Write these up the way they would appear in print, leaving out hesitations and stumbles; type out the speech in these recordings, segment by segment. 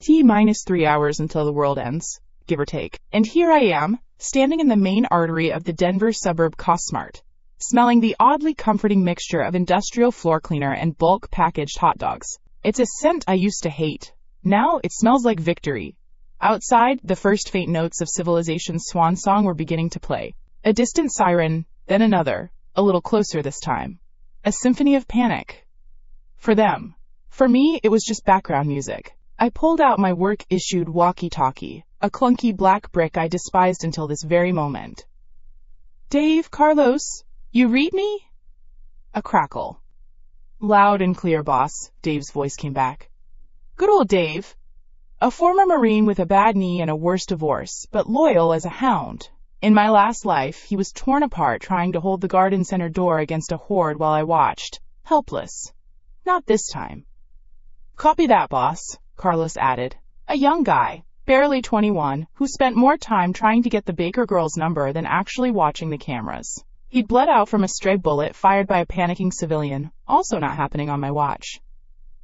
T-minus 3 hours until the world ends, give or take. And here I am, standing in the main artery of the Denver suburb Costmart, smelling the oddly comforting mixture of industrial floor cleaner and bulk packaged hot dogs. It's a scent I used to hate. Now it smells like victory. Outside, the first faint notes of civilization's swan song were beginning to play. A distant siren, then another, a little closer this time. A symphony of panic. For them. For me, it was just background music. I pulled out my work-issued walkie-talkie, a clunky black brick I despised until this very moment. "Dave, Carlos, you read me?" A crackle. "Loud and clear, boss," Dave's voice came back. Good old Dave. A former Marine with a bad knee and a worse divorce, but loyal as a hound. In my last life, he was torn apart trying to hold the garden center door against a horde while I watched, helpless. Not this time. "Copy that, boss," Carlos added. A young guy, barely 21, who spent more time trying to get the Baker girl's number than actually watching the cameras. He'd bled out from a stray bullet fired by a panicking civilian, also not happening on my watch.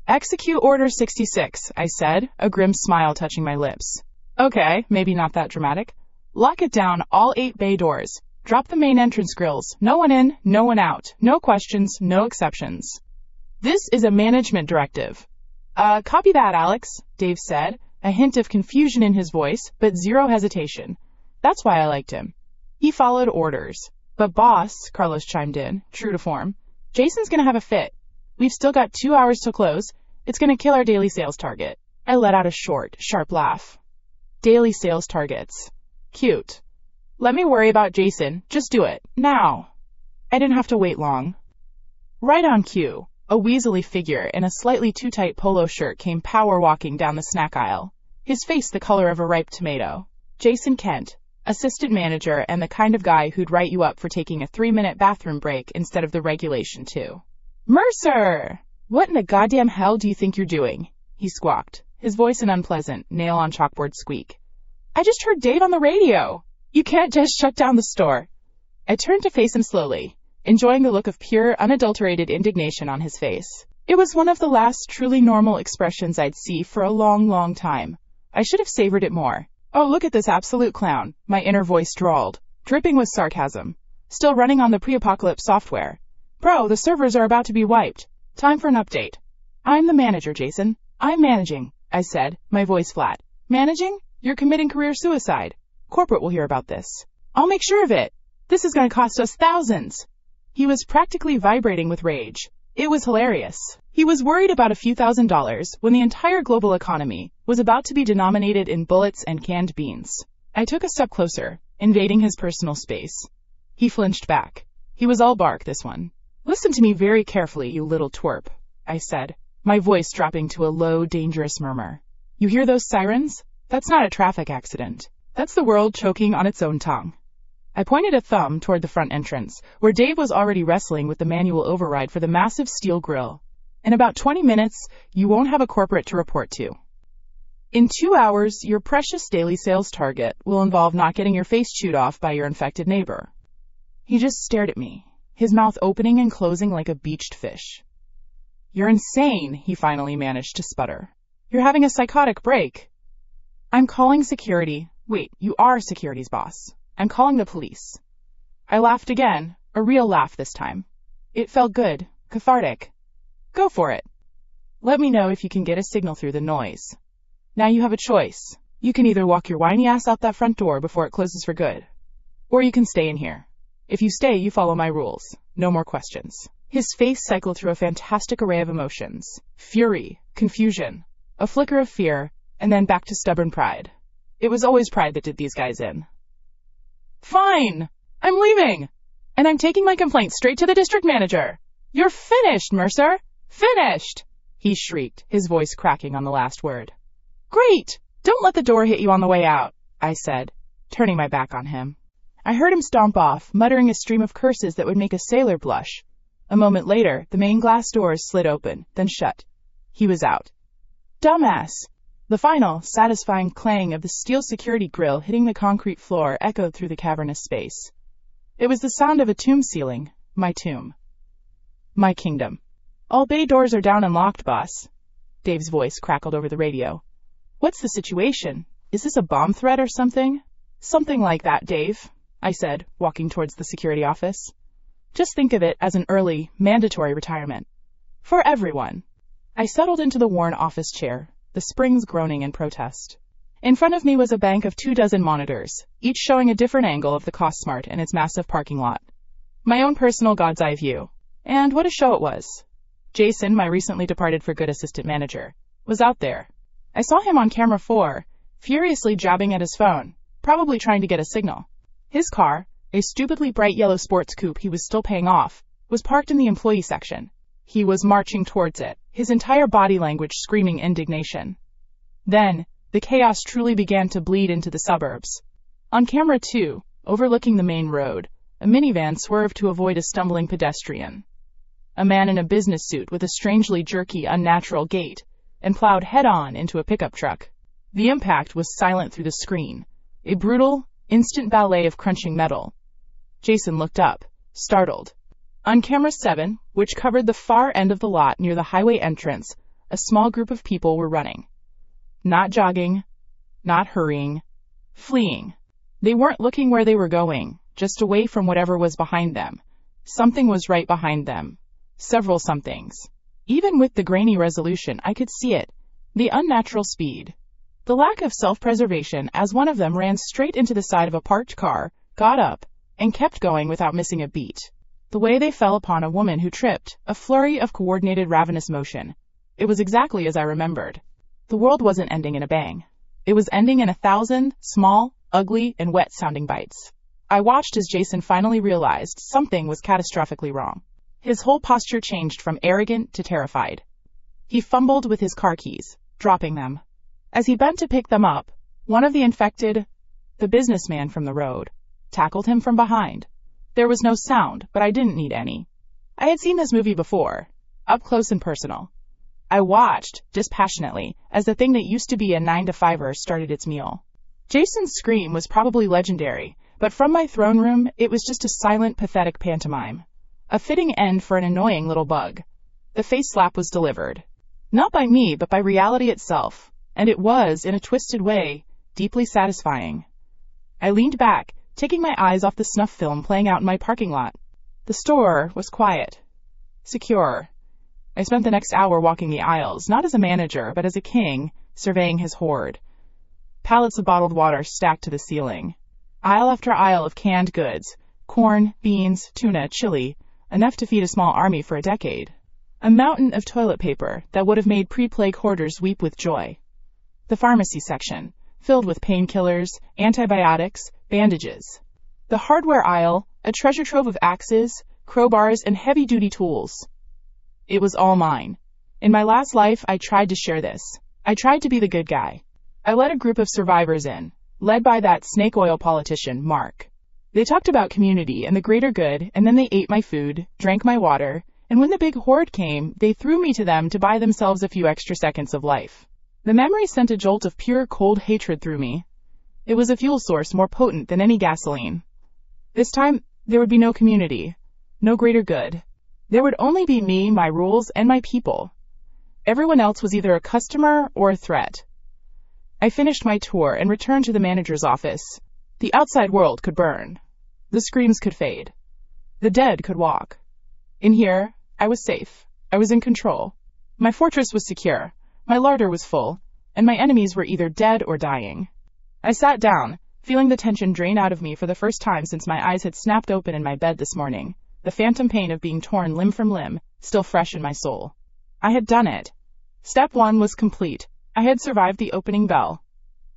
"Execute Order 66, I said, a grim smile touching my lips. "Okay, maybe not that dramatic. Lock it down, all 8 bay doors. Drop the main entrance grills. No one in, no one out. No questions, no exceptions. This is a management directive." Copy that, Alex," Dave said, a hint of confusion in his voice, but zero hesitation. That's why I liked him. He followed orders. "But boss," Carlos chimed in, true to form, "Jason's gonna have a fit. We've still got 2 hours to close. It's gonna kill our daily sales target." I let out a short, sharp laugh. Daily sales targets. Cute. Let me worry about Jason. Just do it. Now. I didn't have to wait long. Right on cue, a weaselly figure in a slightly too tight polo shirt came power walking down the snack aisle, his face the color of a ripe tomato. Jason Kent, assistant manager and the kind of guy who'd write you up for taking a 3-minute bathroom break instead of the regulation 2. "Mercer! What in the goddamn hell do you think you're doing?" he squawked, his voice an unpleasant, nail-on-chalkboard squeak. "I just heard Dave on the radio. You can't just shut down the store." I turned to face him slowly, enjoying the look of pure, unadulterated indignation on his face. It was one of the last truly normal expressions I'd see for a long, long time. I should have savored it more. "Oh, look at this absolute clown," my inner voice drawled, dripping with sarcasm. "Still running on the pre-apocalypse software. Bro, the servers are about to be wiped. Time for an update." "I'm the manager, Jason. I'm managing," I said, my voice flat. "Managing? You're committing career suicide. Corporate will hear about this. I'll make sure of it. This is going to cost us thousands." He was practically vibrating with rage. It was hilarious. He was worried about a few $1,000s when the entire global economy was about to be denominated in bullets and canned beans. I took a step closer, invading his personal space. He flinched back. He was all bark, this one. "Listen to me very carefully, you little twerp," I said, my voice dropping to a low, dangerous murmur. "You hear those sirens? That's not a traffic accident. That's the world choking on its own tongue." I pointed a thumb toward the front entrance, where Dave was already wrestling with the manual override for the massive steel grill. "In about 20 minutes, you won't have a corporate to report to. In 2 hours, your precious daily sales target will involve not getting your face chewed off by your infected neighbor." He just stared at me, his mouth opening and closing like a beached fish. "You're insane," he finally managed to sputter. "You're having a psychotic break." "I'm calling security." "Wait, you are security's boss." "I'm calling the police." I laughed again, a real laugh this time. It felt good, cathartic. "Go for it. Let me know if you can get a signal through the noise. Now you have a choice. You can either walk your whiny ass out that front door before it closes for good, or you can stay in here. If you stay, you follow my rules. No more questions." His face cycled through a fantastic array of emotions. Fury, confusion, a flicker of fear, and then back to stubborn pride. It was always pride that did these guys in. "Fine! I'm leaving! And I'm taking my complaint straight to the district manager. You're finished, Mercer! Finished!" he shrieked, his voice cracking on the last word. "Great! Don't let the door hit you on the way out," I said, turning my back on him. I heard him stomp off, muttering a stream of curses that would make a sailor blush. A moment later, the main glass doors slid open, then shut. He was out. Dumbass! The final, satisfying clang of the steel security grill hitting the concrete floor echoed through the cavernous space. It was the sound of a tomb ceiling. My tomb. My kingdom. "All bay doors are down and locked, boss." Dave's voice crackled over the radio. What's the situation? Is this a bomb threat or something? Something like that, Dave, I said, walking towards the security office. Just think of it as an early, mandatory retirement. For everyone. I settled into the worn office chair, the springs groaning in protest. In front of me was a bank of 24 monitors, each showing a different angle of the CostSmart and its massive parking lot. My own personal God's eye view. And what a show it was. Jason, my recently departed for good assistant manager, was out there. I saw him on camera 4, furiously jabbing at his phone, probably trying to get a signal. His car, a stupidly bright yellow sports coupe he was still paying off, was parked in the employee section. He was marching towards it, his entire body language screaming indignation. Then, the chaos truly began to bleed into the suburbs. On camera 2, overlooking the main road, a minivan swerved to avoid a stumbling pedestrian. A man in a business suit with a strangely jerky, unnatural gait, and plowed head-on into a pickup truck. The impact was silent through the screen, a brutal, instant ballet of crunching metal. Jason looked up, startled. On camera 7, which covered the far end of the lot near the highway entrance, a small group of people were running. Not jogging, not hurrying, fleeing. They weren't looking where they were going, just away from whatever was behind them. Something was right behind them. Several somethings. Even with the grainy resolution, I could see it. The unnatural speed. The lack of self-preservation as one of them ran straight into the side of a parked car, got up, and kept going without missing a beat. The way they fell upon a woman who tripped, a flurry of coordinated ravenous motion. It was exactly as I remembered. The world wasn't ending in a bang. It was ending in 1,000 small, ugly, and wet-sounding bites. I watched as Jason finally realized something was catastrophically wrong. His whole posture changed from arrogant to terrified. He fumbled with his car keys, dropping them. As he bent to pick them up, one of the infected, the businessman from the road, tackled him from behind. There was no sound, but I didn't need any. I had seen this movie before, up close and personal. I watched, dispassionately, as the thing that used to be a 9-to-5er started its meal. Jason's scream was probably legendary, but from my throne room, it was just a silent, pathetic pantomime. A fitting end for an annoying little bug. The face slap was delivered. Not by me, but by reality itself, and it was, in a twisted way, deeply satisfying. I leaned back, taking my eyes off the snuff film playing out in my parking lot. The store was quiet. Secure. I spent the next hour walking the aisles, not as a manager, but as a king, surveying his hoard. Pallets of bottled water stacked to the ceiling. Aisle after aisle of canned goods, corn, beans, tuna, chili, enough to feed a small army for a decade. A mountain of toilet paper that would have made pre-plague hoarders weep with joy. The pharmacy section, filled with painkillers, antibiotics, bandages. The hardware aisle, a treasure trove of axes, crowbars, and heavy-duty tools. It was all mine. In my last life, I tried to share this. I tried to be the good guy. I let a group of survivors in, led by that snake oil politician, Mark. They talked about community and the greater good, and then they ate my food, drank my water, and when the big horde came, they threw me to them to buy themselves a few extra seconds of life. The memory sent a jolt of pure, cold hatred through me. It was a fuel source more potent than any gasoline. This time, there would be no community, no greater good. There would only be me, my rules, and my people. Everyone else was either a customer or a threat. I finished my tour and returned to the manager's office. The outside world could burn. The screams could fade. The dead could walk. In here, I was safe. I was in control. My fortress was secure. My larder was full, and my enemies were either dead or dying. I sat down, feeling the tension drain out of me for the first time since my eyes had snapped open in my bed this morning. The phantom pain of being torn limb from limb, still fresh in my soul. I had done it. Step 1 was complete. I had survived the opening bell.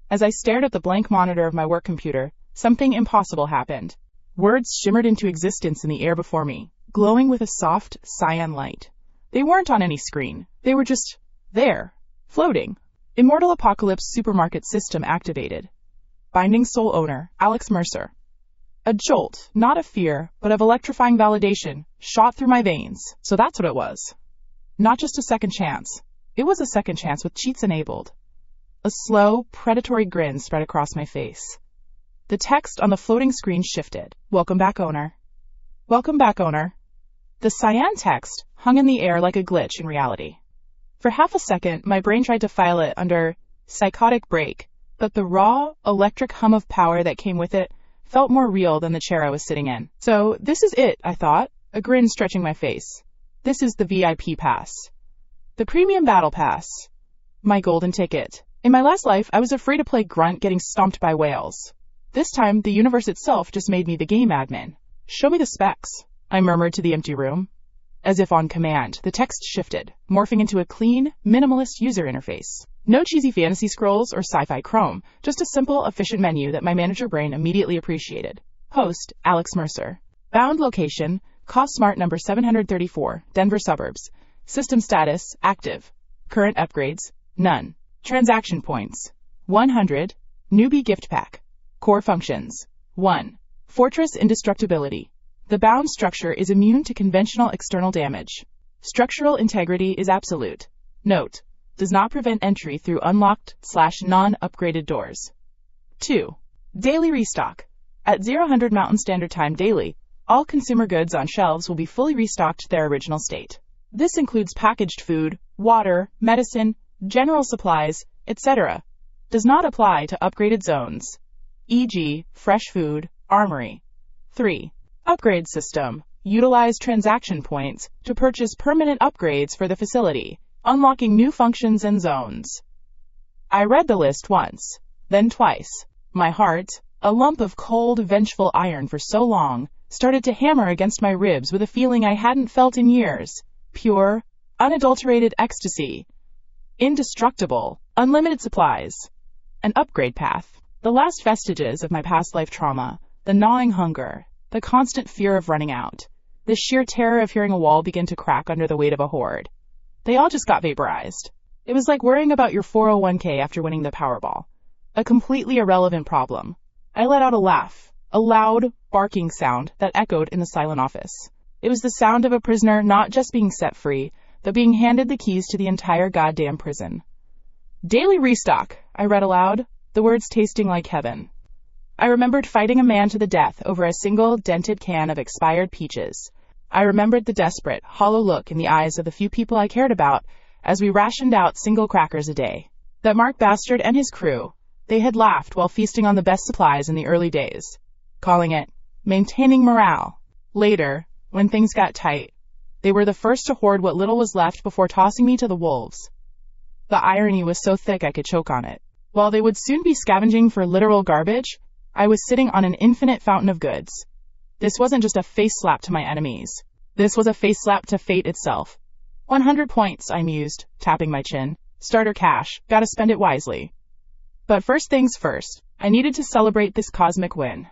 As I stared at the blank monitor of my work computer, something impossible happened. Words shimmered into existence in the air before me, glowing with a soft, cyan light. They weren't on any screen. They were just there, floating. Immortal Apocalypse Supermarket System activated. Binding sole owner, Alex Mercer. A jolt, not of fear, but of electrifying validation, shot through my veins. So that's what it was. Not just a second chance. It was a second chance with cheats enabled. A slow, predatory grin spread across my face. The text on the floating screen shifted. Welcome back, owner. Welcome back, owner. The cyan text hung in the air like a glitch in reality. For half a second, my brain tried to file it under psychotic break, but the raw, electric hum of power that came with it felt more real than the chair I was sitting in. So, this is it, I thought, a grin stretching my face. This is the VIP pass. The Premium Battle Pass. My golden ticket. In my last life, I was afraid to play grunt getting stomped by whales. This time, the universe itself just made me the game admin. Show me the specs, I murmured to the empty room. As if on command, the text shifted, morphing into a clean, minimalist user interface. No cheesy fantasy scrolls or sci-fi chrome, just a simple, efficient menu that my manager brain immediately appreciated. Host, Alex Mercer. Bound location, CostSmart number 734, Denver suburbs. System status, active. Current upgrades, none. Transaction points, 100. Newbie gift pack. Core functions, 1. Fortress indestructibility. The bound structure is immune to conventional external damage. Structural integrity is absolute. Note, does not prevent entry through unlocked/non-upgraded doors. 2. Daily restock. At 0-100 Mountain Standard Time daily, all consumer goods on shelves will be fully restocked to their original state. This includes packaged food, water, medicine, general supplies, etc. Does not apply to upgraded zones, e.g., fresh food, armory. 3. Upgrade system. Utilize transaction points to purchase permanent upgrades for the facility, unlocking new functions and zones. I read the list once, then twice. My heart, a lump of cold, vengeful iron for so long, started to hammer against my ribs with a feeling I hadn't felt in years. Pure, unadulterated ecstasy. Indestructible, unlimited supplies. An upgrade path. The last vestiges of my past life trauma, the gnawing hunger, the constant fear of running out, the sheer terror of hearing a wall begin to crack under the weight of a horde. They all just got vaporized. It was like worrying about your 401k after winning the Powerball. A completely irrelevant problem. I let out a laugh, a loud, barking sound that echoed in the silent office. It was the sound of a prisoner not just being set free, but being handed the keys to the entire goddamn prison. Daily restock, I read aloud, the words tasting like heaven. I remembered fighting a man to the death over a single dented can of expired peaches. I remembered the desperate, hollow look in the eyes of the few people I cared about as we rationed out single crackers a day. That Mark Bastard and his crew, they had laughed while feasting on the best supplies in the early days, calling it maintaining morale. Later, when things got tight, they were the first to hoard what little was left before tossing me to the wolves. The irony was so thick I could choke on it. While they would soon be scavenging for literal garbage, I was sitting on an infinite fountain of goods. This wasn't just a face slap to my enemies. This was a face slap to fate itself. 100 points, I mused, tapping my chin. Starter cash, gotta spend it wisely. But first things first, I needed to celebrate this cosmic win.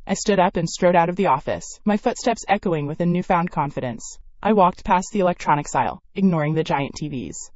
I stood up and strode out of the office, my footsteps echoing with a newfound confidence. I walked past the electronics aisle, ignoring the giant TVs.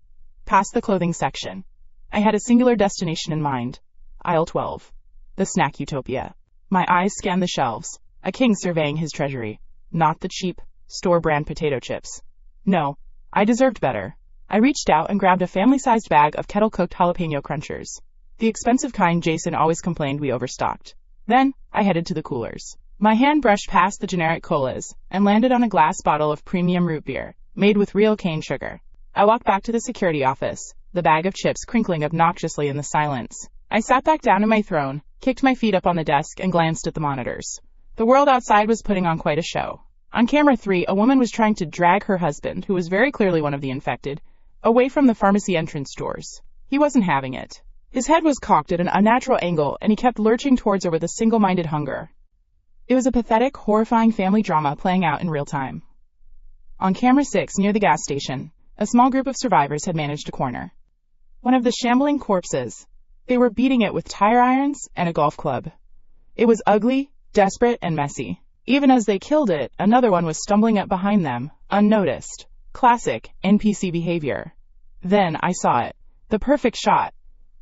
Past the clothing section. I had a singular destination in mind. Aisle 12. The snack utopia. My eyes scanned the shelves, a king surveying his treasury. Not the cheap, store-brand potato chips. No, I deserved better. I reached out and grabbed a family-sized bag of kettle-cooked jalapeno crunchers. The expensive kind Jason always complained we overstocked. Then, I headed to the coolers. My hand brushed past the generic colas and landed on a glass bottle of premium root beer, made with real cane sugar. I walked back to the security office, the bag of chips crinkling obnoxiously in the silence. I sat back down in my throne, kicked my feet up on the desk, and glanced at the monitors. The world outside was putting on quite a show. On camera 3, a woman was trying to drag her husband, who was very clearly one of the infected, away from the pharmacy entrance doors. He wasn't having it. His head was cocked at an unnatural angle, and he kept lurching towards her with a single-minded hunger. It was a pathetic, horrifying family drama playing out in real time. On camera 6, near the gas station, a small group of survivors had managed to corner one of the shambling corpses. They were beating it with tire irons and a golf club. It was ugly, desperate, and messy. Even as they killed it, another one was stumbling up behind them, unnoticed. Classic NPC behavior. Then I saw it. The perfect shot.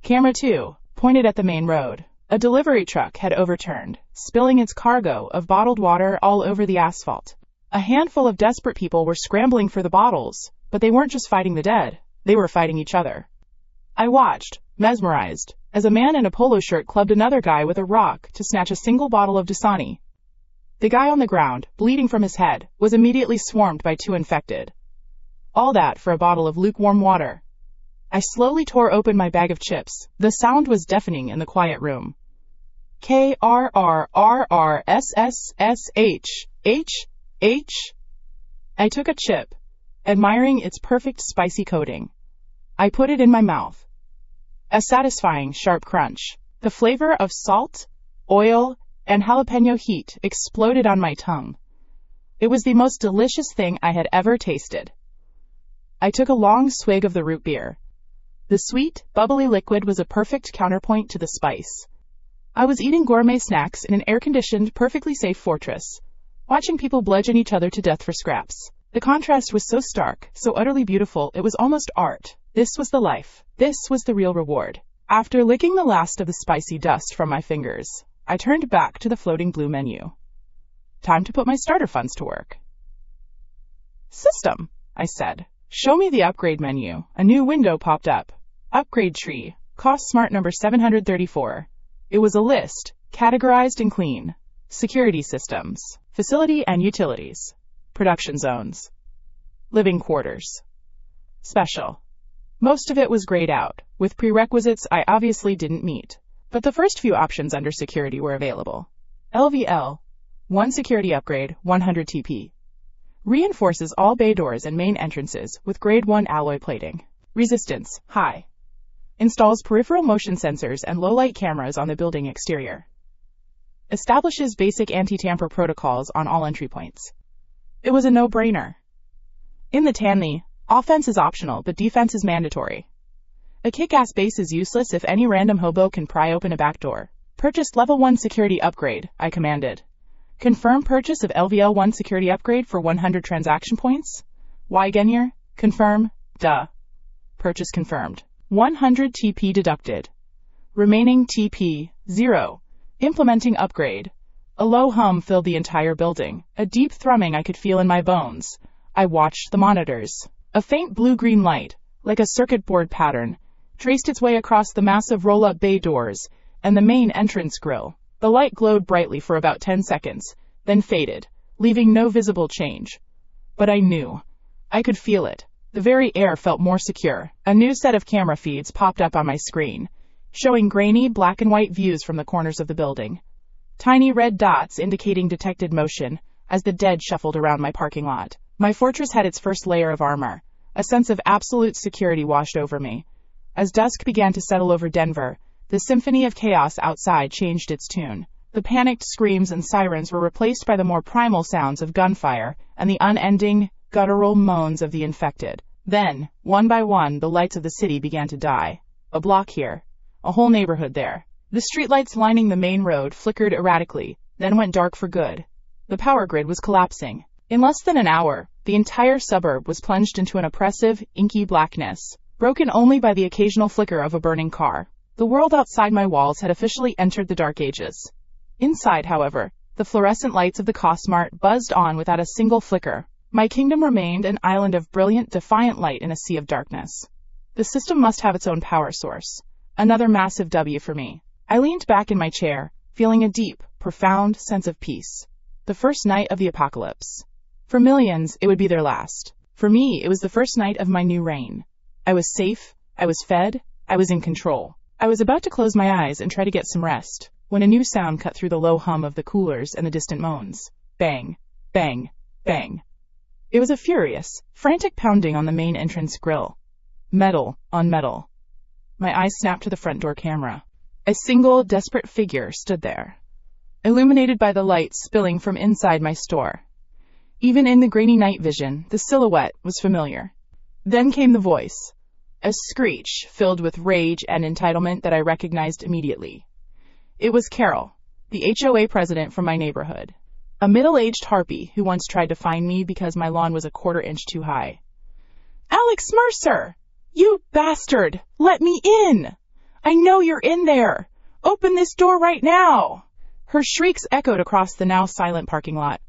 Camera 2, pointed at the main road. A delivery truck had overturned, spilling its cargo of bottled water all over the asphalt. A handful of desperate people were scrambling for the bottles, but they weren't just fighting the dead, they were fighting each other. I watched, mesmerized, as a man in a polo shirt clubbed another guy with a rock to snatch a single bottle of Dasani. The guy on the ground, bleeding from his head, was immediately swarmed by 2 infected. All that for a bottle of lukewarm water. I slowly tore open my bag of chips. The sound was deafening in the quiet room. KRRRRSSSH. I took a chip, admiring its perfect spicy coating. I put it in my mouth. A satisfying, sharp crunch. The flavor of salt, oil, and jalapeno heat exploded on my tongue. It was the most delicious thing I had ever tasted. I took a long swig of the root beer. The sweet, bubbly liquid was a perfect counterpoint to the spice. I was eating gourmet snacks in an air-conditioned, perfectly safe fortress, watching people bludgeon each other to death for scraps. The contrast was so stark, so utterly beautiful, it was almost art. This was the life. This was the real reward. After licking the last of the spicy dust from my fingers, I turned back to the floating blue menu. Time to put my starter funds to work. System, I said. Show me the upgrade menu. A new window popped up. Upgrade tree. Cost smart number 734. It was a list, categorized in clean. Security systems. Facility and utilities. Production zones. Living quarters. Special. Most of it was grayed out, with prerequisites I obviously didn't meet. But the first few options under security were available. LVL. 1 security upgrade, 100 TP. Reinforces all bay doors and main entrances with grade 1 alloy plating. Resistance, high. Installs peripheral motion sensors and low-light cameras on the building exterior. Establishes basic anti-tamper protocols on all entry points. It was a no-brainer. In the Tanley, offense is optional but defense is mandatory. A kick-ass base is useless if any random hobo can pry open a back door. Purchased level 1 security upgrade, I commanded. Confirm purchase of LVL 1 security upgrade for 100 transaction points. Why Genier? Confirm. Duh. Purchase confirmed. 100 TP deducted. Remaining TP, 0. Implementing upgrade. A low hum filled the entire building. A deep thrumming I could feel in my bones. I watched the monitors. A faint blue-green light, like a circuit board pattern, traced its way across the massive roll-up bay doors and the main entrance grille. The light glowed brightly for about 10 seconds, then faded, leaving no visible change. But I knew. I could feel it. The very air felt more secure. A new set of camera feeds popped up on my screen, showing grainy black and white views from the corners of the building. Tiny red dots indicating detected motion as the dead shuffled around my parking lot. My fortress had its first layer of armor. A sense of absolute security washed over me. As dusk began to settle over Denver, the symphony of chaos outside changed its tune. The panicked screams and sirens were replaced by the more primal sounds of gunfire and the unending, guttural moans of the infected. Then, one by one, the lights of the city began to die. A block here, a whole neighborhood there. The streetlights lining the main road flickered erratically, then went dark for good. The power grid was collapsing. In less than an hour, the entire suburb was plunged into an oppressive, inky blackness, broken only by the occasional flicker of a burning car. The world outside my walls had officially entered the dark ages. Inside, however, the fluorescent lights of the Cosmart buzzed on without a single flicker. My kingdom remained an island of brilliant, defiant light in a sea of darkness. The system must have its own power source. Another massive W for me. I leaned back in my chair, feeling a deep, profound sense of peace. The first night of the apocalypse. For millions, it would be their last. For me, it was the first night of my new reign. I was safe, I was fed, I was in control. I was about to close my eyes and try to get some rest, when a new sound cut through the low hum of the coolers and the distant moans. Bang, bang, bang. It was a furious, frantic pounding on the main entrance grille. Metal on metal. My eyes snapped to the front door camera. A single, desperate figure stood there, illuminated by the light spilling from inside my store. Even in the grainy night vision, the silhouette was familiar. Then came the voice, a screech filled with rage and entitlement that I recognized immediately. It was Carol, the HOA president from my neighborhood, a middle-aged harpy who once tried to fine me because my lawn was a quarter-inch too high. "Alex Mercer! You bastard! Let me in! I know you're in there! Open this door right now!" Her shrieks echoed across the now silent parking lot.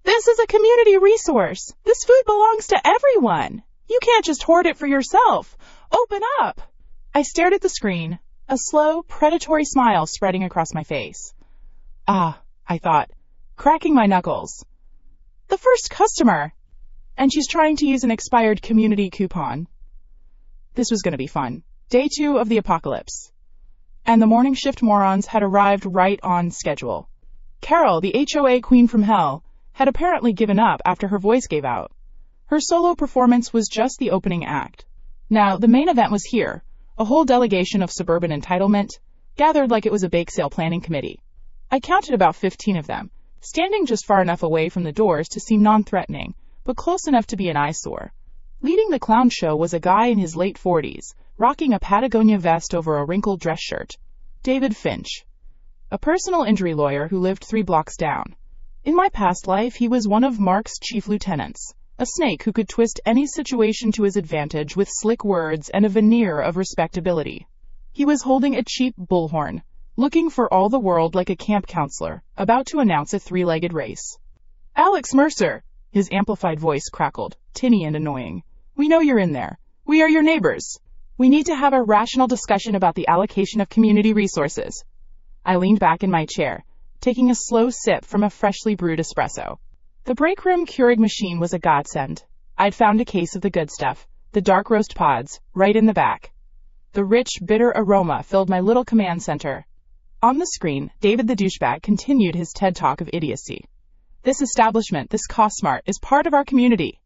"This is a community resource. This food belongs to everyone. You can't just hoard it for yourself. Open up!" I stared at the screen, a slow, predatory smile spreading across my face. Ah, I thought, cracking my knuckles. The first customer! And she's trying to use an expired community coupon. This was going to be fun. Day 2 of the apocalypse. And the morning shift morons had arrived right on schedule. Carol, the HOA queen from hell, had apparently given up after her voice gave out. Her solo performance was just the opening act. Now, the main event was here, a whole delegation of suburban entitlement, gathered like it was a bake sale planning committee. I counted about 15 of them, standing just far enough away from the doors to seem non-threatening, but close enough to be an eyesore. Leading the clown show was a guy in his late 40s, rocking a Patagonia vest over a wrinkled dress shirt. David Finch, a personal injury lawyer who lived 3 blocks down. In my past life, he was one of Mark's chief lieutenants, a snake who could twist any situation to his advantage with slick words and a veneer of respectability. He was holding a cheap bullhorn, looking for all the world like a camp counselor, about to announce a 3-legged race. "Alex Mercer," his amplified voice crackled, tinny and annoying. "We know you're in there. We are your neighbors. We need to have a rational discussion about the allocation of community resources." I leaned back in my chair, taking a slow sip from a freshly brewed espresso. The break room Keurig machine was a godsend. I'd found a case of the good stuff, the dark roast pods, right in the back. The rich, bitter aroma filled my little command center. On the screen, David the douchebag continued his TED Talk of idiocy. "This establishment, this Cosmart, is part of our community.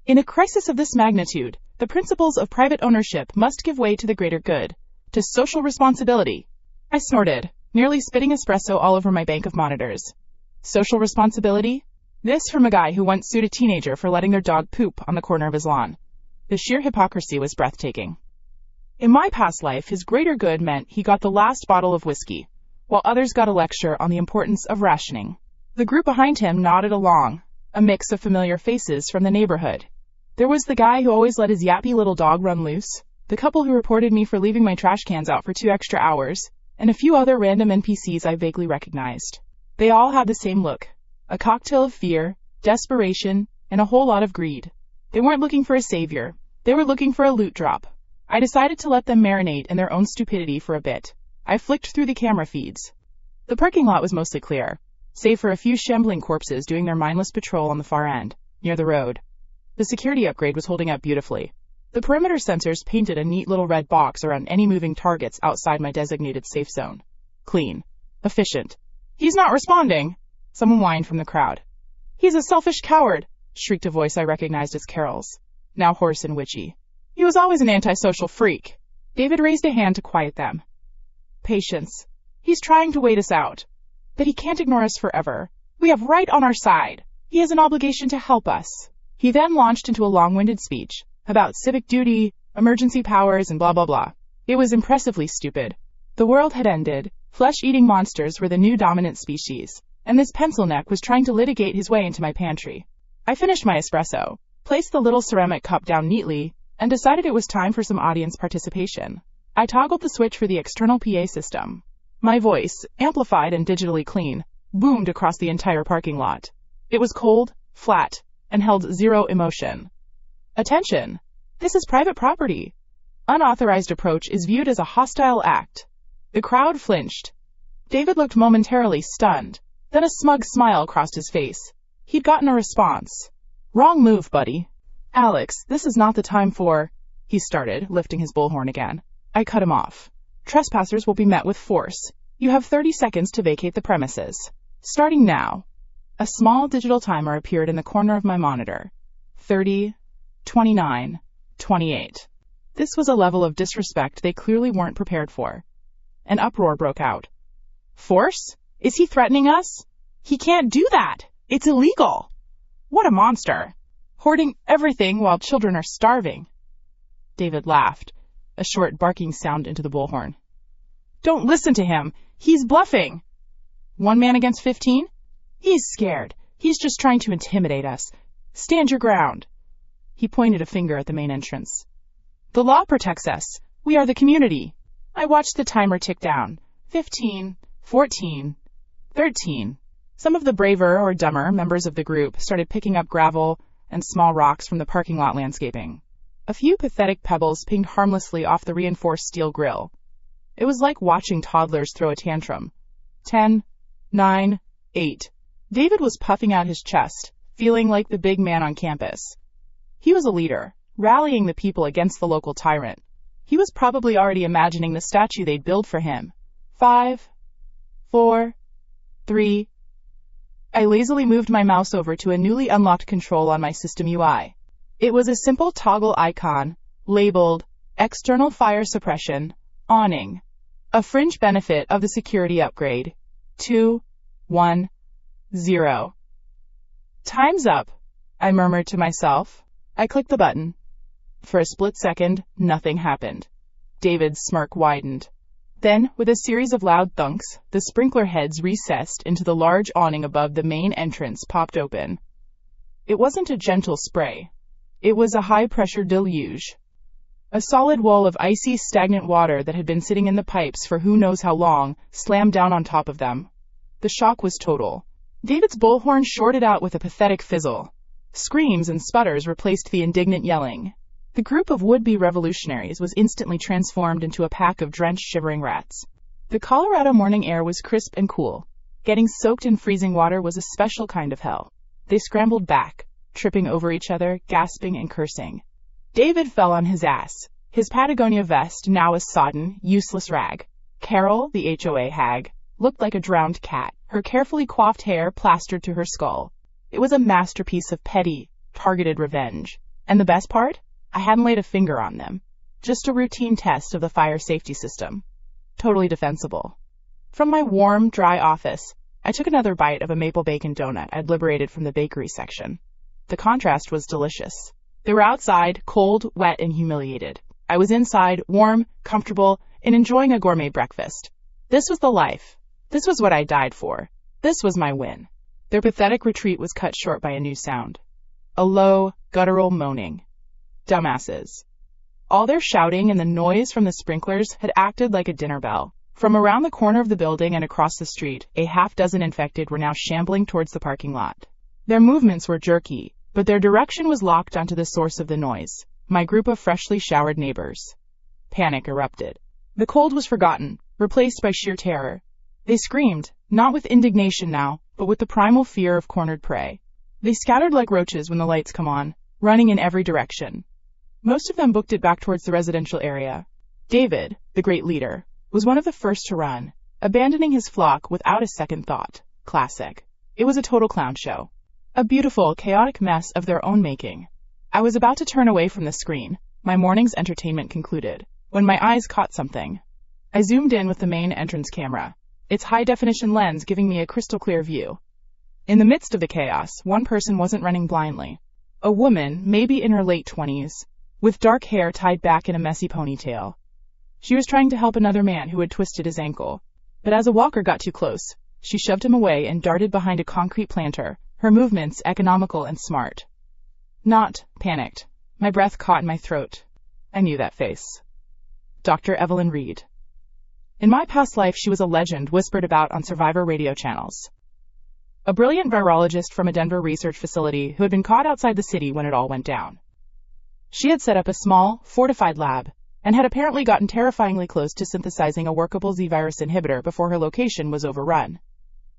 In a crisis of this magnitude, the principles of private ownership must give way to the greater good, to social responsibility." I snorted, nearly spitting espresso all over my bank of monitors. Social responsibility? This from a guy who once sued a teenager for letting their dog poop on the corner of his lawn. The sheer hypocrisy was breathtaking. In my past life, his greater good meant he got the last bottle of whiskey, while others got a lecture on the importance of rationing. The group behind him nodded along, a mix of familiar faces from the neighborhood. There was the guy who always let his yappy little dog run loose, the couple who reported me for leaving my trash cans out for 2 extra hours, and a few other random NPCs I vaguely recognized. They all had the same look, a cocktail of fear, desperation, and a whole lot of greed. They weren't looking for a savior. They were looking for a loot drop. I decided to let them marinate in their own stupidity for a bit. I flicked through the camera feeds. The parking lot was mostly clear, save for a few shambling corpses doing their mindless patrol on the far end, near the road. The security upgrade was holding up beautifully. The perimeter sensors painted a neat little red box around any moving targets outside my designated safe zone. Clean. Efficient. "He's not responding," someone whined from the crowd. "He's a selfish coward," shrieked a voice I recognized as Carol's, now hoarse and witchy. "He was always an antisocial freak." David raised a hand to quiet them. "Patience. He's trying to wait us out. But he can't ignore us forever. We have right on our side. He has an obligation to help us." He then launched into a long-winded speech about civic duty, emergency powers, and blah blah blah. It was impressively stupid. The world had ended, flesh-eating monsters were the new dominant species, and this pencil neck was trying to litigate his way into my pantry. I finished my espresso, placed the little ceramic cup down neatly, and decided it was time for some audience participation. I toggled the switch for the external PA system. My voice, amplified and digitally clean, boomed across the entire parking lot. It was cold, flat, and held zero emotion. "Attention! This is private property. Unauthorized approach is viewed as a hostile act." The crowd flinched. David looked momentarily stunned, then a smug smile crossed his face. He'd gotten a response. "Wrong move, buddy." "Alex, this is not the time for—" he started, lifting his bullhorn again. I cut him off. "Trespassers will be met with force. You have 30 seconds to vacate the premises. Starting now." A small digital timer appeared in the corner of my monitor. 30, 29, 28. This was a level of disrespect they clearly weren't prepared for. An uproar broke out. "Force? Is he threatening us? He can't do that! It's illegal! What a monster! Hoarding everything while children are starving." David laughed, a short barking sound into the bullhorn. "Don't listen to him! He's bluffing!" "1 man against 15? He's scared. He's just trying to intimidate us. Stand your ground." He pointed a finger at the main entrance. "The law protects us. We are the community." I watched the timer tick down. 15, 14, 13. Some of the braver or dumber members of the group started picking up gravel and small rocks from the parking lot landscaping. A few pathetic pebbles pinged harmlessly off the reinforced steel grill. It was like watching toddlers throw a tantrum. 10, 9, 8. David was puffing out his chest, feeling like the big man on campus. He was a leader, rallying the people against the local tyrant. He was probably already imagining the statue they'd build for him. 5, 4, 3. I lazily moved my mouse over to a newly unlocked control on my system UI. It was a simple toggle icon, labeled External Fire Suppression, Awning. A fringe benefit of the security upgrade. 2, 1, 0. Time's up, I murmured to myself. I clicked the button. For a split second, nothing happened. David's smirk widened. Then, with a series of loud thunks, the sprinkler heads recessed into the large awning above the main entrance popped open. It wasn't a gentle spray. It was a high-pressure deluge. A solid wall of icy, stagnant water that had been sitting in the pipes for who knows how long slammed down on top of them. The shock was total. David's bullhorn shorted out with a pathetic fizzle. Screams and sputters replaced the indignant yelling. The group of would-be revolutionaries was instantly transformed into a pack of drenched, shivering rats. The Colorado morning air was crisp and cool. Getting soaked in freezing water was a special kind of hell. They scrambled back, tripping over each other, gasping and cursing. David fell on his ass, his Patagonia vest now a sodden, useless rag. Carol, the HOA hag, looked like a drowned cat, her carefully coiffed hair plastered to her skull. It was a masterpiece of petty, targeted revenge. And the best part? I hadn't laid a finger on them. Just a routine test of the fire safety system. Totally defensible. From my warm, dry office, I took another bite of a maple bacon donut I'd liberated from the bakery section. The contrast was delicious. They were outside, cold, wet, and humiliated. I was inside, warm, comfortable, and enjoying a gourmet breakfast. This was the life. This was what I died for. This was my win. Their pathetic retreat was cut short by a new sound. A low, guttural moaning. Dumbasses. All their shouting and the noise from the sprinklers had acted like a dinner bell. From around the corner of the building and across the street, a half-dozen infected were now shambling towards the parking lot. Their movements were jerky, but their direction was locked onto the source of the noise, my group of freshly showered neighbors. Panic erupted. The cold was forgotten, replaced by sheer terror. They screamed, not with indignation now, but with the primal fear of cornered prey. They scattered like roaches when the lights come on, running in every direction. Most of them booked it back towards the residential area. David, the great leader, was one of the first to run, abandoning his flock without a second thought. Classic. It was a total clown show. A beautiful, chaotic mess of their own making. I was about to turn away from the screen, my morning's entertainment concluded, when my eyes caught something. I zoomed in with the main entrance camera, its high-definition lens giving me a crystal-clear view. In the midst of the chaos, one person wasn't running blindly. A woman, maybe in her late 20s, with dark hair tied back in a messy ponytail. She was trying to help another man who had twisted his ankle. But as a walker got too close, she shoved him away and darted behind a concrete planter, her movements economical and smart. Not panicked. My breath caught in my throat. I knew that face. Dr. Evelyn Reed. In my past life, she was a legend whispered about on Survivor radio channels. A brilliant virologist from a Denver research facility who had been caught outside the city when it all went down. She had set up a small, fortified lab, and had apparently gotten terrifyingly close to synthesizing a workable Z-virus inhibitor before her location was overrun.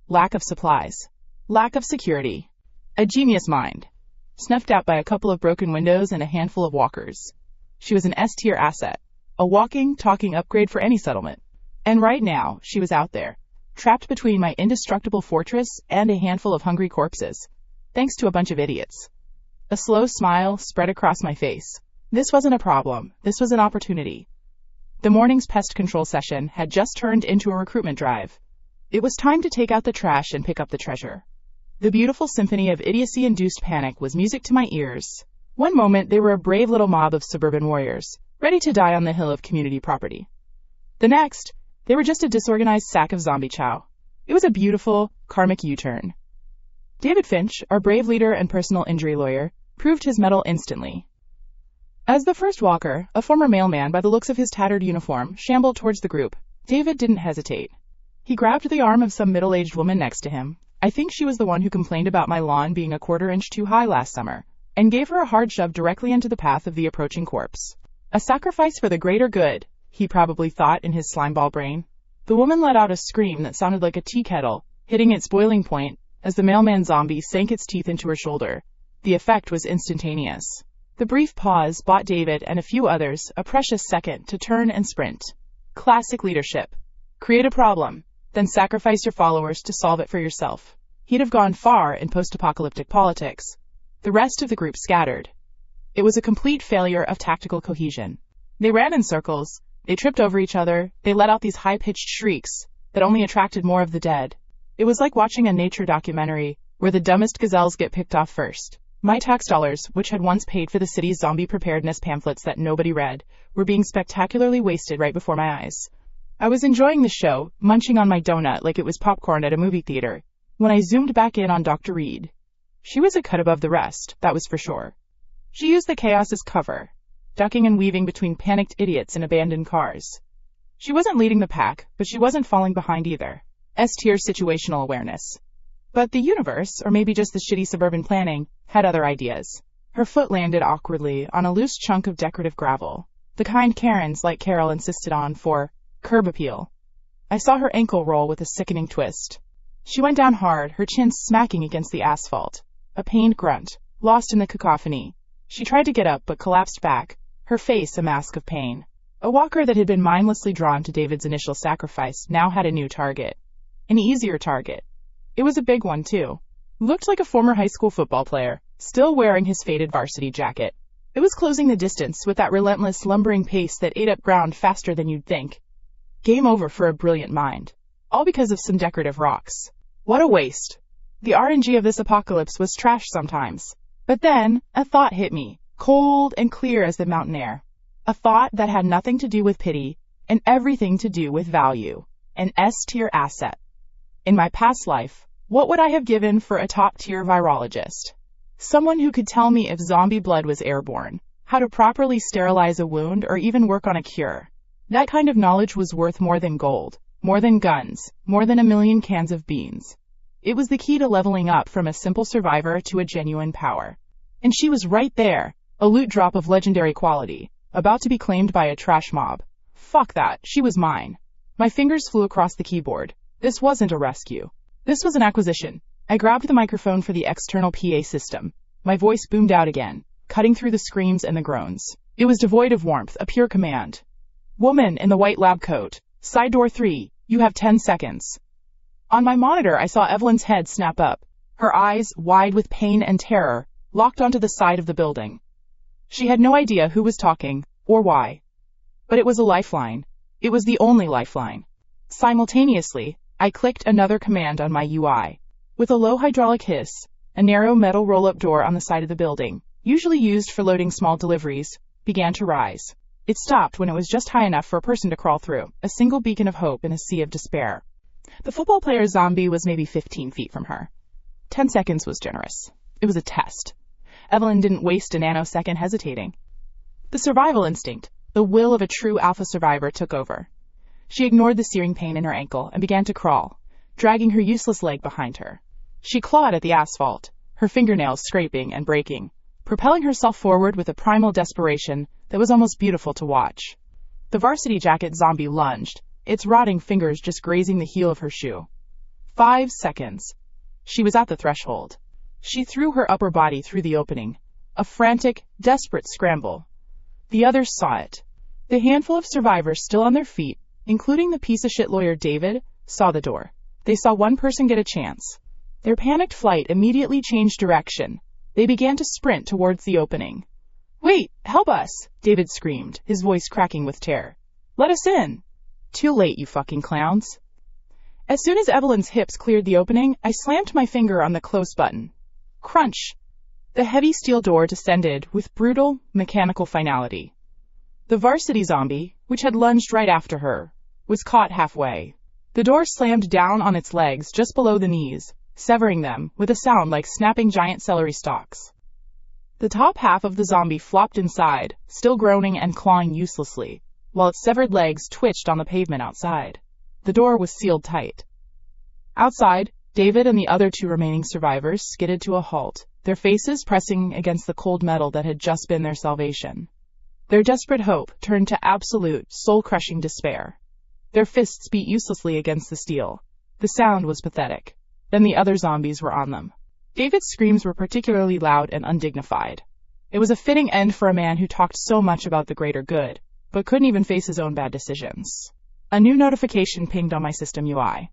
Lack of supplies. Lack of security. A genius mind. Snuffed out by a couple of broken windows and a handful of walkers. She was an S-tier asset. A walking, talking upgrade for any settlement. And right now, she was out there, trapped between my indestructible fortress and a handful of hungry corpses, thanks to a bunch of idiots. A slow smile spread across my face. This wasn't a problem. This was an opportunity. The morning's pest control session had just turned into a recruitment drive. It was time to take out the trash and pick up the treasure. The beautiful symphony of idiocy-induced panic was music to my ears. One moment, they were a brave little mob of suburban warriors, ready to die on the hill of community property. The next, they were just a disorganized sack of zombie chow. It was a beautiful, karmic U-turn. David Finch, our brave leader and personal injury lawyer, proved his mettle instantly. As the first walker, a former mailman by the looks of his tattered uniform, shambled towards the group, David didn't hesitate. He grabbed the arm of some middle-aged woman next to him. I think she was the one who complained about my lawn being a quarter-inch too high last summer, and gave her a hard shove directly into the path of the approaching corpse. A sacrifice for the greater good, he probably thought in his slimeball brain. The woman let out a scream that sounded like a tea kettle, hitting its boiling point, as the mailman zombie sank its teeth into her shoulder. The effect was instantaneous. The brief pause bought David and a few others a precious second to turn and sprint. Classic leadership. Create a problem, then sacrifice your followers to solve it for yourself. He'd have gone far in post-apocalyptic politics. The rest of the group scattered. It was a complete failure of tactical cohesion. They ran in circles, they tripped over each other, they let out these high-pitched shrieks that only attracted more of the dead. It was like watching a nature documentary where the dumbest gazelles get picked off first. My tax dollars, which had once paid for the city's zombie preparedness pamphlets that nobody read, were being spectacularly wasted right before my eyes. I was enjoying the show, munching on my donut like it was popcorn at a movie theater, when I zoomed back in on Dr. Reed. She was a cut above the rest, that was for sure. She used the chaos as cover, ducking and weaving between panicked idiots in abandoned cars. She wasn't leading the pack, but she wasn't falling behind either. S-tier situational awareness. But the universe, or maybe just the shitty suburban planning, had other ideas. Her foot landed awkwardly on a loose chunk of decorative gravel, the kind Karens like Carol insisted on for curb appeal. I saw her ankle roll with a sickening twist. She went down hard, her chin smacking against the asphalt. A pained grunt, lost in the cacophony. She tried to get up but collapsed back, her face a mask of pain. A walker that had been mindlessly drawn to David's initial sacrifice now had a new target. An easier target. It was a big one, too. Looked like a former high school football player, still wearing his faded varsity jacket. It was closing the distance with that relentless, lumbering pace that ate up ground faster than you'd think. Game over for a brilliant mind. All because of some decorative rocks. What a waste. The RNG of this apocalypse was trash sometimes. But then, a thought hit me, cold and clear as the mountain air. A thought that had nothing to do with pity, and everything to do with value. An S-tier asset. In my past life, what would I have given for a top-tier virologist? Someone who could tell me if zombie blood was airborne, how to properly sterilize a wound, or even work on a cure. That kind of knowledge was worth more than gold, more than guns, more than 1,000,000 cans of beans. It was the key to leveling up from a simple survivor to a genuine power. And she was right there, a loot drop of legendary quality, about to be claimed by a trash mob. Fuck that, she was mine. My fingers flew across the keyboard. This wasn't a rescue. This was an acquisition. I grabbed the microphone for the external PA system. My voice boomed out again, cutting through the screams and the groans. It was devoid of warmth, a pure command. Woman in the white lab coat, side door 3, you have 10 seconds. On my monitor, I saw Evelyn's head snap up, her eyes, wide with pain and terror, locked onto the side of the building. She had no idea who was talking, or why. But it was a lifeline. It was the only lifeline. Simultaneously, I clicked another command on my UI. With a low hydraulic hiss, a narrow metal roll-up door on the side of the building, usually used for loading small deliveries, began to rise. It stopped when it was just high enough for a person to crawl through, a single beacon of hope in a sea of despair. The football player's zombie was maybe 15 feet from her. 10 seconds was generous. It was a test. Evelyn didn't waste a nanosecond hesitating. The survival instinct, the will of a true alpha survivor, took over. She ignored the searing pain in her ankle and began to crawl, dragging her useless leg behind her. She clawed at the asphalt, her fingernails scraping and breaking, propelling herself forward with a primal desperation that was almost beautiful to watch. The varsity jacket zombie lunged, its rotting fingers just grazing the heel of her shoe. 5 seconds. She was at the threshold. She threw her upper body through the opening. A frantic, desperate scramble. The others saw it. The handful of survivors still on their feet, including the piece-of-shit lawyer David, saw the door. They saw one person get a chance. Their panicked flight immediately changed direction. They began to sprint towards the opening. "Wait, help us!" David screamed, his voice cracking with terror. "Let us in!" "Too late, you fucking clowns." As soon as Evelyn's hips cleared the opening, I slammed my finger on the close button. Crunch! The heavy steel door descended with brutal, mechanical finality. The varsity zombie, which had lunged right after her, was caught halfway. The door slammed down on its legs just below the knees, severing them with a sound like snapping giant celery stalks. The top half of the zombie flopped inside, still groaning and clawing uselessly, while its severed legs twitched on the pavement outside. The door was sealed tight. Outside, David and the other 2 remaining survivors skidded to a halt, their faces pressing against the cold metal that had just been their salvation. Their desperate hope turned to absolute, soul-crushing despair. Their fists beat uselessly against the steel. The sound was pathetic. Then the other zombies were on them. David's screams were particularly loud and undignified. It was a fitting end for a man who talked so much about the greater good, but couldn't even face his own bad decisions. A new notification pinged on my system UI.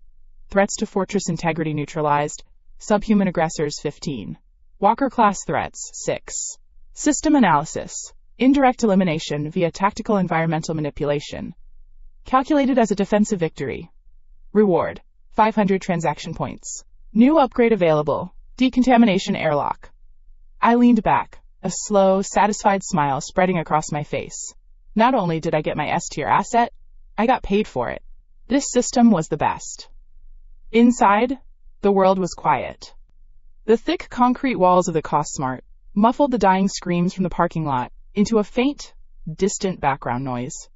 Threats to fortress integrity neutralized. Subhuman aggressors 15. Walker class threats 6. System analysis. Indirect elimination via tactical environmental manipulation. Calculated as a defensive victory. Reward. 500 transaction points. New upgrade available. Decontamination airlock. I leaned back, a slow, satisfied smile spreading across my face. Not only did I get my S-tier asset, I got paid for it. This system was the best. Inside, the world was quiet. The thick concrete walls of the Cosmart muffled the dying screams from the parking lot into a faint, distant background noise.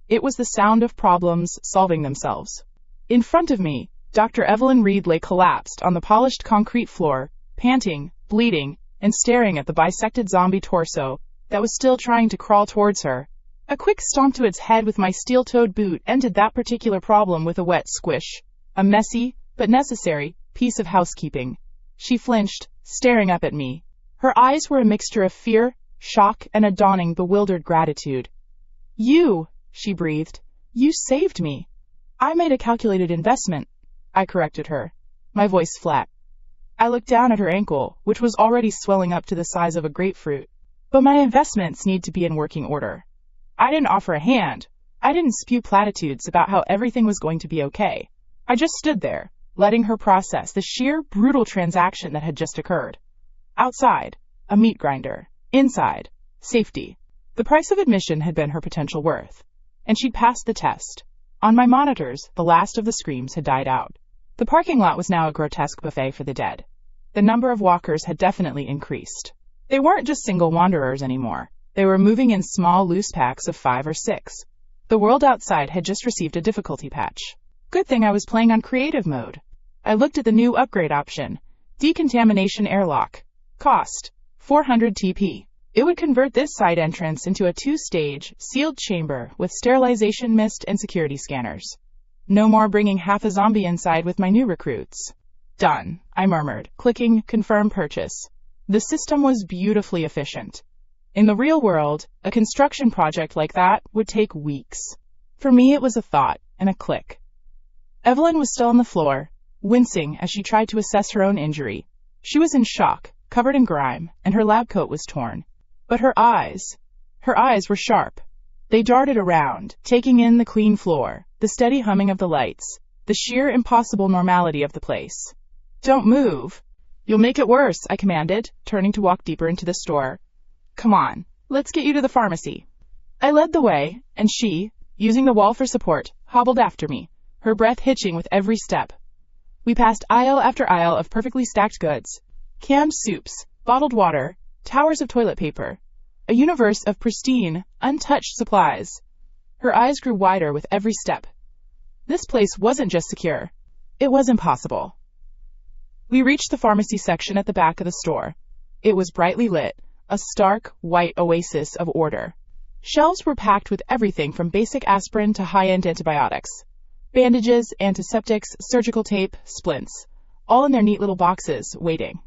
It was the sound of problems solving themselves. In front of me, Dr. Evelyn Reed lay collapsed on the polished concrete floor, panting, bleeding, and staring at the bisected zombie torso that was still trying to crawl towards her. A quick stomp to its head with my steel-toed boot ended that particular problem with a wet squish. A messy, but necessary, piece of housekeeping. She flinched, staring up at me. Her eyes were a mixture of fear, shock, and a dawning, bewildered gratitude. "You," she breathed. "You saved me." "I made a calculated investment," I corrected her, my voice flat. I looked down at her ankle, which was already swelling up to the size of a grapefruit. "But my investments need to be in working order." I didn't offer a hand. I didn't spew platitudes about how everything was going to be okay. I just stood there, letting her process the sheer, brutal transaction that had just occurred. Outside, a meat grinder. Inside, safety. The price of admission had been her potential worth, and she'd passed the test. On my monitors, the last of the screams had died out. The parking lot was now a grotesque buffet for the dead. The number of walkers had definitely increased. They weren't just single wanderers anymore. They were moving in small, loose packs of 5 or 6. The world outside had just received a difficulty patch. Good thing I was playing on creative mode. I looked at the new upgrade option. Decontamination airlock. Cost. 400 TP. It would convert this side entrance into a 2-stage, sealed chamber with sterilization mist and security scanners. No more bringing half a zombie inside with my new recruits. Done, I murmured, clicking confirm purchase. The system was beautifully efficient. In the real world, a construction project like that would take weeks. For me, it was a thought and a click. Evelyn was still on the floor, wincing as she tried to assess her own injury. She was in shock, covered in grime, and her lab coat was torn. But her eyes were sharp. They darted around, taking in the clean floor, the steady humming of the lights, the sheer impossible normality of the place. "Don't move. You'll make it worse," I commanded, turning to walk deeper into the store. "Come on, let's get you to the pharmacy." I led the way, and she, using the wall for support, hobbled after me, her breath hitching with every step. We passed aisle after aisle of perfectly stacked goods. Canned soups, bottled water, towers of toilet paper. A universe of pristine, untouched supplies. Her eyes grew wider with every step. This place wasn't just secure. It was impossible. We reached the pharmacy section at the back of the store. It was brightly lit, a stark, white oasis of order. Shelves were packed with everything from basic aspirin to high-end antibiotics. Bandages, antiseptics, surgical tape, splints. All in their neat little boxes, waiting.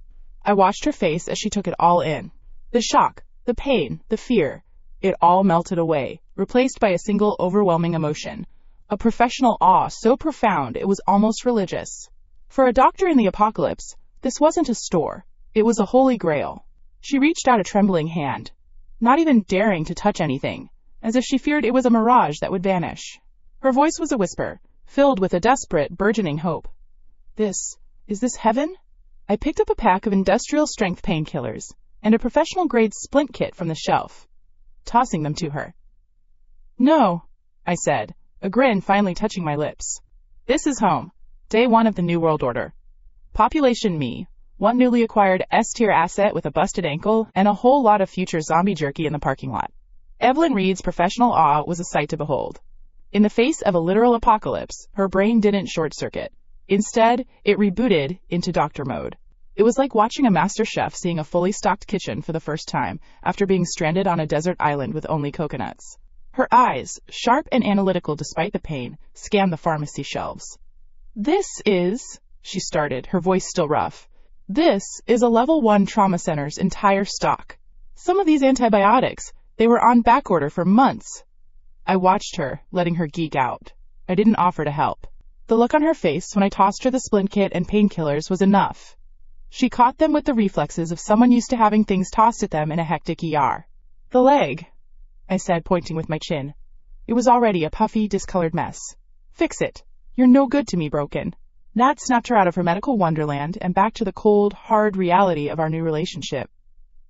I watched her face as she took it all in. The shock, the pain, the fear. It all melted away, replaced by a single overwhelming emotion. A professional awe so profound it was almost religious. For a doctor in the apocalypse, this wasn't a store. It was a holy grail. She reached out a trembling hand, not even daring to touch anything, as if she feared it was a mirage that would vanish. Her voice was a whisper, filled with a desperate, burgeoning hope. Is this heaven? I picked up a pack of industrial-strength painkillers and a professional-grade splint kit from the shelf, tossing them to her. "No," I said, a grin finally touching my lips. "This is home. Day 1 of the New World Order. Population me. One newly acquired S-tier asset with a busted ankle, and a whole lot of future zombie jerky in the parking lot." Evelyn Reed's professional awe was a sight to behold. In the face of a literal apocalypse, her brain didn't short-circuit. Instead, it rebooted into doctor mode. It was like watching a master chef seeing a fully stocked kitchen for the first time after being stranded on a desert island with only coconuts. Her eyes, sharp and analytical despite the pain, scanned the pharmacy shelves. "This is," she started, her voice still rough. "This is a level 1 trauma center's entire stock. Some of these antibiotics, they were on backorder for months. I watched her, letting her geek out. I didn't offer to help. The look on her face when I tossed her the splint kit and painkillers was enough. She caught them with the reflexes of someone used to having things tossed at them in a hectic ER. The leg, I said, pointing with my chin. It was already a puffy, discolored mess. Fix it. You're no good to me, broken. Nat snapped her out of her medical wonderland and back to the cold, hard reality of our new relationship.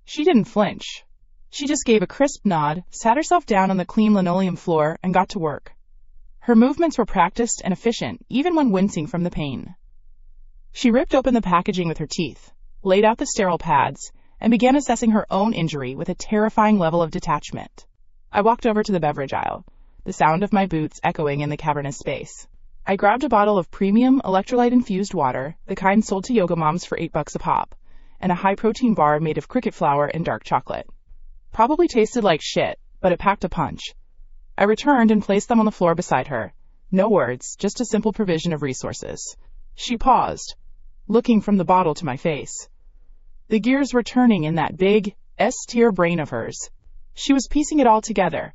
She didn't flinch. She just gave a crisp nod, sat herself down on the clean linoleum floor, and got to work. Her movements were practiced and efficient, even when wincing from the pain. She ripped open the packaging with her teeth, laid out the sterile pads, and began assessing her own injury with a terrifying level of detachment. I walked over to the beverage aisle, the sound of my boots echoing in the cavernous space. I grabbed a bottle of premium electrolyte-infused water, the kind sold to yoga moms for $8 a pop, and a high-protein bar made of cricket flour and dark chocolate. Probably tasted like shit, but it packed a punch. I returned and placed them on the floor beside her. No words, just a simple provision of resources. She paused, looking from the bottle to my face. The gears were turning in that big, S-tier brain of hers. She was piecing it all together.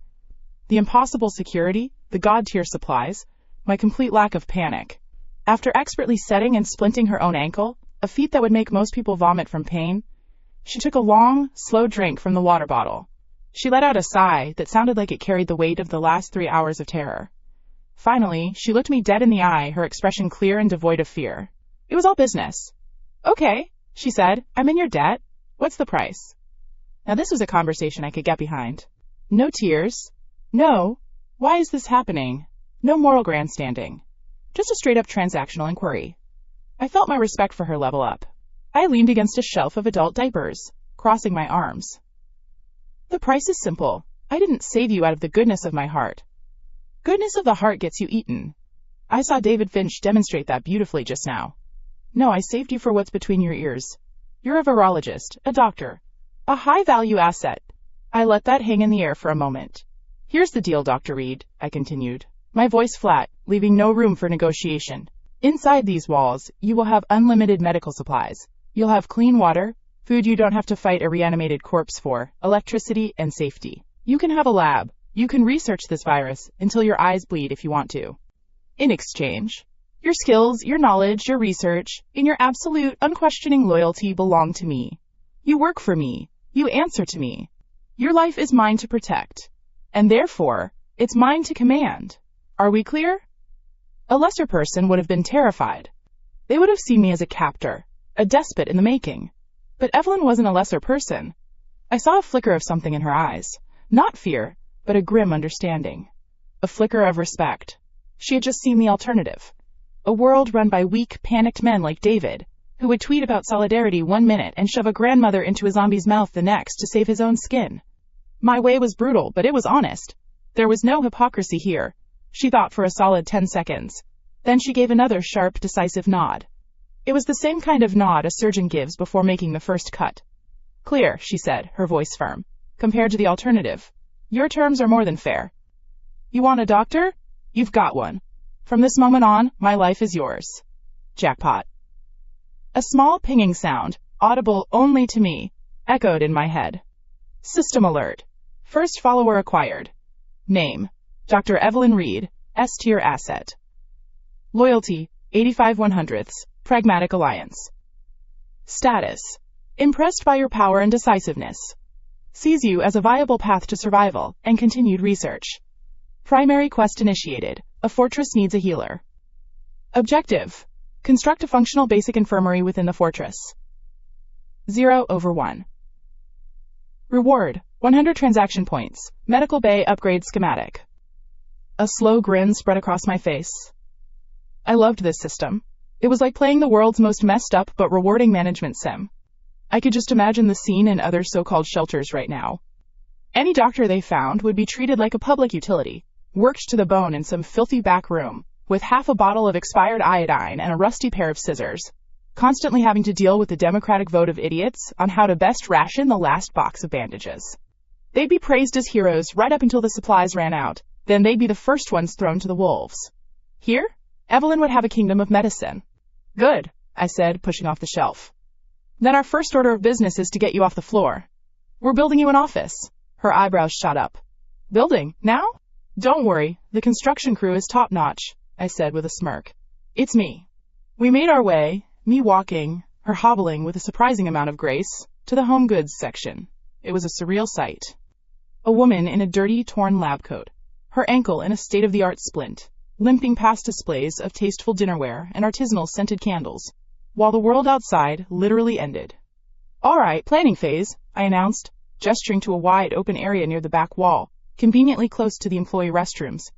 The impossible security, the God-tier supplies, my complete lack of panic. After expertly setting and splinting her own ankle, a feat that would make most people vomit from pain, she took a long, slow drink from the water bottle. She let out a sigh that sounded like it carried the weight of the last 3 hours of terror. Finally, she looked me dead in the eye, her expression clear and devoid of fear. It was all business. Okay, she said, I'm in your debt. What's the price? Now this was a conversation I could get behind. No tears. No. Why is this happening? No moral grandstanding. Just a straight-up transactional inquiry. I felt my respect for her level up. I leaned against a shelf of adult diapers, crossing my arms. The price is simple. I didn't save you out of the goodness of my heart. Goodness of the heart gets you eaten. I saw David Finch demonstrate that beautifully just now. No, I saved you for what's between your ears. You're a virologist, a doctor, a high-value asset. I let that hang in the air for a moment. Here's the deal, Dr. Reed, I continued, my voice flat, leaving no room for negotiation. Inside these walls, you will have unlimited medical supplies. You'll have clean water, food you don't have to fight a reanimated corpse for, electricity, and safety. You can have a lab. You can research this virus until your eyes bleed if you want to. In exchange, your skills, your knowledge, your research, and your absolute, unquestioning loyalty belong to me. You work for me. You answer to me. Your life is mine to protect. And therefore, it's mine to command. Are we clear? A lesser person would have been terrified. They would have seen me as a captor, a despot in the making. But Evelyn wasn't a lesser person. I saw a flicker of something in her eyes. Not fear, but a grim understanding. A flicker of respect. She had just seen the alternative. A world run by weak, panicked men like David, who would tweet about solidarity 1 minute and shove a grandmother into a zombie's mouth the next to save his own skin. My way was brutal, but it was honest. There was no hypocrisy here. She thought for a solid 10 seconds. Then she gave another sharp, decisive nod. It was the same kind of nod a surgeon gives before making the first cut. Clear, she said, her voice firm. Compared to the alternative, your terms are more than fair. You want a doctor? You've got one. From this moment on, my life is yours. Jackpot. A small pinging sound, audible only to me, echoed in my head. System alert. First follower acquired. Name, Dr. Evelyn Reed, S-tier asset. Loyalty, 85/100ths, Pragmatic Alliance. Status, impressed by your power and decisiveness. Sees you as a viable path to survival and continued research. Primary quest initiated. A fortress needs a healer. Objective, construct a functional basic infirmary within the fortress. 0/1. Reward, 100 transaction points. Medical bay upgrade schematic. A slow grin spread across my face. I loved this system. It was like playing the world's most messed up but rewarding management sim. I could just imagine the scene in other so-called shelters right now. Any doctor they found would be treated like a public utility, worked to the bone in some filthy back room, with half a bottle of expired iodine and a rusty pair of scissors, constantly having to deal with the democratic vote of idiots on how to best ration the last box of bandages. They'd be praised as heroes right up until the supplies ran out, then they'd be the first ones thrown to the wolves. Here, Evelyn would have a kingdom of medicine. Good, I said, pushing off the shelf. Then our first order of business is to get you off the floor. We're building you an office. Her eyebrows shot up. Building? Now? Don't worry, the construction crew is top-notch, I said with a smirk. It's me. We made our way, me walking, her hobbling with a surprising amount of grace, to the home goods section. It was a surreal sight. A woman in a dirty, torn lab coat, her ankle in a state-of-the-art splint, limping past displays of tasteful dinnerware and artisanal scented candles, while the world outside literally ended. All right, planning phase, I announced, gesturing to a wide open area near the back wall, conveniently close to the employee restrooms.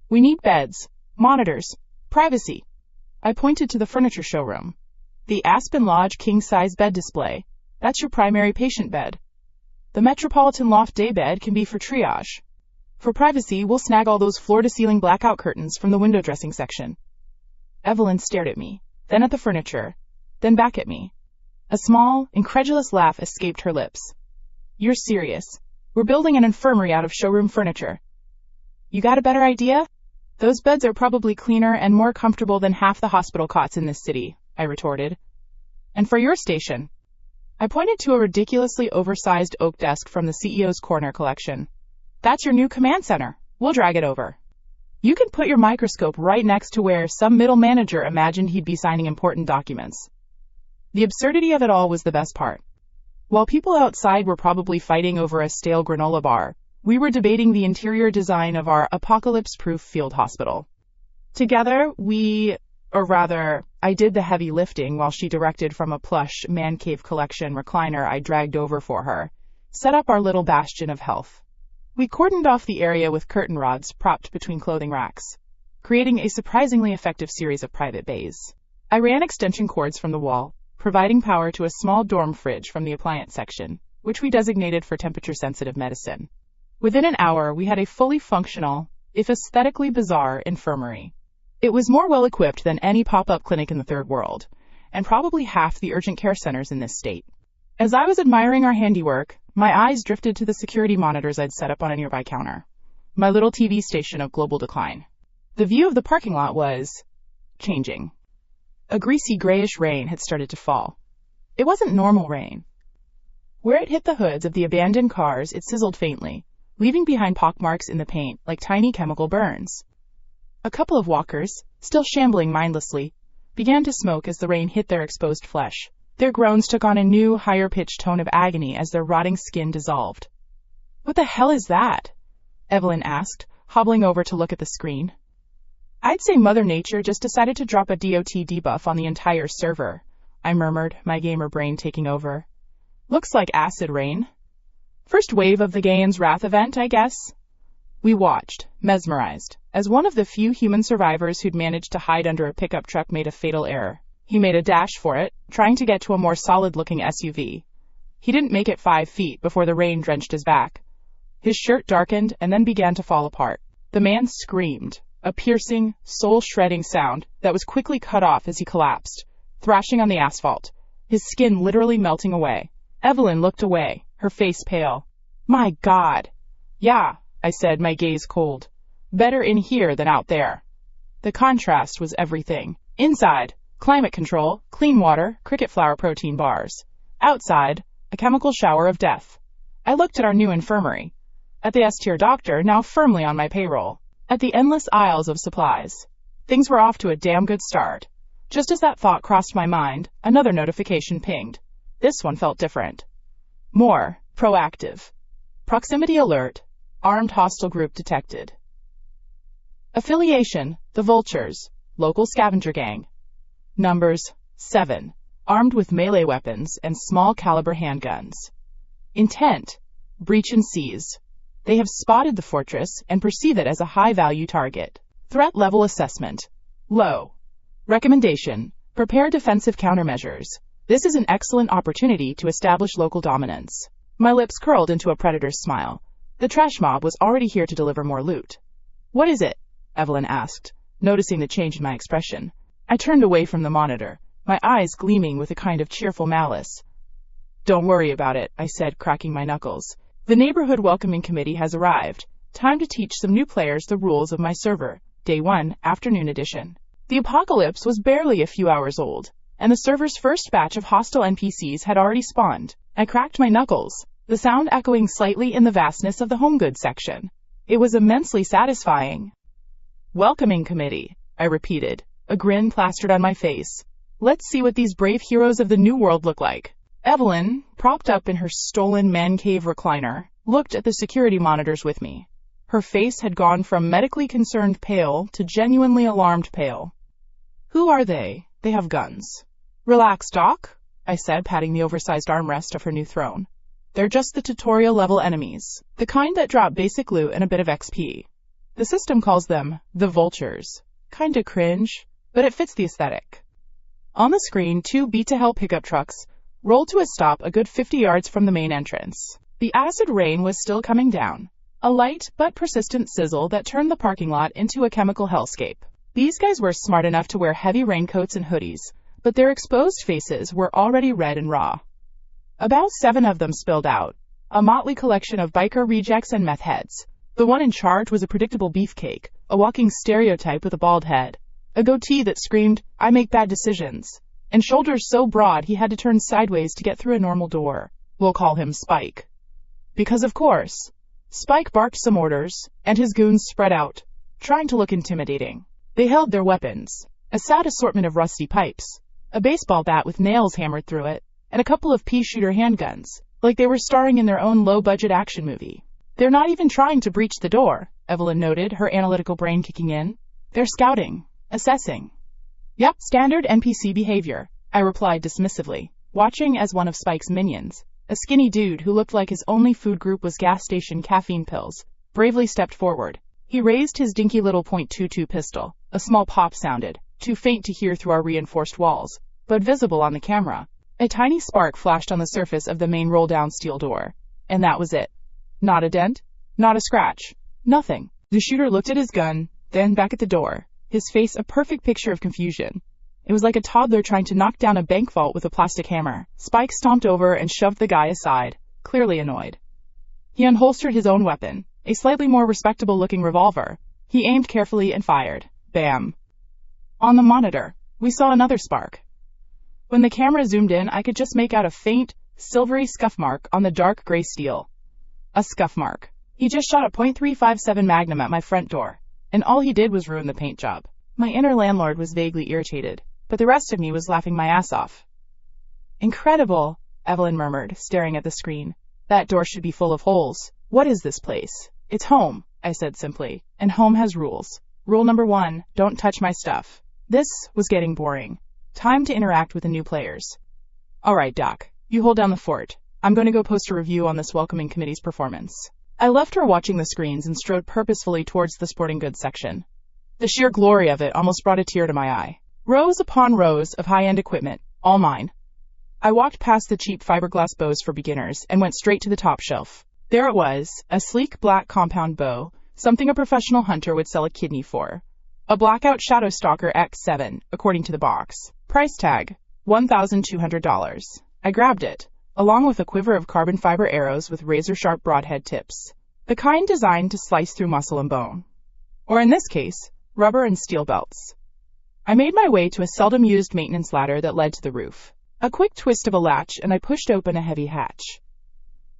We need beds, monitors, privacy. I pointed to the furniture showroom. The Aspen Lodge king-size bed display. That's your primary patient bed. The Metropolitan Loft day bed can be for triage. For privacy, we'll snag all those floor-to-ceiling blackout curtains from the window dressing section. Evelyn stared at me, then at the furniture, then back at me. A small, incredulous laugh escaped her lips. You're serious. We're building an infirmary out of showroom furniture. You got a better idea? Those beds are probably cleaner and more comfortable than half the hospital cots in this city, I retorted. And for your station? I pointed to a ridiculously oversized oak desk from the CEO's Corner collection. That's your new command center. We'll drag it over. You can put your microscope right next to where some middle manager imagined he'd be signing important documents. The absurdity of it all was the best part. While people outside were probably fighting over a stale granola bar, we were debating the interior design of our apocalypse-proof field hospital. Together, I did the heavy lifting while she directed from a plush man cave collection recliner I dragged over for her, set up our little bastion of health. We cordoned off the area with curtain rods propped between clothing racks, creating a surprisingly effective series of private bays. I ran extension cords from the wall, providing power to a small dorm fridge from the appliance section, which we designated for temperature-sensitive medicine. Within an hour, we had a fully functional, if aesthetically bizarre, infirmary. It was more well-equipped than any pop-up clinic in the third world, and probably half the urgent care centers in this state. As I was admiring our handiwork, my eyes drifted to the security monitors I'd set up on a nearby counter. My little TV station of global decline. The view of the parking lot was changing. A greasy grayish rain had started to fall. It wasn't normal rain. Where it hit the hoods of the abandoned cars, it sizzled faintly, leaving behind pockmarks in the paint like tiny chemical burns. A couple of walkers, still shambling mindlessly, began to smoke as the rain hit their exposed flesh. Their groans took on a new, higher-pitched tone of agony as their rotting skin dissolved. What the hell is that? Evelyn asked, hobbling over to look at the screen. I'd say Mother Nature just decided to drop a DOT debuff on the entire server, I murmured, my gamer brain taking over. Looks like acid rain. First wave of the Gaian's Wrath event, I guess. We watched, mesmerized, as one of the few human survivors who'd managed to hide under a pickup truck made a fatal error. He made a dash for it, trying to get to a more solid-looking SUV. He didn't make it 5 feet before the rain drenched his back. His shirt darkened and then began to fall apart. The man screamed, a piercing, soul-shredding sound that was quickly cut off as he collapsed, thrashing on the asphalt, his skin literally melting away. Evelyn looked away, her face pale. My God! Yeah, I said, my gaze cold. Better in here than out there. The contrast was everything. Inside, climate control, clean water, cricket flour protein bars. Outside, a chemical shower of death. I looked at our new infirmary. At the S-tier doctor, now firmly on my payroll. At the endless aisles of supplies. Things were off to a damn good start. Just as that thought crossed my mind, another notification pinged. This one felt different. More proactive. Proximity alert. Armed hostile group detected. Affiliation, the Vultures. Local scavenger gang. Numbers, 7. Armed with melee weapons and small caliber handguns. Intent, breach and seize. They have spotted the fortress and perceive it as a high-value target. Threat level assessment, low. Recommendation, prepare defensive countermeasures. This is an excellent opportunity to establish local dominance. My lips curled into a predator's smile. The trash mob was already here to deliver more loot. What is it? Evelyn asked, noticing the change in my expression. I turned away from the monitor, my eyes gleaming with a kind of cheerful malice. Don't worry about it, I said, cracking my knuckles. The neighborhood welcoming committee has arrived. Time to teach some new players the rules of my server. Day 1, afternoon edition. The apocalypse was barely a few hours old, and the server's first batch of hostile NPCs had already spawned. I cracked my knuckles, the sound echoing slightly in the vastness of the home goods section. It was immensely satisfying. "Welcoming committee," I repeated, a grin plastered on my face. "Let's see what these brave heroes of the new world look like." Evelyn, propped up in her stolen man cave recliner, looked at the security monitors with me. Her face had gone from medically concerned pale to genuinely alarmed pale. "Who are they? They have guns." "Relax, Doc," I said, patting the oversized armrest of her new throne. "They're just the tutorial-level enemies, the kind that drop basic loot and a bit of XP. The system calls them the Vultures. Kinda cringe, but it fits the aesthetic." On the screen, 2 beat-to-hell pickup trucks rolled to a stop a good 50 yards from the main entrance. The acid rain was still coming down, a light but persistent sizzle that turned the parking lot into a chemical hellscape. These guys were smart enough to wear heavy raincoats and hoodies, but their exposed faces were already red and raw. About 7 of them spilled out, a motley collection of biker rejects and meth heads. The one in charge was a predictable beefcake, a walking stereotype with a bald head, a goatee that screamed, "I make bad decisions," and shoulders so broad he had to turn sideways to get through a normal door. We'll call him Spike. Because of course, Spike barked some orders, and his goons spread out, trying to look intimidating. They held their weapons, a sad assortment of rusty pipes, a baseball bat with nails hammered through it, and a couple of pea-shooter handguns, like they were starring in their own low-budget action movie. "They're not even trying to breach the door," Evelyn noted, her analytical brain kicking in. "They're scouting, assessing." "Yep, standard NPC behavior," I replied dismissively, watching as one of Spike's minions, a skinny dude who looked like his only food group was gas station caffeine pills, bravely stepped forward. He raised his dinky little .22 pistol. A small pop sounded, too faint to hear through our reinforced walls, but visible on the camera. A tiny spark flashed on the surface of the main roll-down steel door. And that was it. Not a dent, not a scratch, nothing. The shooter looked at his gun, then back at the door, his face a perfect picture of confusion. It was like a toddler trying to knock down a bank vault with a plastic hammer. Spike stomped over and shoved the guy aside, clearly annoyed. He unholstered his own weapon, a slightly more respectable-looking revolver. He aimed carefully and fired. Bam. On the monitor, we saw another spark. When the camera zoomed in, I could just make out a faint, silvery scuff mark on the dark gray steel. A scuff mark. He just shot a .357 Magnum at my front door, and all he did was ruin the paint job. My inner landlord was vaguely irritated, but the rest of me was laughing my ass off. "Incredible," Evelyn murmured, staring at the screen. "That door should be full of holes. What is this place?" "It's home," I said simply, "and home has rules. Rule number 1, don't touch my stuff." This was getting boring. Time to interact with the new players. "All right, Doc, you hold down the fort. I'm going to go post a review on this welcoming committee's performance." I left her watching the screens and strode purposefully towards the sporting goods section. The sheer glory of it almost brought a tear to my eye. Rows upon rows of high-end equipment, all mine. I walked past the cheap fiberglass bows for beginners and went straight to the top shelf. There it was, a sleek black compound bow, something a professional hunter would sell a kidney for. A blackout Shadowstalker X7, according to the box. Price tag, $1,200. I grabbed it, along with a quiver of carbon fiber arrows with razor-sharp broadhead tips, the kind designed to slice through muscle and bone. Or in this case, rubber and steel belts. I made my way to a seldom-used maintenance ladder that led to the roof. A quick twist of a latch, and I pushed open a heavy hatch.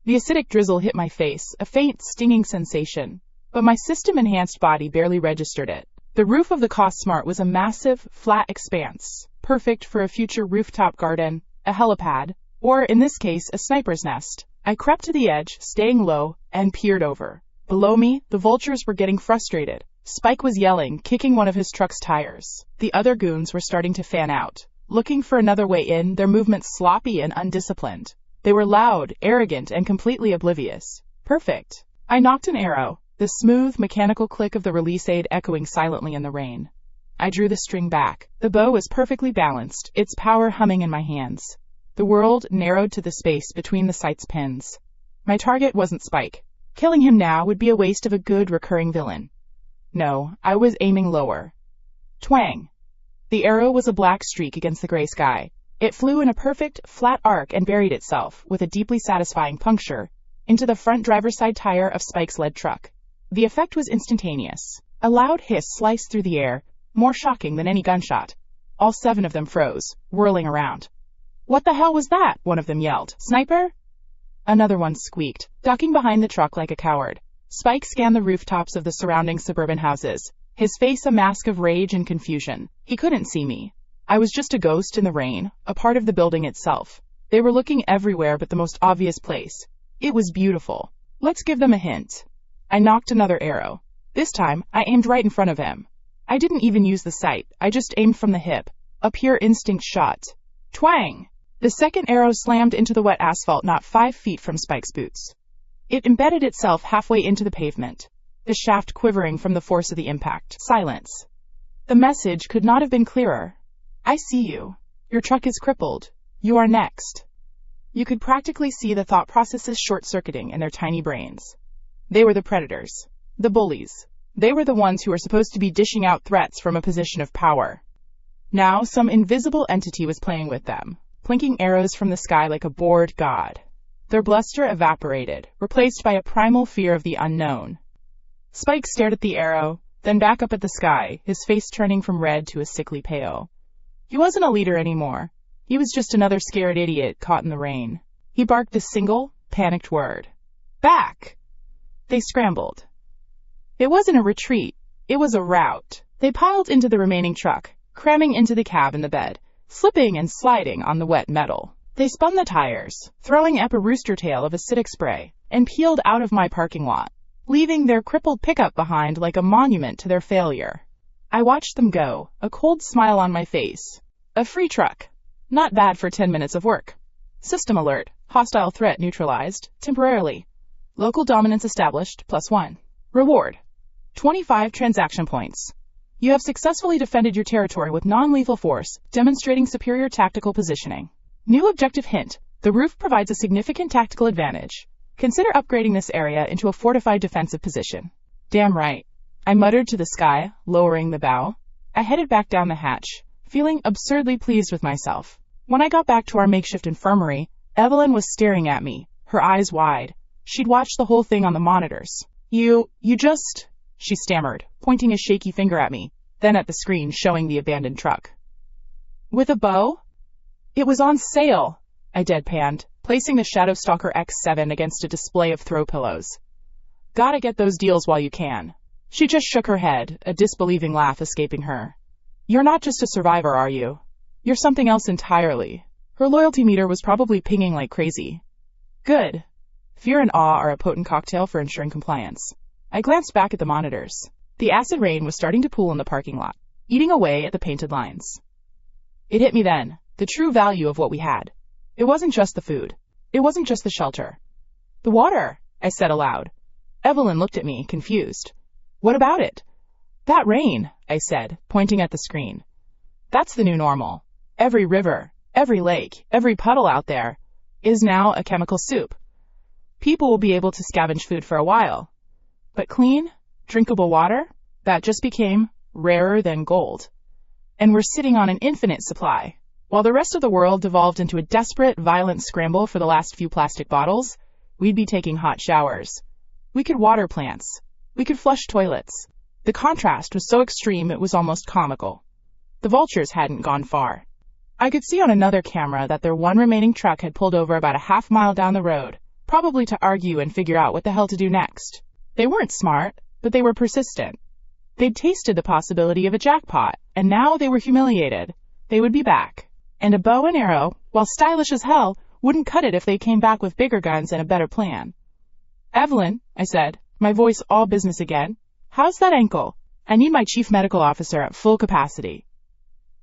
The acidic drizzle hit my face, a faint, stinging sensation, but my system-enhanced body barely registered it. The roof of the CostSmart was a massive, flat expanse, perfect for a future rooftop garden, a helipad, or, in this case, a sniper's nest. I crept to the edge, staying low, and peered over. Below me, the vultures were getting frustrated. Spike was yelling, kicking one of his truck's tires. The other goons were starting to fan out, looking for another way in, their movements sloppy and undisciplined. They were loud, arrogant, and completely oblivious. Perfect. I nocked an arrow, the smooth, mechanical click of the release aid echoing silently in the rain. I drew the string back. The bow was perfectly balanced, its power humming in my hands. The world narrowed to the space between the sight's pins. My target wasn't Spike. Killing him now would be a waste of a good recurring villain. No, I was aiming lower. Twang! The arrow was a black streak against the gray sky. It flew in a perfect, flat arc and buried itself, with a deeply satisfying puncture, into the front driver's side tire of Spike's lead truck. The effect was instantaneous. A loud hiss sliced through the air, more shocking than any gunshot. All 7 of them froze, whirling around. "What the hell was that?" one of them yelled. "Sniper?" Another one squeaked, ducking behind the truck like a coward. Spike scanned the rooftops of the surrounding suburban houses, his face a mask of rage and confusion. He couldn't see me. I was just a ghost in the rain, a part of the building itself. They were looking everywhere but the most obvious place. It was beautiful. Let's give them a hint. I nocked another arrow. This time, I aimed right in front of him. I didn't even use the sight, I just aimed from the hip. A pure instinct shot. Twang! The second arrow slammed into the wet asphalt not 5 feet from Spike's boots. It embedded itself halfway into the pavement, the shaft quivering from the force of the impact. Silence. The message could not have been clearer. I see you. Your truck is crippled. You are next. You could practically see the thought processes short-circuiting in their tiny brains. They were the predators. The bullies. They were the ones who were supposed to be dishing out threats from a position of power. Now some invisible entity was playing with them, plinking arrows from the sky like a bored god. Their bluster evaporated, replaced by a primal fear of the unknown. Spike stared at the arrow, then back up at the sky, his face turning from red to a sickly pale. He wasn't a leader anymore. He was just another scared idiot caught in the rain. He barked a single, panicked word. Back! They scrambled. It wasn't a retreat. It was a rout. They piled into the remaining truck, cramming into the cab and the bed, slipping and sliding on the wet metal. They spun the tires, throwing up a rooster tail of acidic spray, and peeled out of my parking lot, leaving their crippled pickup behind like a monument to their failure. I watched them go, a cold smile on my face. A free truck. Not bad for 10 minutes of work. System alert. Hostile threat neutralized, temporarily. Local dominance established, +1. Reward. 25 transaction points. You have successfully defended your territory with non-lethal force, demonstrating superior tactical positioning. New objective hint. The roof provides a significant tactical advantage. Consider upgrading this area into a fortified defensive position. Damn right. I muttered to the sky, lowering the bow. I headed back down the hatch, feeling absurdly pleased with myself. When I got back to our makeshift infirmary, Evelyn was staring at me, her eyes wide. She'd watched the whole thing on the monitors. You just... she stammered, pointing a shaky finger at me, then at the screen showing the abandoned truck. With a bow? It was on sale, I deadpanned, placing the Shadowstalker X7 against a display of throw pillows. Gotta get those deals while you can. She just shook her head, a disbelieving laugh escaping her. You're not just a survivor, are you? You're something else entirely. Her loyalty meter was probably pinging like crazy. Good. Fear and awe are a potent cocktail for ensuring compliance. I glanced back at the monitors. The acid rain was starting to pool in the parking lot, eating away at the painted lines. It hit me then, the true value of what we had. It wasn't just the food. It wasn't just the shelter. The water, I said aloud. Evelyn looked at me, confused. What about it? That rain, I said, pointing at the screen. That's the new normal. Every river, every lake, every puddle out there is now a chemical soup. People will be able to scavenge food for a while. But clean, drinkable water, that just became rarer than gold. And we're sitting on an infinite supply. While the rest of the world devolved into a desperate, violent scramble for the last few plastic bottles, we'd be taking hot showers. We could water plants. We could flush toilets. The contrast was so extreme it was almost comical. The vultures hadn't gone far. I could see on another camera that their one remaining truck had pulled over about a half-mile down the road, probably to argue and figure out what the hell to do next. They weren't smart, but they were persistent. They'd tasted the possibility of a jackpot, and now they were humiliated. They would be back. And a bow and arrow, while stylish as hell, wouldn't cut it if they came back with bigger guns and a better plan. Evelyn, I said, my voice all business again, how's that ankle? I need my chief medical officer at full capacity.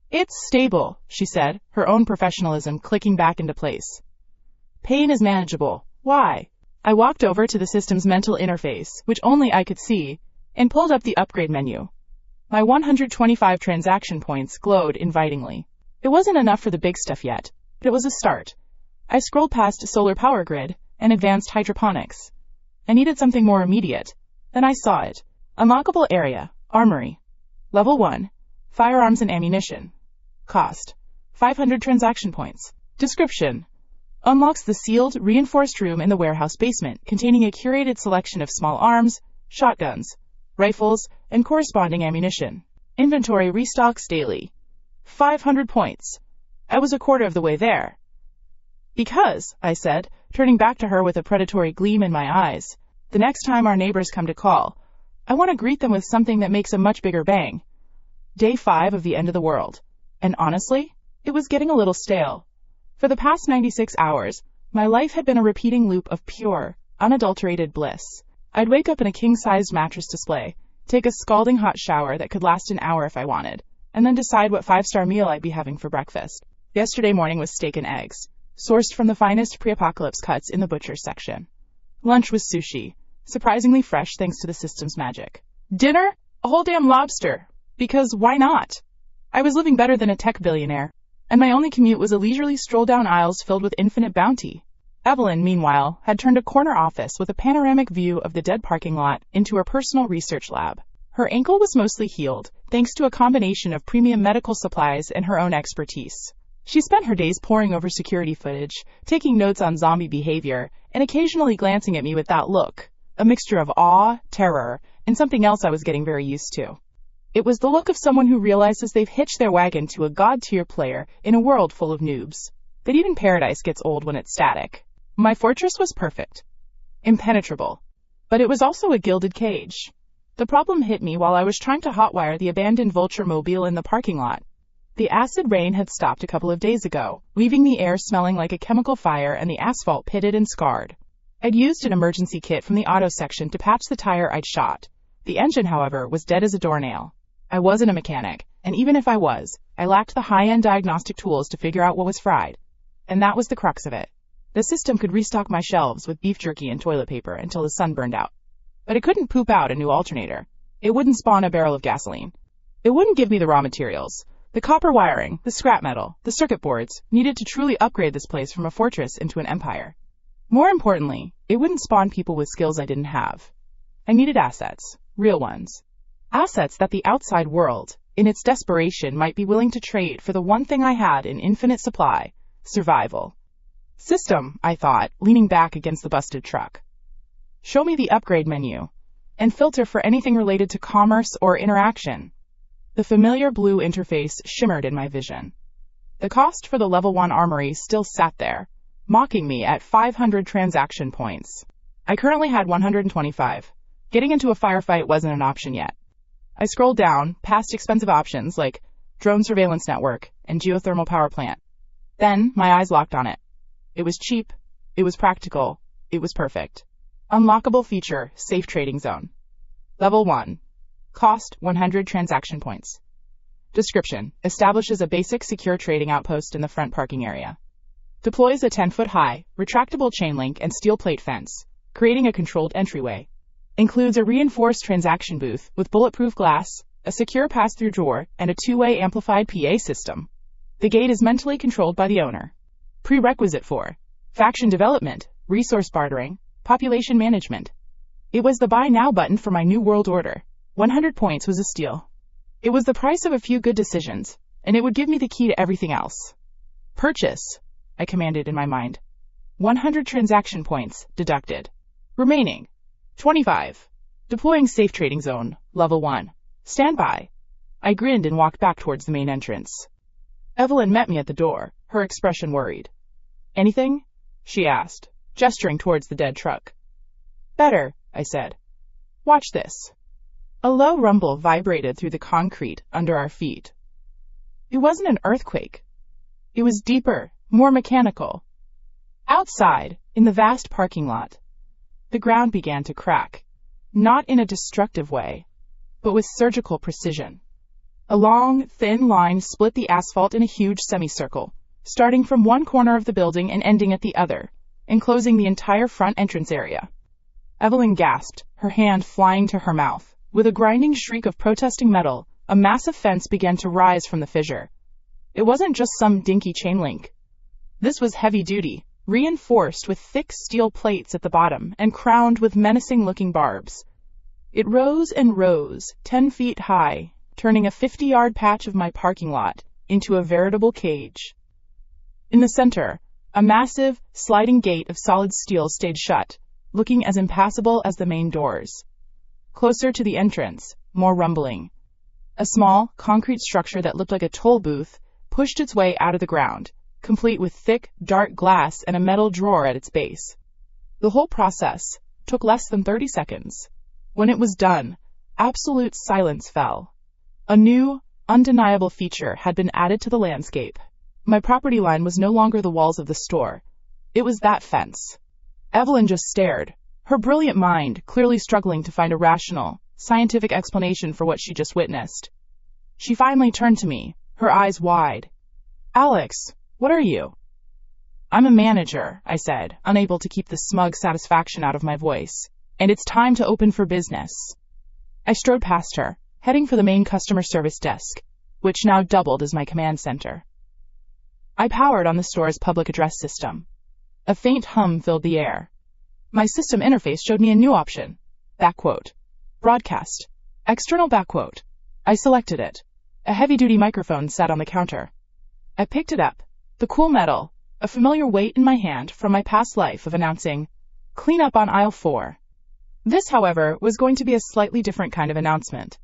It's stable, she said, her own professionalism clicking back into place. Pain is manageable. Why? I walked over to the system's mental interface, which only I could see, and pulled up the upgrade menu. My 125 transaction points glowed invitingly. It wasn't enough for the big stuff yet, but it was a start. I scrolled past solar power grid and advanced hydroponics. I needed something more immediate. Then I saw it. Unlockable area, armory. Level 1, firearms and ammunition. Cost, 500 transaction points. Description. Unlocks the sealed, reinforced room in the warehouse basement, containing a curated selection of small arms, shotguns, rifles, and corresponding ammunition. Inventory restocks daily. 500 points. I was a quarter of the way there. Because, I said, turning back to her with a predatory gleam in my eyes, the next time our neighbors come to call, I want to greet them with something that makes a much bigger bang. Day 5 of the end of the world. And honestly, it was getting a little stale. For the past 96 hours, my life had been a repeating loop of pure, unadulterated bliss. I'd wake up in a king-sized mattress display, take a scalding hot shower that could last an hour if I wanted, and then decide what 5-star meal I'd be having for breakfast. Yesterday morning was steak and eggs, sourced from the finest pre-apocalypse cuts in the butcher's section. Lunch was sushi, surprisingly fresh thanks to the system's magic. Dinner? A whole damn lobster. Because why not? I was living better than a tech billionaire, and my only commute was a leisurely stroll down aisles filled with infinite bounty. Evelyn, meanwhile, had turned a corner office with a panoramic view of the dead parking lot into her personal research lab. Her ankle was mostly healed, thanks to a combination of premium medical supplies and her own expertise. She spent her days poring over security footage, taking notes on zombie behavior, and occasionally glancing at me with that look, a mixture of awe, terror, and something else I was getting very used to. It was the look of someone who realizes they've hitched their wagon to a god-tier player in a world full of noobs. That even paradise gets old when it's static. My fortress was perfect, impenetrable, but it was also a gilded cage. The problem hit me while I was trying to hotwire the abandoned Vulture mobile in the parking lot. The acid rain had stopped a couple of days ago, leaving the air smelling like a chemical fire and the asphalt pitted and scarred. I'd used an emergency kit from the auto section to patch the tire I'd shot. The engine, however, was dead as a doornail. I wasn't a mechanic, and even if I was, I lacked the high-end diagnostic tools to figure out what was fried. And that was the crux of it. The system could restock my shelves with beef jerky and toilet paper until the sun burned out. But it couldn't poop out a new alternator. It wouldn't spawn a barrel of gasoline. It wouldn't give me the raw materials, the copper wiring, the scrap metal, the circuit boards needed to truly upgrade this place from a fortress into an empire. More importantly, it wouldn't spawn people with skills I didn't have. I needed assets, real ones. Assets that the outside world, in its desperation, might be willing to trade for the one thing I had in infinite supply, survival. System, I thought, leaning back against the busted truck. Show me the upgrade menu, and filter for anything related to commerce or interaction. The familiar blue interface shimmered in my vision. The cost for the level 1 armory still sat there, mocking me at 500 transaction points. I currently had 125. Getting into a firefight wasn't an option yet. I scrolled down, past expensive options like drone surveillance network and geothermal power plant. Then, my eyes locked on it. It was cheap, it was practical, it was perfect. Unlockable feature, safe trading zone. Level 1. Cost, 100 transaction points. Description, establishes a basic secure trading outpost in the front parking area. Deploys a 10-foot-high, retractable chain link and steel plate fence, creating a controlled entryway. Includes a reinforced transaction booth with bulletproof glass, a secure pass-through drawer, and a two-way amplified PA system. The gate is mentally controlled by the owner. Prerequisite for faction development, resource bartering, population management. It was the buy now button for my new world order. 100 points was a steal. It was the price of a few good decisions, and it would give me the key to everything else. Purchase, I commanded in my mind. 100 transaction points deducted. Remaining 25. Deploying safe trading zone, level 1. Stand by. I grinned and walked back towards the main entrance. Evelyn met me at the door, her expression worried. Anything? She asked, gesturing towards the dead truck. Better, I said. Watch this. A low rumble vibrated through the concrete under our feet. It wasn't an earthquake. It was deeper, more mechanical. Outside, in the vast parking lot, the ground began to crack, not in a destructive way, but with surgical precision. A long, thin line split the asphalt in a huge semicircle, starting from one corner of the building and ending at the other, enclosing the entire front entrance area. Evelyn gasped, her hand flying to her mouth. With a grinding shriek of protesting metal, a massive fence began to rise from the fissure. It wasn't just some dinky chain link. This was heavy duty, reinforced with thick steel plates at the bottom and crowned with menacing-looking barbs. It rose and rose, 10 feet high, turning a 50-yard patch of my parking lot into a veritable cage. In the center, a massive, sliding gate of solid steel stayed shut, looking as impassable as the main doors. Closer to the entrance, more rumbling. A small, concrete structure that looked like a toll booth pushed its way out of the ground, complete with thick, dark glass and a metal drawer at its base. The whole process took less than 30 seconds. When it was done, absolute silence fell. A new, undeniable feature had been added to the landscape. My property line was no longer the walls of the store. It was that fence. Evelyn just stared, her brilliant mind clearly struggling to find a rational, scientific explanation for what she just witnessed. She finally turned to me, her eyes wide. "Alex, what are you?" "I'm a manager," I said, unable to keep the smug satisfaction out of my voice. "And it's time to open for business." I strode past her, heading for the main customer service desk, which now doubled as my command center. I powered on the store's public address system. A faint hum filled the air. My system interface showed me a new option. Backquote. Broadcast. External backquote. I selected it. A heavy-duty microphone sat on the counter. I picked it up, the cool metal, a familiar weight in my hand from my past life of announcing, "Clean up on aisle 4. This, however, was going to be a slightly different kind of announcement.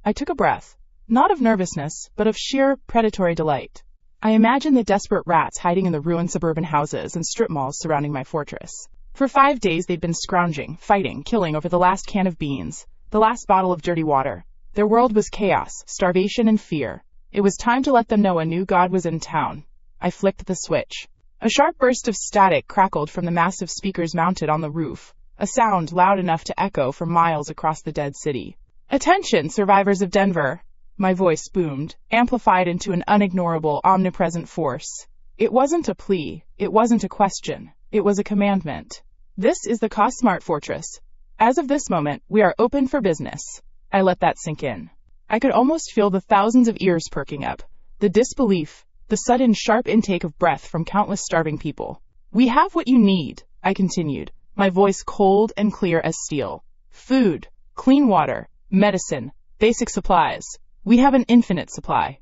I took a breath, not of nervousness, but of sheer predatory delight. I imagined the desperate rats hiding in the ruined suburban houses and strip malls surrounding my fortress. For 5 days they'd been scrounging, fighting, killing over the last can of beans, the last bottle of dirty water. Their world was chaos, starvation, and fear. It was time to let them know a new god was in town. I flicked the switch. A sharp burst of static crackled from the massive speakers mounted on the roof, a sound loud enough to echo for miles across the dead city. "Attention, survivors of Denver!" My voice boomed, amplified into an unignorable, omnipresent force. It wasn't a plea. It wasn't a question. It was a commandment. This is the Cosmart Fortress. As of this moment, we are open for business. I let that sink in. I could almost feel the thousands of ears perking up, the disbelief, the sudden sharp intake of breath from countless starving people. "We have what you need," I continued, my voice cold and clear as steel. "Food, clean water, medicine, basic supplies. We have an infinite supply.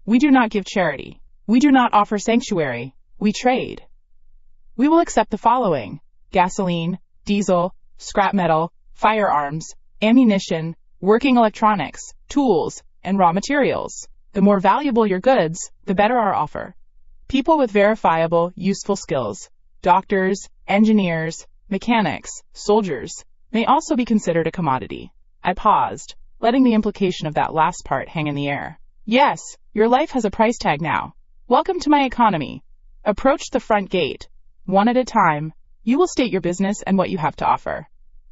We do not give charity. We do not offer sanctuary. We trade. We will accept the following: gasoline, diesel, scrap metal, firearms, ammunition, working electronics, tools, and raw materials. The more valuable your goods, the better our offer. People with verifiable, useful skills, doctors, engineers, mechanics, soldiers, may also be considered a commodity." I paused, letting the implication of that last part hang in the air. "Yes, your life has a price tag now. Welcome to my economy. Approach the front gate. One at a time, you will state your business and what you have to offer.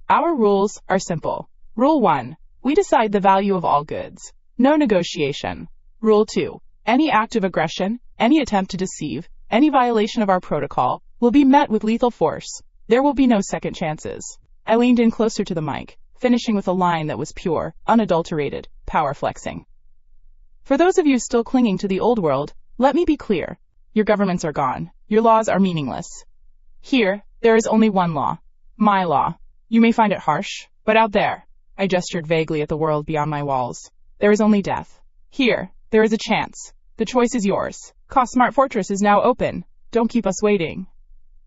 Our rules are simple. Rule 1, we decide the value of all goods. No negotiation. Rule 2, any act of aggression, any attempt to deceive, any violation of our protocol will be met with lethal force. There will be no second chances." I leaned in closer to the mic, finishing with a line that was pure, unadulterated, power flexing. "For those of you still clinging to the old world, let me be clear. Your governments are gone. Your laws are meaningless. Here, there is only one law. My law. You may find it harsh, but out there," I gestured vaguely at the world beyond my walls, "there is only death. Here, there is a chance. The choice is yours. Cosmart Fortress is now open. Don't keep us waiting."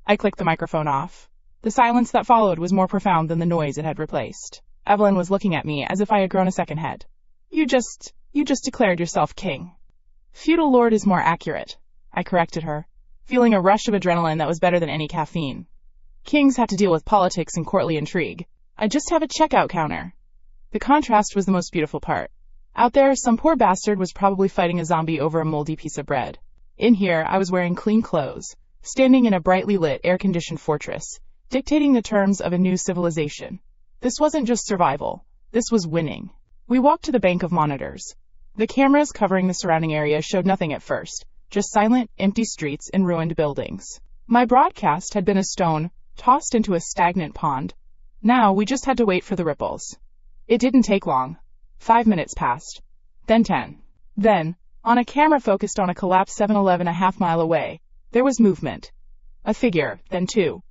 I clicked the microphone off. The silence that followed was more profound than the noise it had replaced. Evelyn was looking at me as if I had grown a second head. You just declared yourself king." "Feudal lord is more accurate," I corrected her, feeling a rush of adrenaline that was better than any caffeine. "Kings have to deal with politics and courtly intrigue. I just have a checkout counter." The contrast was the most beautiful part. Out there, some poor bastard was probably fighting a zombie over a moldy piece of bread. In here, I was wearing clean clothes, standing in a brightly lit, air-conditioned fortress, dictating the terms of a new civilization. This wasn't just survival. This was winning. We walked to the bank of monitors. The cameras covering the surrounding area showed nothing at first, just silent, empty streets and ruined buildings. My broadcast had been a stone tossed into a stagnant pond. Now we just had to wait for the ripples. It didn't take long. 5 minutes passed. Then 10. Then, on a camera focused on a collapsed 7-Eleven a half-mile away, there was movement. A figure, then 2.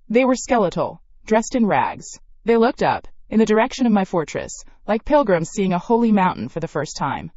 They were skeletal, dressed in rags. They looked up, in the direction of my fortress, like pilgrims seeing a holy mountain for the first time.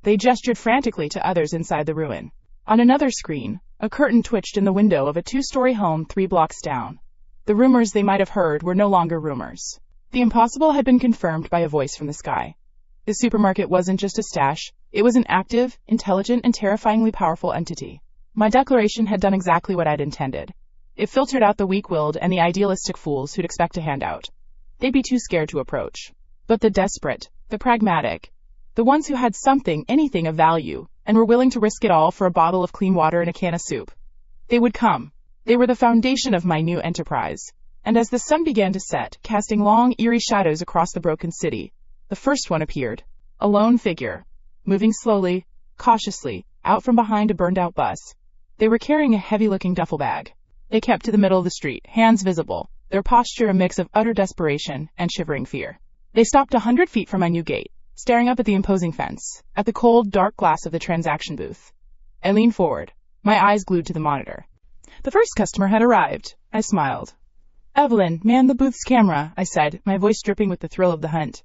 They gestured frantically to others inside the ruin. On another screen, a curtain twitched in the window of a 2-story home 3 blocks down. The rumors they might have heard were no longer rumors. The impossible had been confirmed by a voice from the sky. The supermarket wasn't just a stash, it was an active, intelligent, and terrifyingly powerful entity. My declaration had done exactly what I'd intended. It filtered out the weak-willed and the idealistic fools who'd expect a handout. They'd be too scared to approach. But the desperate, the pragmatic, the ones who had something, anything of value, and were willing to risk it all for a bottle of clean water and a can of soup. They would come. They were the foundation of my new enterprise. And as the sun began to set, casting long, eerie shadows across the broken city, the first one appeared. A lone figure, moving slowly, cautiously, out from behind a burned-out bus. They were carrying a heavy-looking duffel bag. They kept to the middle of the street, hands visible, their posture a mix of utter desperation and shivering fear. They stopped 100 feet from my new gate, staring up at the imposing fence, at the cold, dark glass of the transaction booth. I leaned forward, my eyes glued to the monitor. The first customer had arrived. I smiled. "Evelyn, man the booth's camera," I said, my voice dripping with the thrill of the hunt.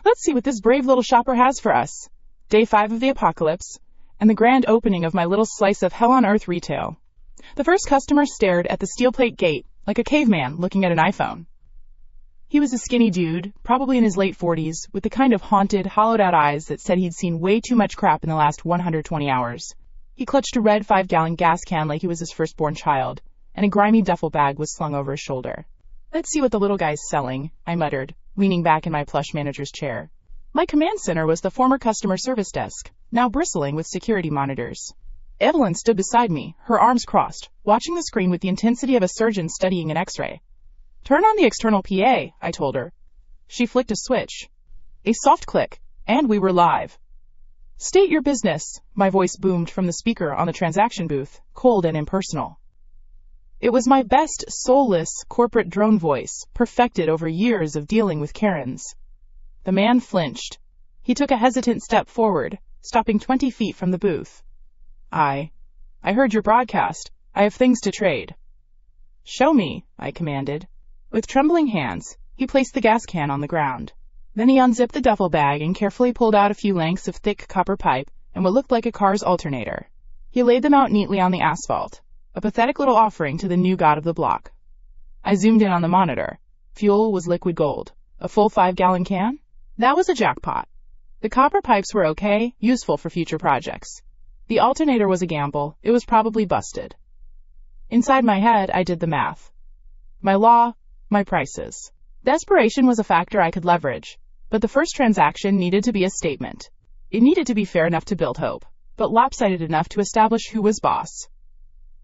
"Let's see what this brave little shopper has for us." Day 5 of the apocalypse, and the grand opening of my little slice of hell-on-earth retail. The first customer stared at the steel plate gate like a caveman looking at an iPhone. He was a skinny dude, probably in his late 40s, with the kind of haunted, hollowed-out eyes that said he'd seen way too much crap in the last 120 hours. He clutched a red 5-gallon gas can like he was his firstborn child, and a grimy duffel bag was slung over his shoulder. "Let's see what the little guy's selling," I muttered, leaning back in my plush manager's chair. My command center was the former customer service desk, now bristling with security monitors. Evelyn stood beside me, her arms crossed, watching the screen with the intensity of a surgeon studying an X-ray. "Turn on the external PA," I told her. She flicked a switch. A soft click, and we were live. "State your business," my voice boomed from the speaker on the transaction booth, cold and impersonal. It was my best, soulless, corporate drone voice, perfected over years of dealing with Karens. The man flinched. He took a hesitant step forward, stopping 20 feet from the booth. I heard your broadcast. I have things to trade." "Show me," I commanded. With trembling hands, he placed the gas can on the ground. Then he unzipped the duffel bag and carefully pulled out a few lengths of thick copper pipe and what looked like a car's alternator. He laid them out neatly on the asphalt, a pathetic little offering to the new god of the block. I zoomed in on the monitor. Fuel was liquid gold. A full 5-gallon can? That was a jackpot. The copper pipes were okay, useful for future projects. The alternator was a gamble. It was probably busted. Inside my head, I did the math. My law, my prices. Desperation was a factor I could leverage, but the first transaction needed to be a statement. It needed to be fair enough to build hope, but lopsided enough to establish who was boss.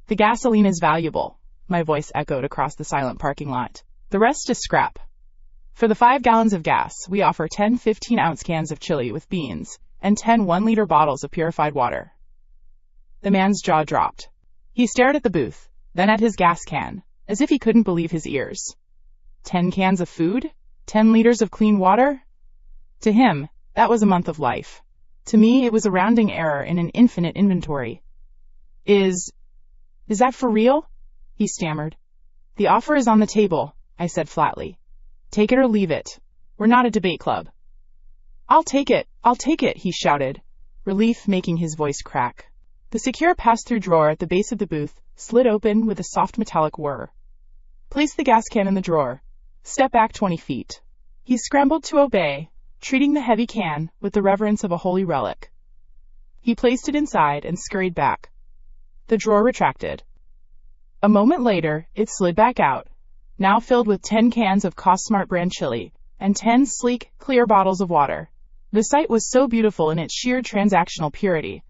"The gasoline is valuable," my voice echoed across the silent parking lot. "The rest is scrap. For the 5 gallons of gas, we offer 10 15-ounce cans of chili with beans and 10 1-liter bottles of purified water." The man's jaw dropped. He stared at the booth, then at his gas can, as if he couldn't believe his ears. 10 cans of food? 10 liters of clean water? To him, that was a month of life. To me, it was a rounding error in an infinite inventory. Is that for real?" he stammered. "The offer is on the table," I said flatly. "Take it or leave it. We're not a debate club." I'll take it, he shouted, relief making his voice crack. The secure pass-through drawer at the base of the booth slid open with a soft metallic whir. "Place the gas can in the drawer. Step back 20 feet. He scrambled to obey, treating the heavy can with the reverence of a holy relic. He placed it inside and scurried back. The drawer retracted. A moment later, it slid back out, now filled with 10 cans of Cosmart brand chili and 10 sleek, clear bottles of water. The sight was so beautiful in its sheer transactional purity.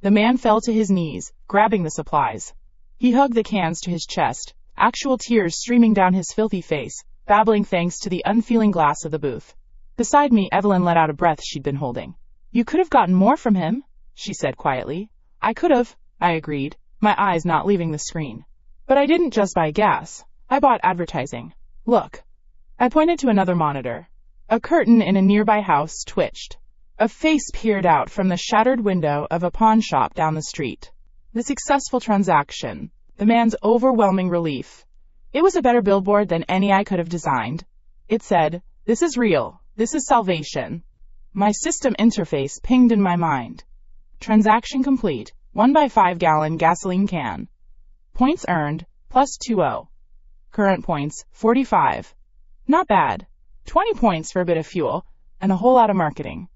The man fell to his knees, grabbing the supplies. He hugged the cans to his chest, actual tears streaming down his filthy face, babbling thanks to the unfeeling glass of the booth. Beside me, Evelyn let out a breath she'd been holding. "You could have gotten more from him," she said quietly. "I could have," I agreed, my eyes not leaving the screen. "But I didn't just buy gas. I bought advertising. Look." I pointed to another monitor. A curtain in a nearby house twitched. A face peered out from the shattered window of a pawn shop down the street. The successful transaction. The man's overwhelming relief. It was a better billboard than any I could have designed. It said, "This is real. This is salvation." My system interface pinged in my mind. Transaction complete. 1 by 5-gallon gasoline can. Points earned, plus 20. Current points, 45. Not bad. 20 points for a bit of fuel, and a whole lot of marketing.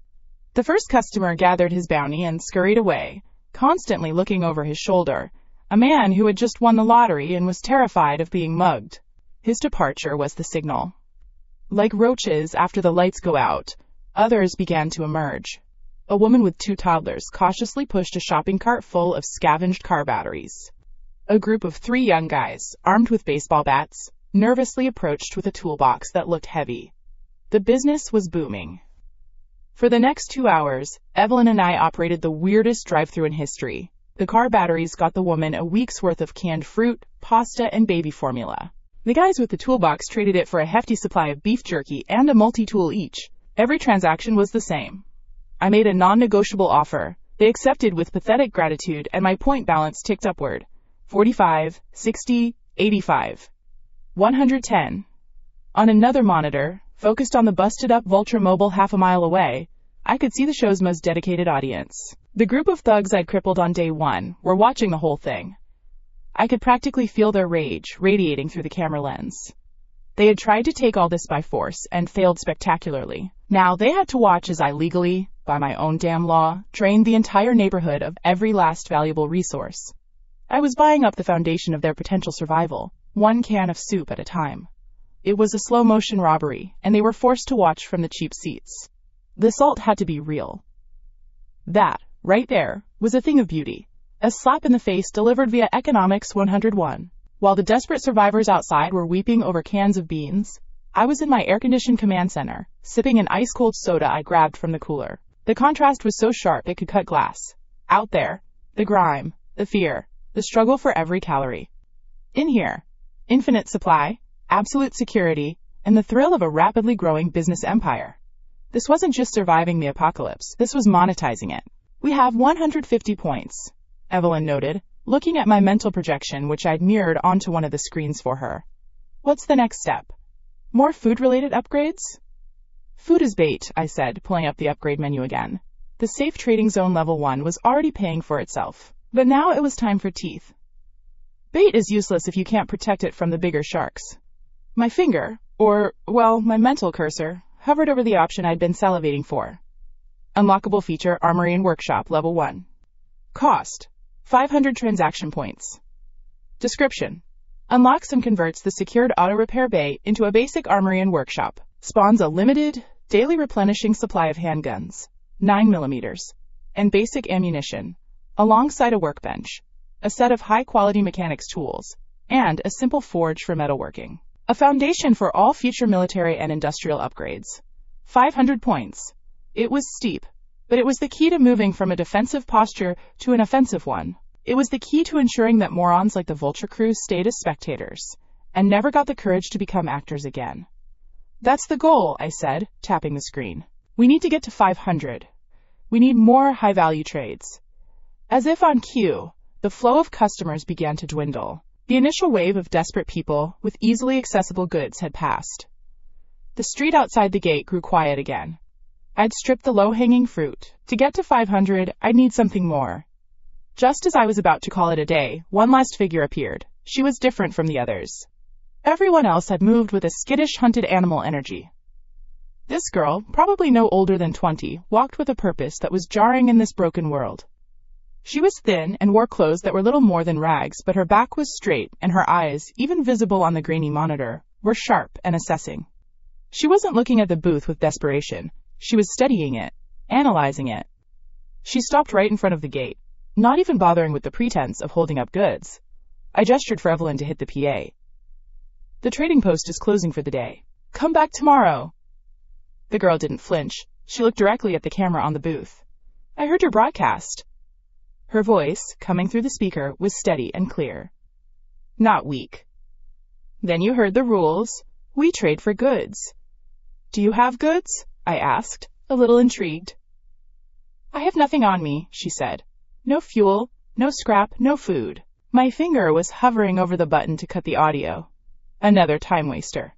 The first customer gathered his bounty and scurried away, constantly looking over his shoulder, a man who had just won the lottery and was terrified of being mugged. His departure was the signal. Like roaches after the lights go out, others began to emerge. A woman with 2 toddlers cautiously pushed a shopping cart full of scavenged car batteries. A group of 3 young guys, armed with baseball bats, nervously approached with a toolbox that looked heavy. The business was booming. For the next 2 hours, Evelyn and I operated the weirdest drive-thru in history. The car batteries got the woman a week's worth of canned fruit, pasta, and baby formula. The guys with the toolbox traded it for a hefty supply of beef jerky and a multi-tool each. Every transaction was the same. I made a non-negotiable offer. They accepted with pathetic gratitude, and my point balance ticked upward. 45, 60, 85. 110. On another monitor, focused on the busted-up Vultra Mobile half a mile away, I could see the show's most dedicated audience. The group of thugs I'd crippled on day 1 were watching the whole thing. I could practically feel their rage radiating through the camera lens. They had tried to take all this by force and failed spectacularly. Now they had to watch as I legally, by my own damn law, drained the entire neighborhood of every last valuable resource. I was buying up the foundation of their potential survival, 1 can of soup at a time. It was a slow-motion robbery, and they were forced to watch from the cheap seats. The assault had to be real. That, right there, was a thing of beauty. A slap in the face delivered via Economics 101. While the desperate survivors outside were weeping over cans of beans, I was in my air-conditioned command center, sipping an ice-cold soda I grabbed from the cooler. The contrast was so sharp it could cut glass. Out there, the grime, the fear, the struggle for every calorie. In here, infinite supply, absolute security, and the thrill of a rapidly growing business empire. This wasn't just surviving the apocalypse, this was monetizing it. We have 150 points, Evelyn noted, looking at my mental projection which I'd mirrored onto one of the screens for her. What's the next step? More food-related upgrades? Food is bait, I said, pulling up the upgrade menu again. The safe trading zone level 1 was already paying for itself. But now it was time for teeth. Bait is useless if you can't protect it from the bigger sharks. My finger, my mental cursor, hovered over the option I'd been salivating for. Unlockable feature, Armory and Workshop, level 1. Cost, 500 transaction points. Description: unlocks and converts the secured auto repair bay into a basic armory and workshop. Spawns a limited, daily replenishing supply of handguns, 9mm, and basic ammunition, alongside a workbench, a set of high-quality mechanics tools, and a simple forge for metalworking. A foundation for all future military and industrial upgrades. 500 points. It was steep, but it was the key to moving from a defensive posture to an offensive one. It was the key to ensuring that morons like the Vulture crew stayed as spectators, and never got the courage to become actors again. That's the goal, I said, tapping the screen. We need to get to 500. We need more high-value trades. As if on cue, the flow of customers began to dwindle. The initial wave of desperate people with easily accessible goods had passed. The street outside the gate grew quiet again. I'd stripped the low-hanging fruit. To get to 500, I'd need something more. Just as I was about to call it a day, one last figure appeared. She was different from the others. Everyone else had moved with a skittish, hunted animal energy. This girl, probably no older than 20, walked with a purpose that was jarring in this broken world. She was thin and wore clothes that were little more than rags, but her back was straight, and her eyes, even visible on the grainy monitor, were sharp and assessing. She wasn't looking at the booth with desperation. She was studying it, analyzing it. She stopped right in front of the gate, not even bothering with the pretense of holding up goods. I gestured for Evelyn to hit the PA. The trading post is closing for the day. Come back tomorrow. The girl didn't flinch. She looked directly at the camera on the booth. I heard your broadcast. Her voice, coming through the speaker, was steady and clear. Not weak. Then you heard the rules. We trade for goods. Do you have goods? I asked, a little intrigued. I have nothing on me, she said. No fuel, no scrap, no food. My finger was hovering over the button to cut the audio. Another time waster.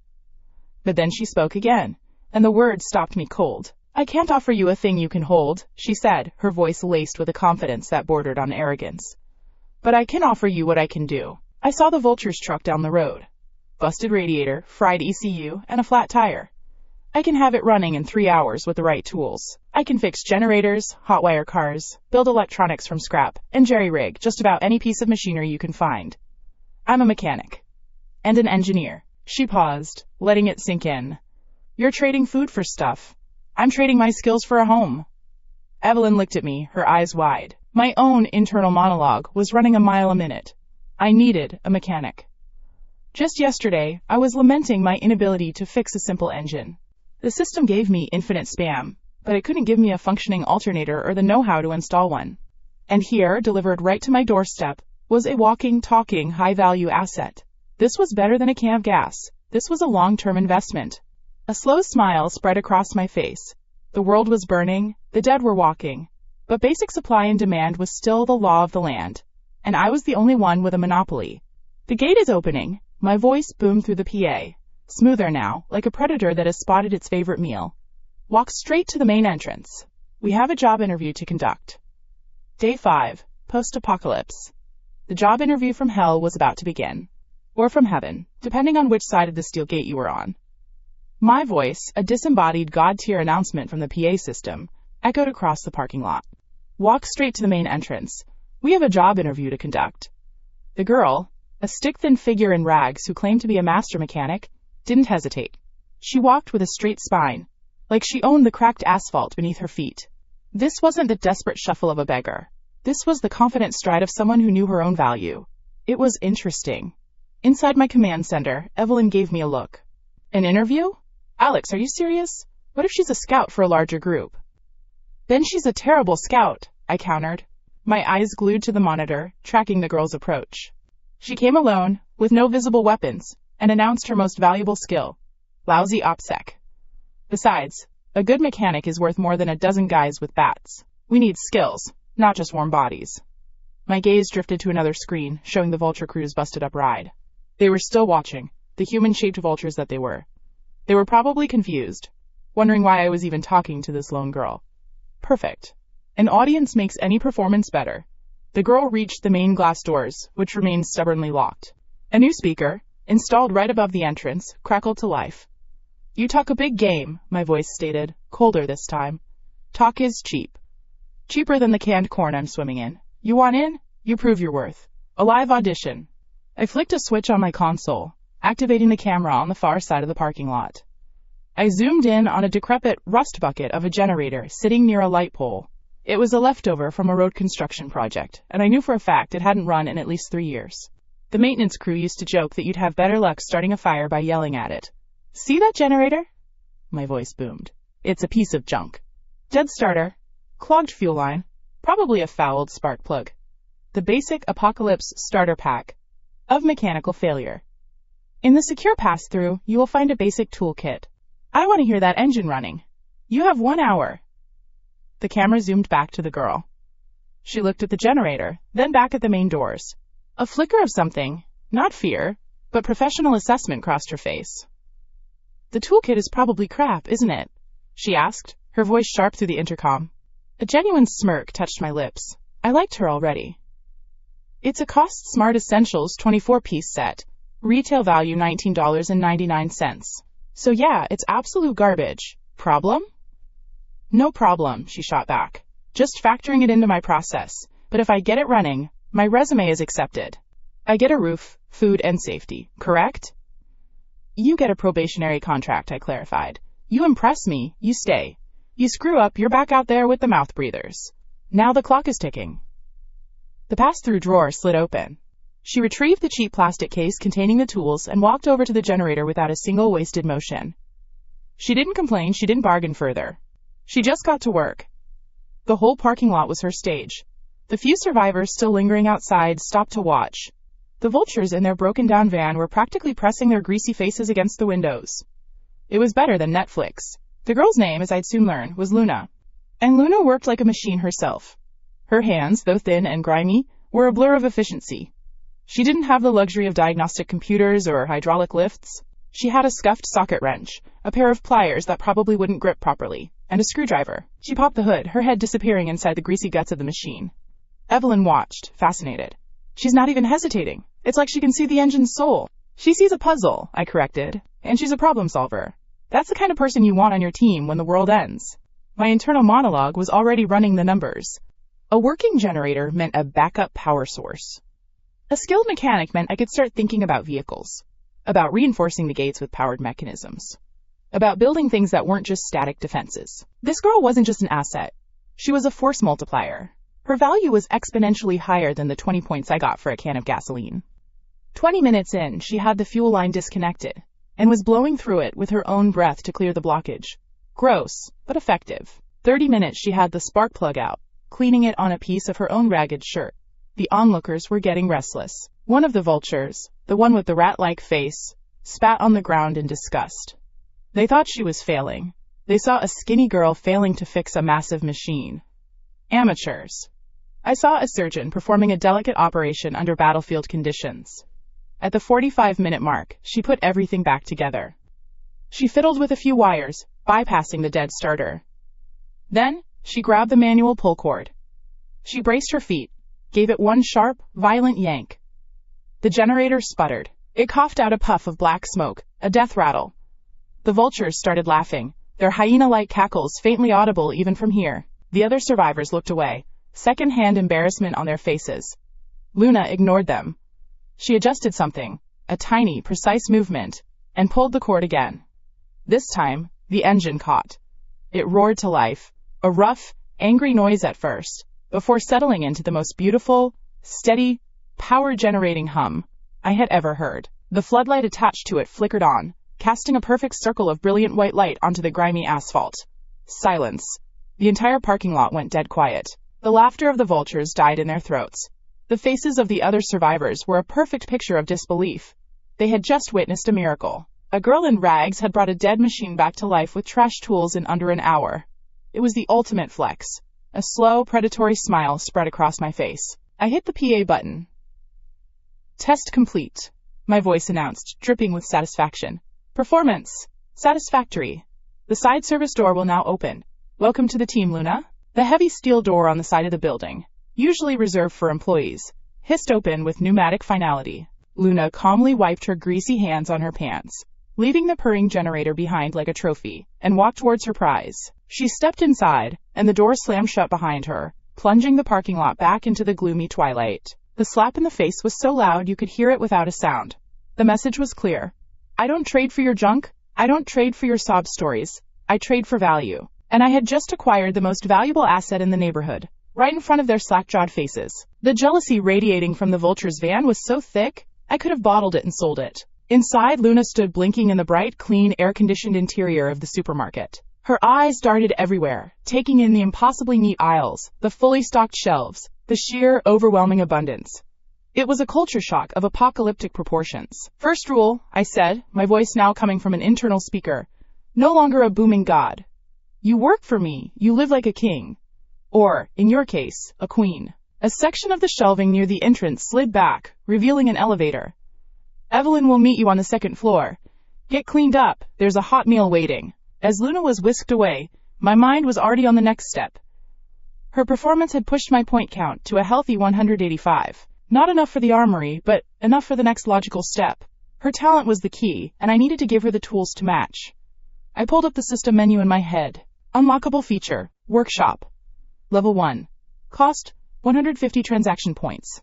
But then she spoke again, and the words stopped me cold. I can't offer you a thing you can hold, she said, her voice laced with a confidence that bordered on arrogance. But I can offer you what I can do. I saw the Vulture's truck down the road. Busted radiator, fried ECU, and a flat tire. I can have it running in 3 hours with the right tools. I can fix generators, hot wire cars, build electronics from scrap, and jerry-rig just about any piece of machinery you can find. I'm a mechanic. And an engineer. She paused, letting it sink in. You're trading food for stuff. I'm trading my skills for a home. Evelyn looked at me, her eyes wide. My own internal monologue was running a mile a minute. I needed a mechanic. Just yesterday, I was lamenting my inability to fix a simple engine. The system gave me infinite spam, but it couldn't give me a functioning alternator or the know-how to install one. And here, delivered right to my doorstep, was a walking, talking, high-value asset. This was better than a can of gas. This was a long-term investment. A slow smile spread across my face. The world was burning, the dead were walking, but basic supply and demand was still the law of the land, and I was the only one with a monopoly. The gate is opening. My voice boomed through the PA. Smoother now, like a predator that has spotted its favorite meal. Walk straight to the main entrance. We have a job interview to conduct. Day 5, post-apocalypse. The job interview from hell was about to begin. Or from heaven, depending on which side of the steel gate you were on. My voice, a disembodied God-tier announcement from the PA system, echoed across the parking lot. Walk straight to the main entrance. We have a job interview to conduct. The girl, a stick-thin figure in rags who claimed to be a master mechanic, didn't hesitate. She walked with a straight spine, like she owned the cracked asphalt beneath her feet. This wasn't the desperate shuffle of a beggar. This was the confident stride of someone who knew her own value. It was interesting. Inside my command center, Evelyn gave me a look. An interview? Alex, are you serious? What if she's a scout for a larger group? Then she's a terrible scout, I countered, my eyes glued to the monitor, tracking the girl's approach. She came alone, with no visible weapons, and announced her most valuable skill. Lousy OPSEC. Besides, a good mechanic is worth more than a dozen guys with bats. We need skills, not just warm bodies. My gaze drifted to another screen, showing the Vulture crew's busted-up ride. They were still watching, the human-shaped vultures that they were. They were probably confused, wondering why I was even talking to this lone girl. Perfect. An audience makes any performance better. The girl reached the main glass doors, which remained stubbornly locked. A new speaker, installed right above the entrance, crackled to life. You talk a big game, my voice stated, colder this time. Talk is cheap. Cheaper than the canned corn I'm swimming in. You want in? You prove your worth. A live audition. I flicked a switch on my console, activating the camera on the far side of the parking lot. I zoomed in on a decrepit rust bucket of a generator sitting near a light pole. It was a leftover from a road construction project, and I knew for a fact it hadn't run in at least 3 years. The maintenance crew used to joke that you'd have better luck starting a fire by yelling at it. See that generator? My voice boomed. It's a piece of junk. Dead starter, clogged fuel line, probably a fouled spark plug. The basic apocalypse starter pack of mechanical failure. In the secure pass-through, you will find a basic toolkit. I want to hear that engine running. You have 1 hour. The camera zoomed back to the girl. She looked at the generator, then back at the main doors. A flicker of something, not fear, but professional assessment crossed her face. The toolkit is probably crap, isn't it? She asked, her voice sharp through the intercom. A genuine smirk touched my lips. I liked her already. It's a Cost Smart Essentials 24-piece set. Retail value $19.99. So yeah, it's absolute garbage. Problem? No problem, she shot back. Just factoring it into my process. But if I get it running, my resume is accepted. I get a roof, food, and safety, correct? You get a probationary contract, I clarified. You impress me, you stay. You screw up, you're back out there with the mouth breathers. Now the clock is ticking. The pass-through drawer slid open. She retrieved the cheap plastic case containing the tools and walked over to the generator without a single wasted motion. She didn't complain, she didn't bargain further. She just got to work. The whole parking lot was her stage. The few survivors still lingering outside stopped to watch. The vultures in their broken-down van were practically pressing their greasy faces against the windows. It was better than Netflix. The girl's name, as I'd soon learn, was Luna. And Luna worked like a machine herself. Her hands, though thin and grimy, were a blur of efficiency. She didn't have the luxury of diagnostic computers or hydraulic lifts. She had a scuffed socket wrench, a pair of pliers that probably wouldn't grip properly, and a screwdriver. She popped the hood, her head disappearing inside the greasy guts of the machine. Evelyn watched, fascinated. She's not even hesitating. It's like she can see the engine's soul. She sees a puzzle, I corrected, and she's a problem solver. That's the kind of person you want on your team when the world ends. My internal monologue was already running the numbers. A working generator meant a backup power source. A skilled mechanic meant I could start thinking about vehicles, about reinforcing the gates with powered mechanisms, about building things that weren't just static defenses. This girl wasn't just an asset. She was a force multiplier. Her value was exponentially higher than the 20 points I got for a can of gasoline. 20 minutes in, she had the fuel line disconnected and was blowing through it with her own breath to clear the blockage. Gross, but effective. 30 minutes she had the spark plug out, cleaning it on a piece of her own ragged shirt. The onlookers were getting restless. One of the vultures, the one with the rat-like face, spat on the ground in disgust. They thought she was failing. They saw a skinny girl failing to fix a massive machine. Amateurs. I saw a surgeon performing a delicate operation under battlefield conditions. At the 45-minute mark, she put everything back together. She fiddled with a few wires, bypassing the dead starter. Then, she grabbed the manual pull cord. She braced her feet, gave it one sharp, violent yank. The generator sputtered. It coughed out a puff of black smoke, a death rattle. The vultures started laughing, their hyena-like cackles faintly audible even from here. The other survivors looked away, second-hand embarrassment on their faces. Luna ignored them. She adjusted something, a tiny, precise movement, and pulled the cord again. This time, the engine caught. It roared to life, a rough, angry noise at first, before settling into the most beautiful, steady, power-generating hum I had ever heard. The floodlight attached to it flickered on, casting a perfect circle of brilliant white light onto the grimy asphalt. Silence. The entire parking lot went dead quiet. The laughter of the vultures died in their throats. The faces of the other survivors were a perfect picture of disbelief. They had just witnessed a miracle. A girl in rags had brought a dead machine back to life with trash tools in under an hour. It was the ultimate flex. A slow, predatory smile spread across my face. I hit the PA button. Test complete, my voice announced, dripping with satisfaction. Performance. Satisfactory. The side service door will now open. Welcome to the team, Luna. The heavy steel door on the side of the building, usually reserved for employees, hissed open with pneumatic finality. Luna calmly wiped her greasy hands on her pants, leaving the purring generator behind like a trophy, and walked towards her prize. She stepped inside, and the door slammed shut behind her, plunging the parking lot back into the gloomy twilight. The slap in the face was so loud you could hear it without a sound. The message was clear. I don't trade for your junk. I don't trade for your sob stories. I trade for value. And I had just acquired the most valuable asset in the neighborhood, right in front of their slack-jawed faces. The jealousy radiating from the vulture's van was so thick, I could have bottled it and sold it. Inside, Luna stood blinking in the bright, clean, air-conditioned interior of the supermarket. Her eyes darted everywhere, taking in the impossibly neat aisles, the fully stocked shelves, the sheer, overwhelming abundance. It was a culture shock of apocalyptic proportions. First rule, I said, my voice now coming from an internal speaker. No longer a booming god. You work for me, you live like a king. Or, in your case, a queen. A section of the shelving near the entrance slid back, revealing an elevator. Evelyn will meet you on the second floor. Get cleaned up, there's a hot meal waiting. As Luna was whisked away, my mind was already on the next step. Her performance had pushed my point count to a healthy 185. Not enough for the armory, but enough for the next logical step. Her talent was the key, and I needed to give her the tools to match. I pulled up the system menu in my head. Unlockable feature, workshop. Level 1. Cost, 150 transaction points.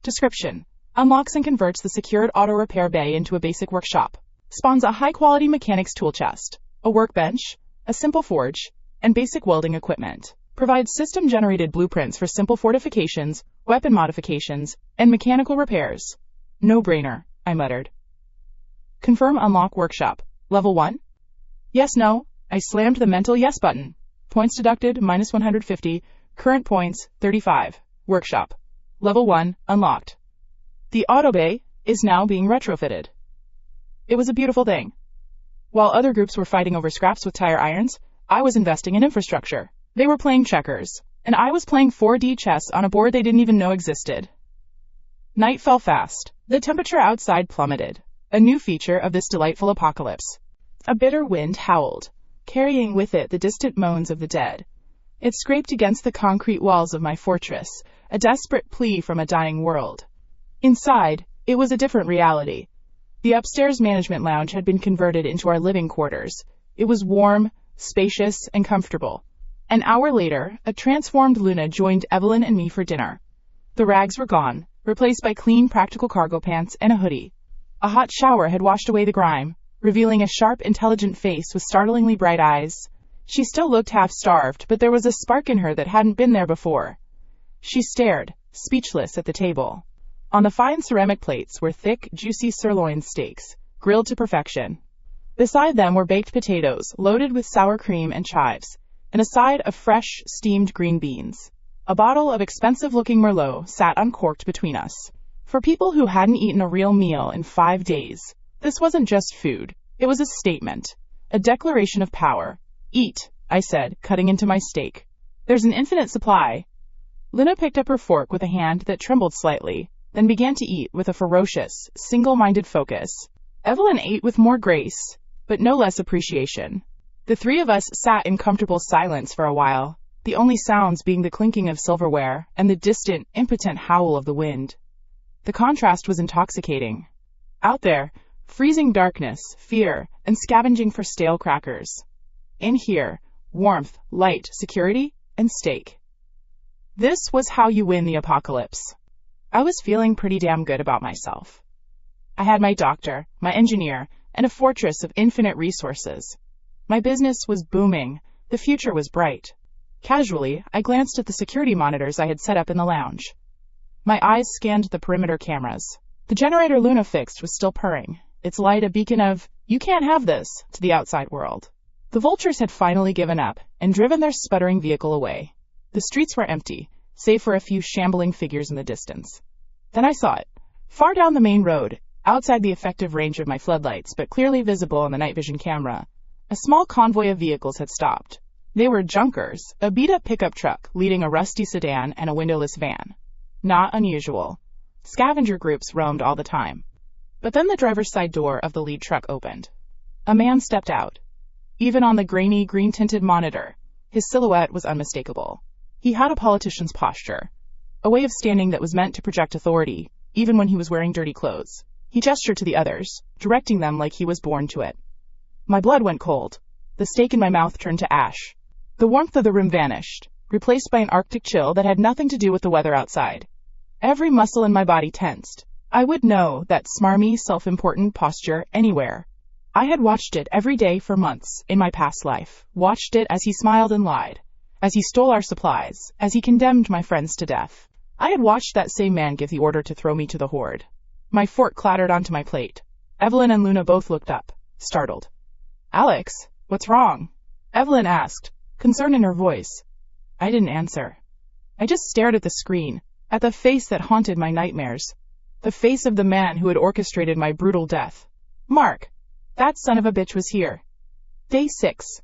Description. Unlocks and converts the secured auto repair bay into a basic workshop. Spawns a high-quality mechanics tool chest, a workbench, a simple forge, and basic welding equipment. Provides system-generated blueprints for simple fortifications, weapon modifications, and mechanical repairs. No-brainer, I muttered. Confirm unlock workshop. Level 1? Yes, no. I slammed the mental yes button. Points deducted, minus 150. Current points, 35. Workshop. Level 1, unlocked. The auto bay is now being retrofitted. It was a beautiful thing. While other groups were fighting over scraps with tire irons, I was investing in infrastructure. They were playing checkers, and I was playing 4D chess on a board they didn't even know existed. Night fell fast. The temperature outside plummeted, a new feature of this delightful apocalypse. A bitter wind howled, carrying with it the distant moans of the dead. It scraped against the concrete walls of my fortress, a desperate plea from a dying world. Inside, it was a different reality. The upstairs management lounge had been converted into our living quarters, It was warm, spacious, and comfortable. An hour later, a transformed Luna joined Evelyn and me for dinner. The rags were gone, replaced by clean, practical cargo pants and a hoodie. A hot shower had washed away the grime, revealing a sharp, intelligent face with startlingly bright eyes. She still looked half-starved, but there was a spark in her that hadn't been there before. She stared, speechless, at the table. On the fine ceramic plates were thick, juicy sirloin steaks, grilled to perfection. Beside them were baked potatoes, loaded with sour cream and chives, and a side of fresh, steamed green beans. A bottle of expensive-looking Merlot sat uncorked between us. For people who hadn't eaten a real meal in 5 days, this wasn't just food. It was a statement, a declaration of power. "Eat," I said, cutting into my steak. "There's an infinite supply." Luna picked up her fork with a hand that trembled slightly, then began to eat with a ferocious, single-minded focus. Evelyn ate with more grace, but no less appreciation. The three of us sat in comfortable silence for a while, the only sounds being the clinking of silverware and the distant, impotent howl of the wind. The contrast was intoxicating. Out there, freezing darkness, fear, and scavenging for stale crackers. In here, warmth, light, security, and steak. This was how you win the apocalypse. I was feeling pretty damn good about myself. I had my doctor, my engineer, and a fortress of infinite resources. My business was booming. The future was bright. Casually, I glanced at the security monitors I had set up in the lounge. My eyes scanned the perimeter cameras. The generator Luna fixed was still purring, its light a beacon of, "You can't have this," to the outside world. The vultures had finally given up and driven their sputtering vehicle away. The streets were empty, save for a few shambling figures in the distance. Then I saw it. Far down the main road, outside the effective range of my floodlights but clearly visible on the night vision camera, a small convoy of vehicles had stopped. They were junkers, a beat-up pickup truck leading a rusty sedan and a windowless van. Not unusual. Scavenger groups roamed all the time. But then the driver's side door of the lead truck opened. A man stepped out. Even on the grainy, green-tinted monitor, his silhouette was unmistakable. He had a politician's posture, a way of standing that was meant to project authority, even when he was wearing dirty clothes. He gestured to the others, directing them like he was born to it. My blood went cold. The steak in my mouth turned to ash. The warmth of the room vanished, replaced by an Arctic chill that had nothing to do with the weather outside. Every muscle in my body tensed. I would know that smarmy, self-important posture anywhere. I had watched it every day for months in my past life, watched it as he smiled and lied, as he stole our supplies, as he condemned my friends to death. I had watched that same man give the order to throw me to the horde. My fork clattered onto my plate. Evelyn and Luna both looked up, startled. "Alex, what's wrong?" Evelyn asked, concern in her voice. I didn't answer. I just stared at the screen, at the face that haunted my nightmares. The face of the man who had orchestrated my brutal death. Mark. That son of a bitch was here. Day 6.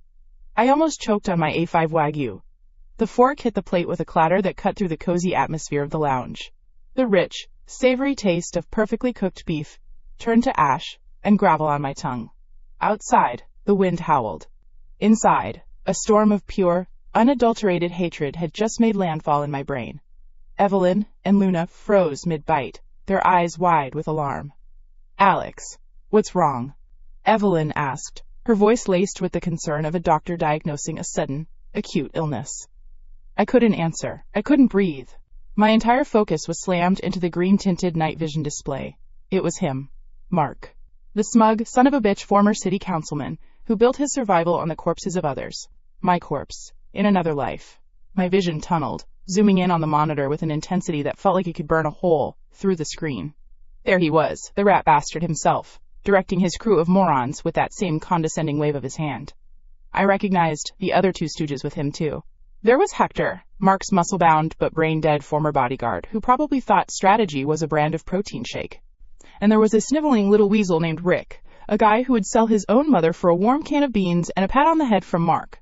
I almost choked on my A5 Wagyu. The fork hit the plate with a clatter that cut through the cozy atmosphere of the lounge. The rich, savory taste of perfectly cooked beef turned to ash and gravel on my tongue. Outside, the wind howled. Inside, a storm of pure, unadulterated hatred had just made landfall in my brain. Evelyn and Luna froze mid-bite, their eyes wide with alarm. "Alex, what's wrong?" Evelyn asked, her voice laced with the concern of a doctor diagnosing a sudden, acute illness. I couldn't answer. I couldn't breathe. My entire focus was slammed into the green-tinted night vision display. It was him, Mark. The smug, son-of-a-bitch former city councilman who built his survival on the corpses of others. My corpse, in another life. My vision tunneled, zooming in on the monitor with an intensity that felt like it could burn a hole through the screen. There he was, the rat bastard himself, directing his crew of morons with that same condescending wave of his hand. I recognized the other two stooges with him, too. There was Hector, Mark's muscle-bound but brain-dead former bodyguard, who probably thought strategy was a brand of protein shake. And there was a sniveling little weasel named Rick, a guy who would sell his own mother for a warm can of beans and a pat on the head from Mark.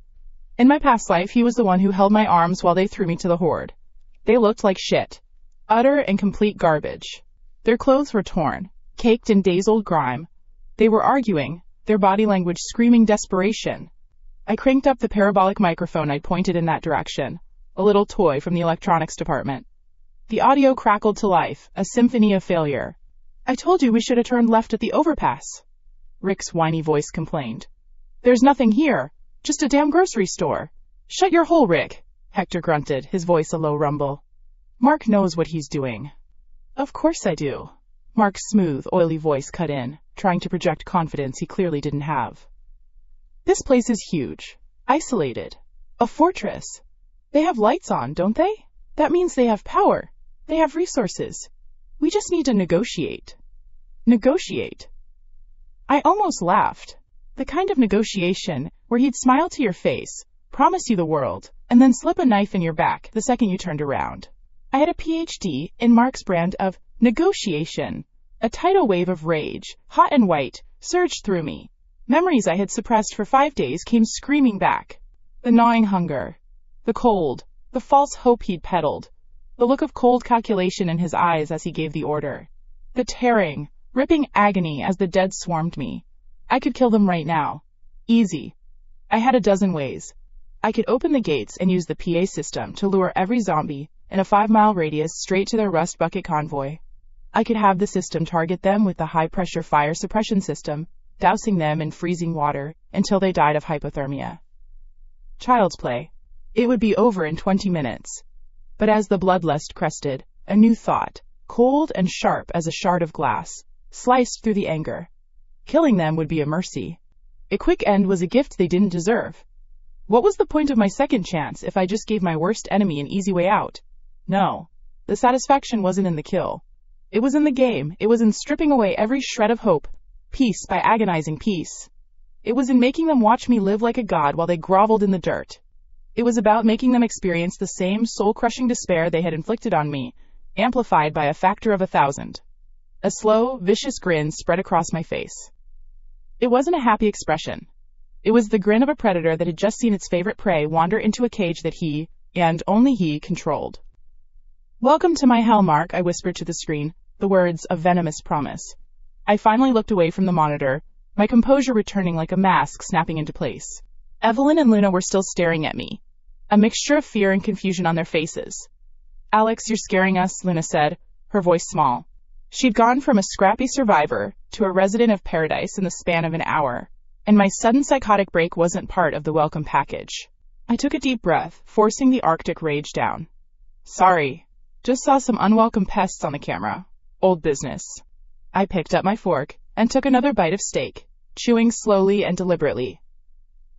In my past life, he was the one who held my arms while they threw me to the horde. They looked like shit. Utter and complete garbage. Their clothes were torn, caked in days-old grime. They were arguing, their body language screaming desperation. I cranked up the parabolic microphone I'd pointed in that direction, a little toy from the electronics department. The audio crackled to life, a symphony of failure. "I told you we should have turned left at the overpass," Rick's whiny voice complained. There's nothing here. Just a damn grocery store. Shut your hole, Rick, Hector grunted, his voice a low rumble. Mark knows what he's doing. Of course I do. Mark's smooth, oily voice cut in, trying to project confidence he clearly didn't have. This place is huge. Isolated. A fortress. They have lights on, don't they? That means they have power. They have resources. We just need to negotiate. Negotiate. I almost laughed. The kind of negotiation where he'd smile to your face, promise you the world, and then slip a knife in your back the second you turned around. I had a PhD in Mark's brand of negotiation. A tidal wave of rage, hot and white, surged through me. Memories I had suppressed for 5 days came screaming back. The gnawing hunger. The cold. The false hope he'd peddled. The look of cold calculation in his eyes as he gave the order. The tearing, ripping agony as the dead swarmed me. I could kill them right now. Easy. I had a dozen ways. I could open the gates and use the PA system to lure every zombie in a 5-mile radius straight to their rust bucket convoy. I could have the system target them with the high-pressure fire suppression system, dousing them in freezing water until they died of hypothermia. Child's play. It would be over in 20 minutes. But as the bloodlust crested, a new thought, cold and sharp as a shard of glass, sliced through the anger. Killing them would be a mercy. A quick end was a gift they didn't deserve. What was the point of my second chance if I just gave my worst enemy an easy way out? No. The satisfaction wasn't in the kill. It was in the game. It was in stripping away every shred of hope, piece by agonizing piece. It was in making them watch me live like a god while they groveled in the dirt. It was about making them experience the same soul-crushing despair they had inflicted on me, amplified by a factor of 1,000. A slow, vicious grin spread across my face. It wasn't a happy expression. It was the grin of a predator that had just seen its favorite prey wander into a cage that he, and only he, controlled. Welcome to my hell, Mark, I whispered to the screen, the words of venomous promise. I finally looked away from the monitor, my composure returning like a mask snapping into place. Evelyn and Luna were still staring at me, a mixture of fear and confusion on their faces. Alex, you're scaring us, Luna said, her voice small. She'd gone from a scrappy survivor to a resident of paradise in the span of an hour, and my sudden psychotic break wasn't part of the welcome package. I took a deep breath, forcing the Arctic rage down. Sorry, just saw some unwelcome pests on the camera. Old business. I picked up my fork and took another bite of steak, chewing slowly and deliberately.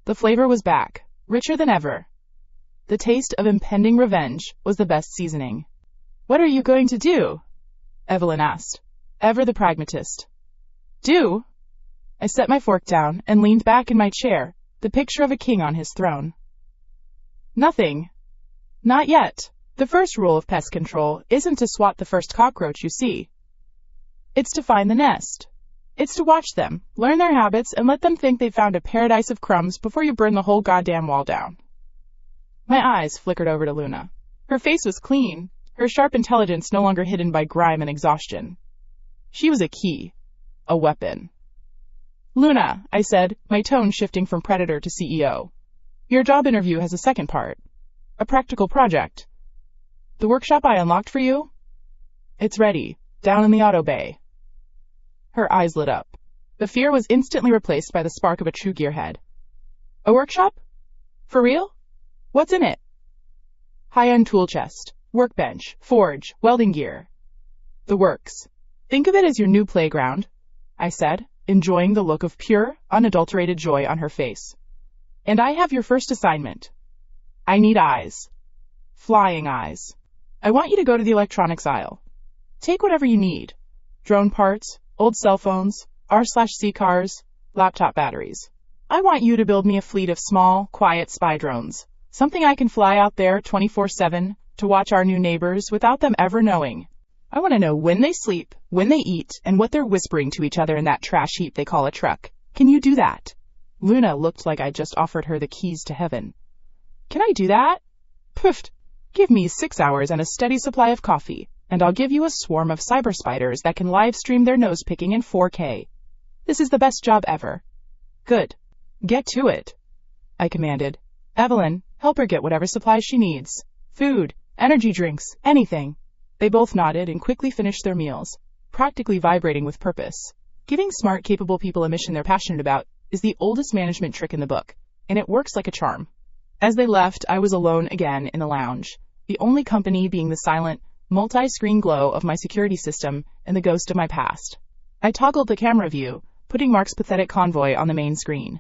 The flavor was back, richer than ever. The taste of impending revenge was the best seasoning. What are you going to do? Evelyn asked, ever the pragmatist. Do? I set my fork down and leaned back in my chair, the picture of a king on his throne. Nothing. Not yet. The first rule of pest control isn't to swat the first cockroach you see. It's to find the nest. It's to watch them, learn their habits, and let them think they found a paradise of crumbs before you burn the whole goddamn wall down. My eyes flickered over to Luna. Her face was clean, her sharp intelligence no longer hidden by grime and exhaustion. She was a key. A weapon. Luna, I said, my tone shifting from predator to CEO. Your job interview has a second part. A practical project. The workshop I unlocked for you? It's ready, down in the auto bay. Her eyes lit up. The fear was instantly replaced by the spark of a true gearhead. A workshop? For real? What's in it? High-end tool chest, workbench, forge, welding gear. The works. Think of it as your new playground, I said, enjoying the look of pure, unadulterated joy on her face. And I have your first assignment. I need eyes. Flying eyes. I want you to go to the electronics aisle. Take whatever you need. Drone parts, old cell phones, R/C cars, laptop batteries. I want you to build me a fleet of small, quiet spy drones. Something I can fly out there 24/7 to watch our new neighbors without them ever knowing. I want to know when they sleep, when they eat, and what they're whispering to each other in that trash heap they call a truck. Can you do that? Luna looked like I just offered her the keys to heaven. Can I do that? Poofed. Give me 6 hours and a steady supply of coffee, and I'll give you a swarm of cyber spiders that can live stream their nose picking in 4K. This is the best job ever. Good. Get to it, I commanded. Evelyn, help her get whatever supplies she needs. Food, energy drinks, anything. They both nodded and quickly finished their meals, practically vibrating with purpose. Giving smart, capable people a mission they're passionate about is the oldest management trick in the book, and it works like a charm. As they left, I was alone again in the lounge, the only company being the silent, multi-screen glow of my security system and the ghost of my past. I toggled the camera view, putting Mark's pathetic convoy on the main screen.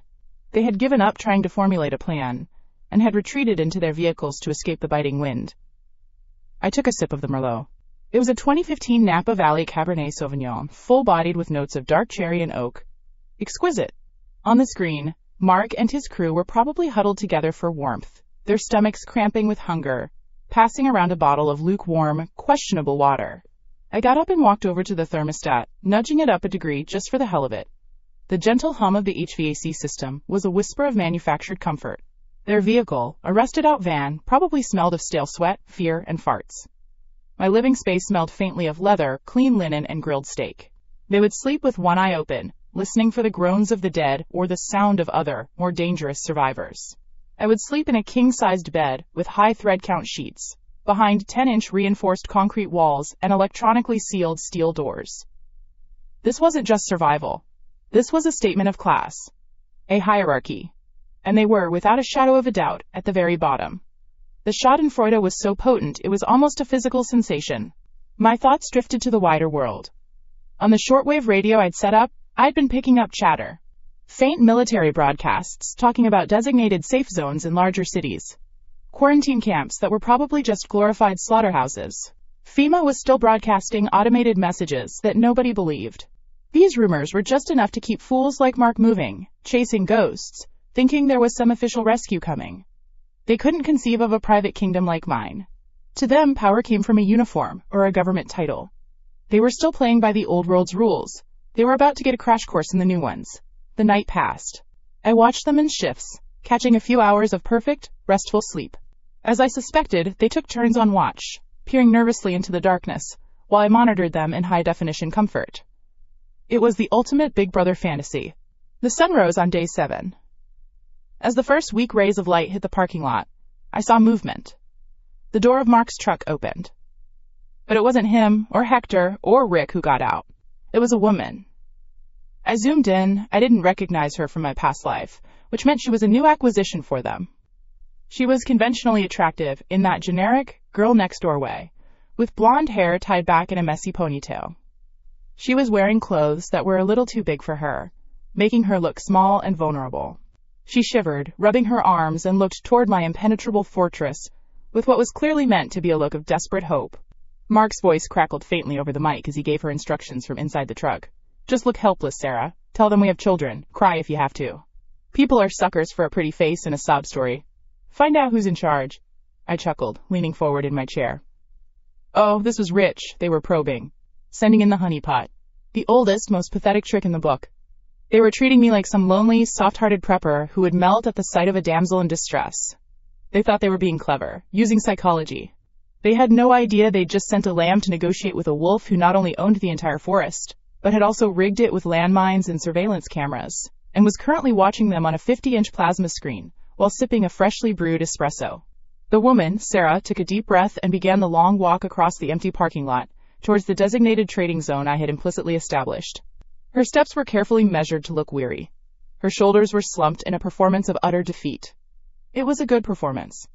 They had given up trying to formulate a plan, and had retreated into their vehicles to escape the biting wind. I took a sip of the Merlot. It was a 2015 Napa Valley Cabernet Sauvignon, full-bodied with notes of dark cherry and oak. Exquisite. On the screen, Mark and his crew were probably huddled together for warmth, their stomachs cramping with hunger, passing around a bottle of lukewarm, questionable water. I got up and walked over to the thermostat, nudging it up a degree just for the hell of it. The gentle hum of the HVAC system was a whisper of manufactured comfort. Their vehicle, a rusted-out van, probably smelled of stale sweat, fear, and farts. My living space smelled faintly of leather, clean linen, and grilled steak. They would sleep with one eye open, listening for the groans of the dead or the sound of other, more dangerous survivors. I would sleep in a king-sized bed with high thread count sheets, behind 10-inch reinforced concrete walls and electronically sealed steel doors. This wasn't just survival. This was a statement of class, a hierarchy, and they were, without a shadow of a doubt, at the very bottom. The schadenfreude was so potent it was almost a physical sensation. My thoughts drifted to the wider world. On the shortwave radio I'd set up, I'd been picking up chatter. Faint military broadcasts talking about designated safe zones in larger cities. Quarantine camps that were probably just glorified slaughterhouses. FEMA was still broadcasting automated messages that nobody believed. These rumors were just enough to keep fools like Mark moving, chasing ghosts, thinking there was some official rescue coming. They couldn't conceive of a private kingdom like mine. To them, power came from a uniform or a government title. They were still playing by the old world's rules. They were about to get a crash course in the new ones. The night passed. I watched them in shifts, catching a few hours of perfect, restful sleep. As I suspected, they took turns on watch, peering nervously into the darkness, while I monitored them in high-definition comfort. It was the ultimate Big Brother fantasy. The sun rose on day 7. As the first weak rays of light hit the parking lot, I saw movement. The door of Mark's truck opened. But it wasn't him, or Hector, or Rick who got out. It was a woman. I zoomed in. I didn't recognize her from my past life, which meant she was a new acquisition for them. She was conventionally attractive in that generic, girl-next-door way, with blonde hair tied back in a messy ponytail. She was wearing clothes that were a little too big for her, making her look small and vulnerable. She shivered, rubbing her arms, and looked toward my impenetrable fortress with what was clearly meant to be a look of desperate hope. Mark's voice crackled faintly over the mic as he gave her instructions from inside the truck. Just look helpless, Sarah. Tell them we have children. Cry if you have to. People are suckers for a pretty face and a sob story. Find out who's in charge. I chuckled, leaning forward in my chair. Oh, this was Rich, they were probing. Sending in the honeypot. The oldest, most pathetic trick in the book. They were treating me like some lonely, soft-hearted prepper who would melt at the sight of a damsel in distress. They thought they were being clever, using psychology. They had no idea they'd just sent a lamb to negotiate with a wolf who not only owned the entire forest, but had also rigged it with landmines and surveillance cameras, and was currently watching them on a 50-inch plasma screen, while sipping a freshly brewed espresso. The woman, Sarah, took a deep breath and began the long walk across the empty parking lot, towards the designated trading zone I had implicitly established. Her steps were carefully measured to look weary. Her shoulders were slumped in a performance of utter defeat. It was a good performance.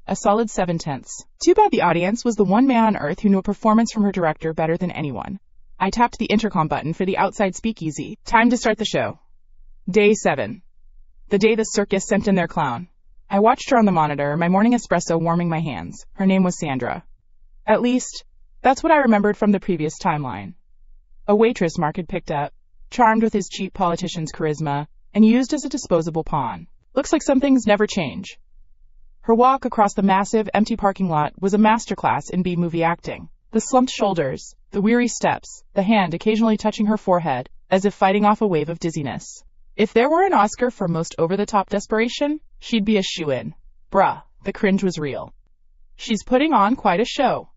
A solid 7/10. Too bad the audience was the one man on earth who knew a performance from her director better than anyone. I tapped the intercom button for the outside speakeasy. Time to start the show. Day 7. The day the circus sent in their clown. I watched her on the monitor, my morning espresso warming my hands. Her name was Sandra. At least, that's what I remembered from the previous timeline. A waitress Mark had picked up, charmed with his cheap politician's charisma, and used as a disposable pawn. Looks like some things never change. Her walk across the massive, empty parking lot was a masterclass in B-movie acting. The slumped shoulders, the weary steps, the hand occasionally touching her forehead, as if fighting off a wave of dizziness. If there were an Oscar for most over-the-top desperation, she'd be a shoo-in. Bruh, the cringe was real. She's putting on quite a show,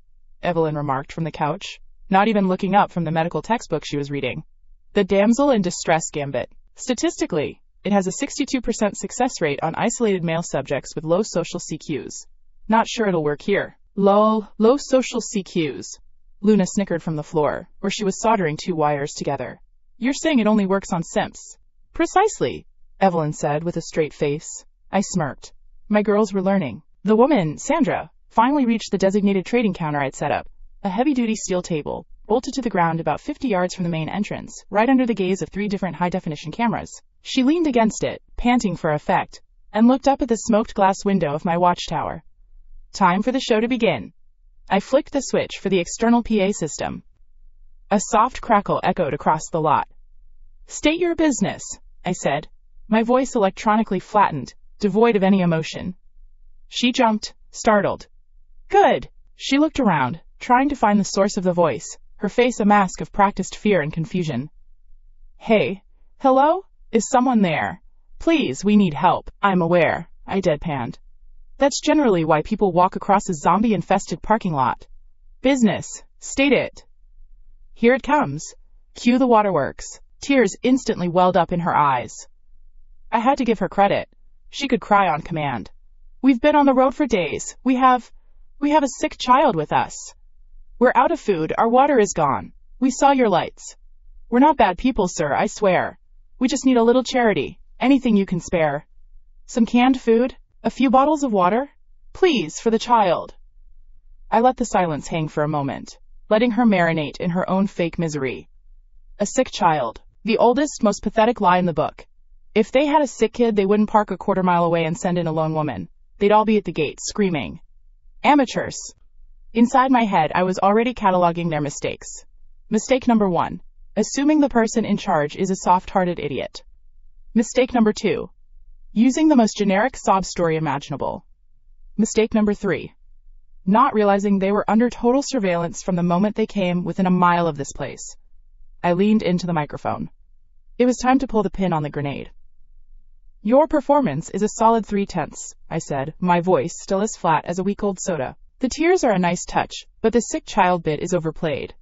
Evelyn remarked from the couch, not even looking up from the medical textbook she was reading. The damsel in distress gambit. Statistically, it has a 62% success rate on isolated male subjects with low social CQs. Not sure it'll work here. Lol, low social CQs. Luna snickered from the floor, where she was soldering 2 wires together. You're saying it only works on simps? Precisely. Evelyn said with a straight face. I smirked. My girls were learning. The woman, Sandra, finally reached the designated trading counter I'd set up, a heavy-duty steel table, bolted to the ground about 50 yards from the main entrance, right under the gaze of 3 different high-definition cameras. She leaned against it, panting for effect, and looked up at the smoked glass window of my watchtower. Time for the show to begin. I flicked the switch for the external PA system. A soft crackle echoed across the lot. State your business, I said, my voice electronically flattened, devoid of any emotion. She jumped, startled. Good! She looked around, trying to find the source of the voice, her face a mask of practiced fear and confusion. Hey, hello? Is someone there? Please, we need help. I'm aware, I deadpanned. That's generally why people walk across a zombie-infested parking lot. Business. State it. Here it comes. Cue the waterworks. Tears instantly welled up in her eyes. I had to give her credit. She could cry on command. We've been on the road for days. We have a sick child with us. We're out of food. Our water is gone. We saw your lights. We're not bad people, sir, I swear. We just need a little charity. Anything you can spare. Some canned food? A few bottles of water? Please, for the child. I let the silence hang for a moment, letting her marinate in her own fake misery. A sick child. The oldest, most pathetic lie in the book. If they had a sick kid, they wouldn't park a quarter-mile away and send in a lone woman. They'd all be at the gate, screaming. Amateurs. Inside my head, I was already cataloging their mistakes. Mistake number 1. Assuming the person in charge is a soft-hearted idiot. Mistake number 2. Using the most generic sob story imaginable. Mistake number 3. Not realizing they were under total surveillance from the moment they came within a mile of this place. I leaned into the microphone. It was time to pull the pin on the grenade. Your performance is a solid 3/10, I said, my voice still as flat as a week-old soda. The tears are a nice touch, but the sick child bit is overplayed.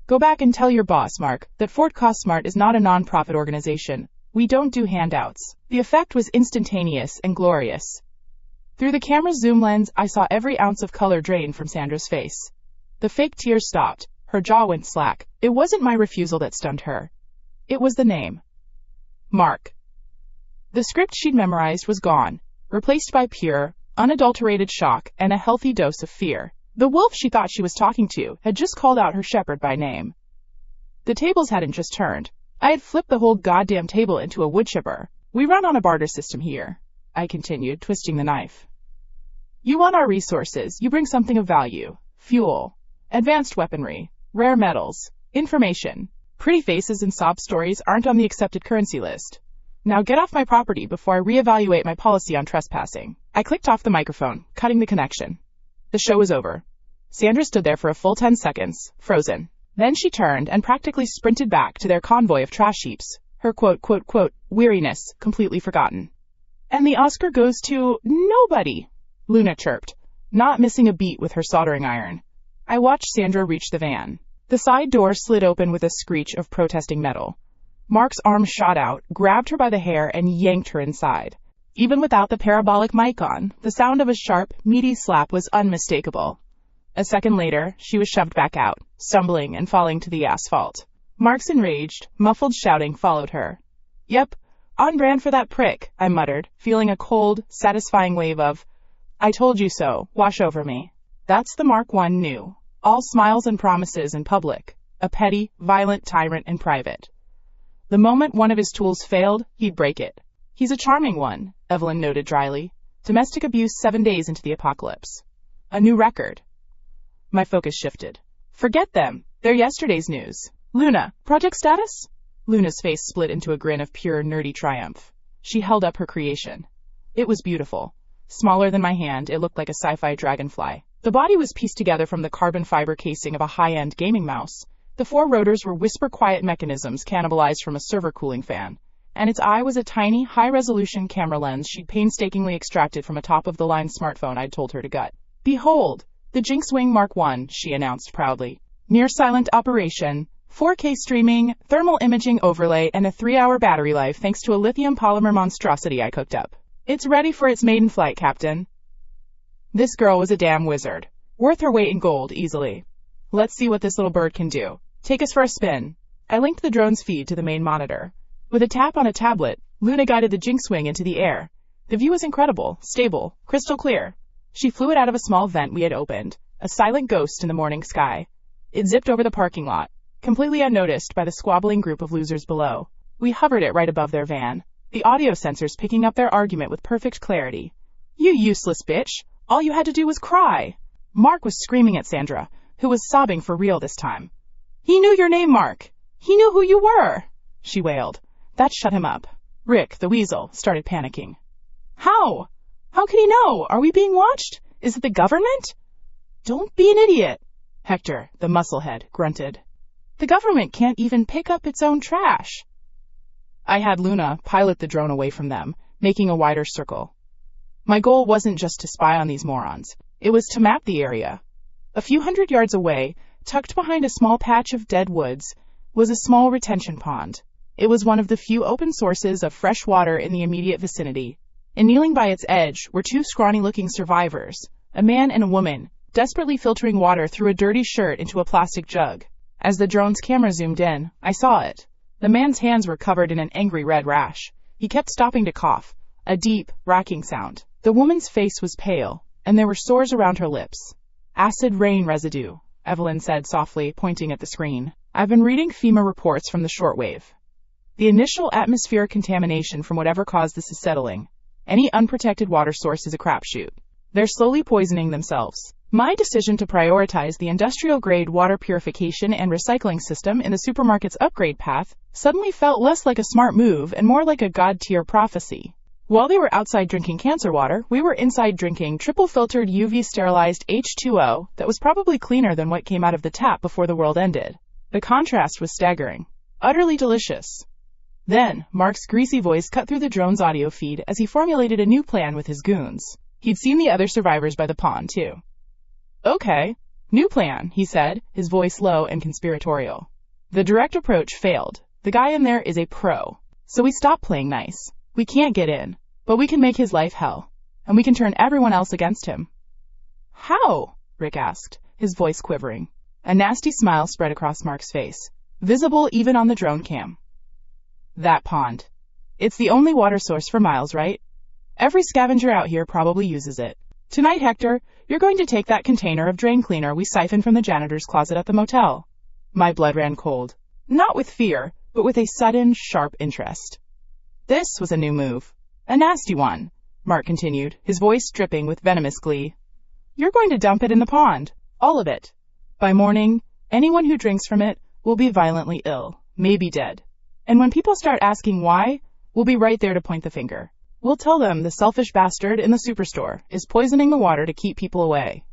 Go back and tell your boss, Mark, that Fort Cosmart is not a non-profit organization. We don't do handouts. The effect was instantaneous and glorious. Through the camera's zoom lens, I saw every ounce of color drain from Sandra's face. The fake tears stopped. Her jaw went slack. It wasn't my refusal that stunned her. It was the name. Mark. The script she'd memorized was gone, replaced by pure, unadulterated shock and a healthy dose of fear. The wolf she thought she was talking to had just called out her shepherd by name. The tables hadn't just turned. I had flipped the whole goddamn table into a wood chipper. We run on a barter system here, I continued, twisting the knife. You want our resources, you bring something of value. Fuel, advanced weaponry, rare metals, information. Pretty faces and sob stories aren't on the accepted currency list. Now get off my property before I reevaluate my policy on trespassing. I clicked off the microphone, cutting the connection. The show was over. Sandra stood there for a full 10 seconds, frozen. Then she turned and practically sprinted back to their convoy of trash heaps, her quote, weariness completely forgotten. And the Oscar goes to nobody, Luna chirped, not missing a beat with her soldering iron. I watched Sandra reach the van. The side door slid open with a screech of protesting metal. Mark's arm shot out, grabbed her by the hair, and yanked her inside. Even without the parabolic mic on, the sound of a sharp, meaty slap was unmistakable. A second later, she was shoved back out, stumbling and falling to the asphalt. Mark's enraged, muffled shouting followed her. Yep, on brand for that prick, I muttered, feeling a cold, satisfying wave of, I told you so, wash over me. That's the Mark I knew. All smiles and promises in public. A petty, violent tyrant in private. The moment one of his tools failed, he'd break it. He's a charming one, Evelyn noted dryly. Domestic abuse 7 days into the apocalypse. A new record. My focus shifted. Forget them. They're yesterday's news. Luna, project status? Luna's face split into a grin of pure, nerdy triumph. She held up her creation. It was beautiful. Smaller than my hand, it looked like a sci-fi dragonfly. The body was pieced together from the carbon fiber casing of a high-end gaming mouse. The 4 rotors were whisper-quiet mechanisms cannibalized from a server cooling fan, and its eye was a tiny, high-resolution camera lens she'd painstakingly extracted from a top-of-the-line smartphone I'd told her to gut. Behold, the Jinxwing Mark I, she announced proudly. Near-silent operation, 4K streaming, thermal imaging overlay, and a 3-hour battery life thanks to a lithium polymer monstrosity I cooked up. It's ready for its maiden flight, Captain. This girl was a damn wizard. Worth her weight in gold, easily. Let's see what this little bird can do. Take us for a spin. I linked the drone's feed to the main monitor. With a tap on a tablet, Luna guided the Jinxwing into the air. The view was incredible, stable, crystal clear. She flew it out of a small vent we had opened, a silent ghost in the morning sky. It zipped over the parking lot, completely unnoticed by the squabbling group of losers below. We hovered it right above their van, the audio sensors picking up their argument with perfect clarity. "You useless bitch! All you had to do was cry!" Mark was screaming at Sandra, who was sobbing for real this time. "He knew your name, Mark! He knew who you were!" she wailed. That shut him up. Rick, the weasel, started panicking. "How? How could he know? Are we being watched? Is it the government?" "Don't be an idiot," Hector, the musclehead, grunted. "The government can't even pick up its own trash." I had Luna pilot the drone away from them, making a wider circle. My goal wasn't just to spy on these morons. It was to map the area. A few hundred yards away, tucked behind a small patch of dead woods, was a small retention pond. It was one of the few open sources of fresh water in the immediate vicinity. And kneeling by its edge were two scrawny-looking survivors, a man and a woman, desperately filtering water through a dirty shirt into a plastic jug. As the drone's camera zoomed in, I saw it. The man's hands were covered in an angry red rash. He kept stopping to cough, a deep, racking sound. The woman's face was pale, and there were sores around her lips. "Acid rain residue," Evelyn said softly, pointing at the screen. "I've been reading FEMA reports from the shortwave. The initial atmospheric contamination from whatever caused this is settling. Any unprotected water source is a crapshoot. They're slowly poisoning themselves." My decision to prioritize the industrial-grade water purification and recycling system in the supermarket's upgrade path suddenly felt less like a smart move and more like a god-tier prophecy. While they were outside drinking cancer water, we were inside drinking triple-filtered UV-sterilized H2O that was probably cleaner than what came out of the tap before the world ended. The contrast was staggering. Utterly delicious. Then, Mark's greasy voice cut through the drone's audio feed as he formulated a new plan with his goons. He'd seen the other survivors by the pond, too. "Okay, new plan," he said, his voice low and conspiratorial. "The direct approach failed. The guy in there is a pro. So we stop playing nice. We can't get in, but we can make his life hell. And we can turn everyone else against him." "How?" Rick asked, his voice quivering. A nasty smile spread across Mark's face, visible even on the drone cam. "That pond. It's the only water source for miles, right? Every scavenger out here probably uses it. Tonight, Hector, you're going to take that container of drain cleaner we siphoned from the janitor's closet at the motel." My blood ran cold. Not with fear, but with a sudden, sharp interest. This was a new move. A nasty one, Mark continued, his voice dripping with venomous glee. "You're going to dump it in the pond. All of it. By morning, anyone who drinks from it will be violently ill, maybe dead. And when people start asking why, we'll be right there to point the finger. We'll tell them the selfish bastard in the superstore is poisoning the water to keep people away.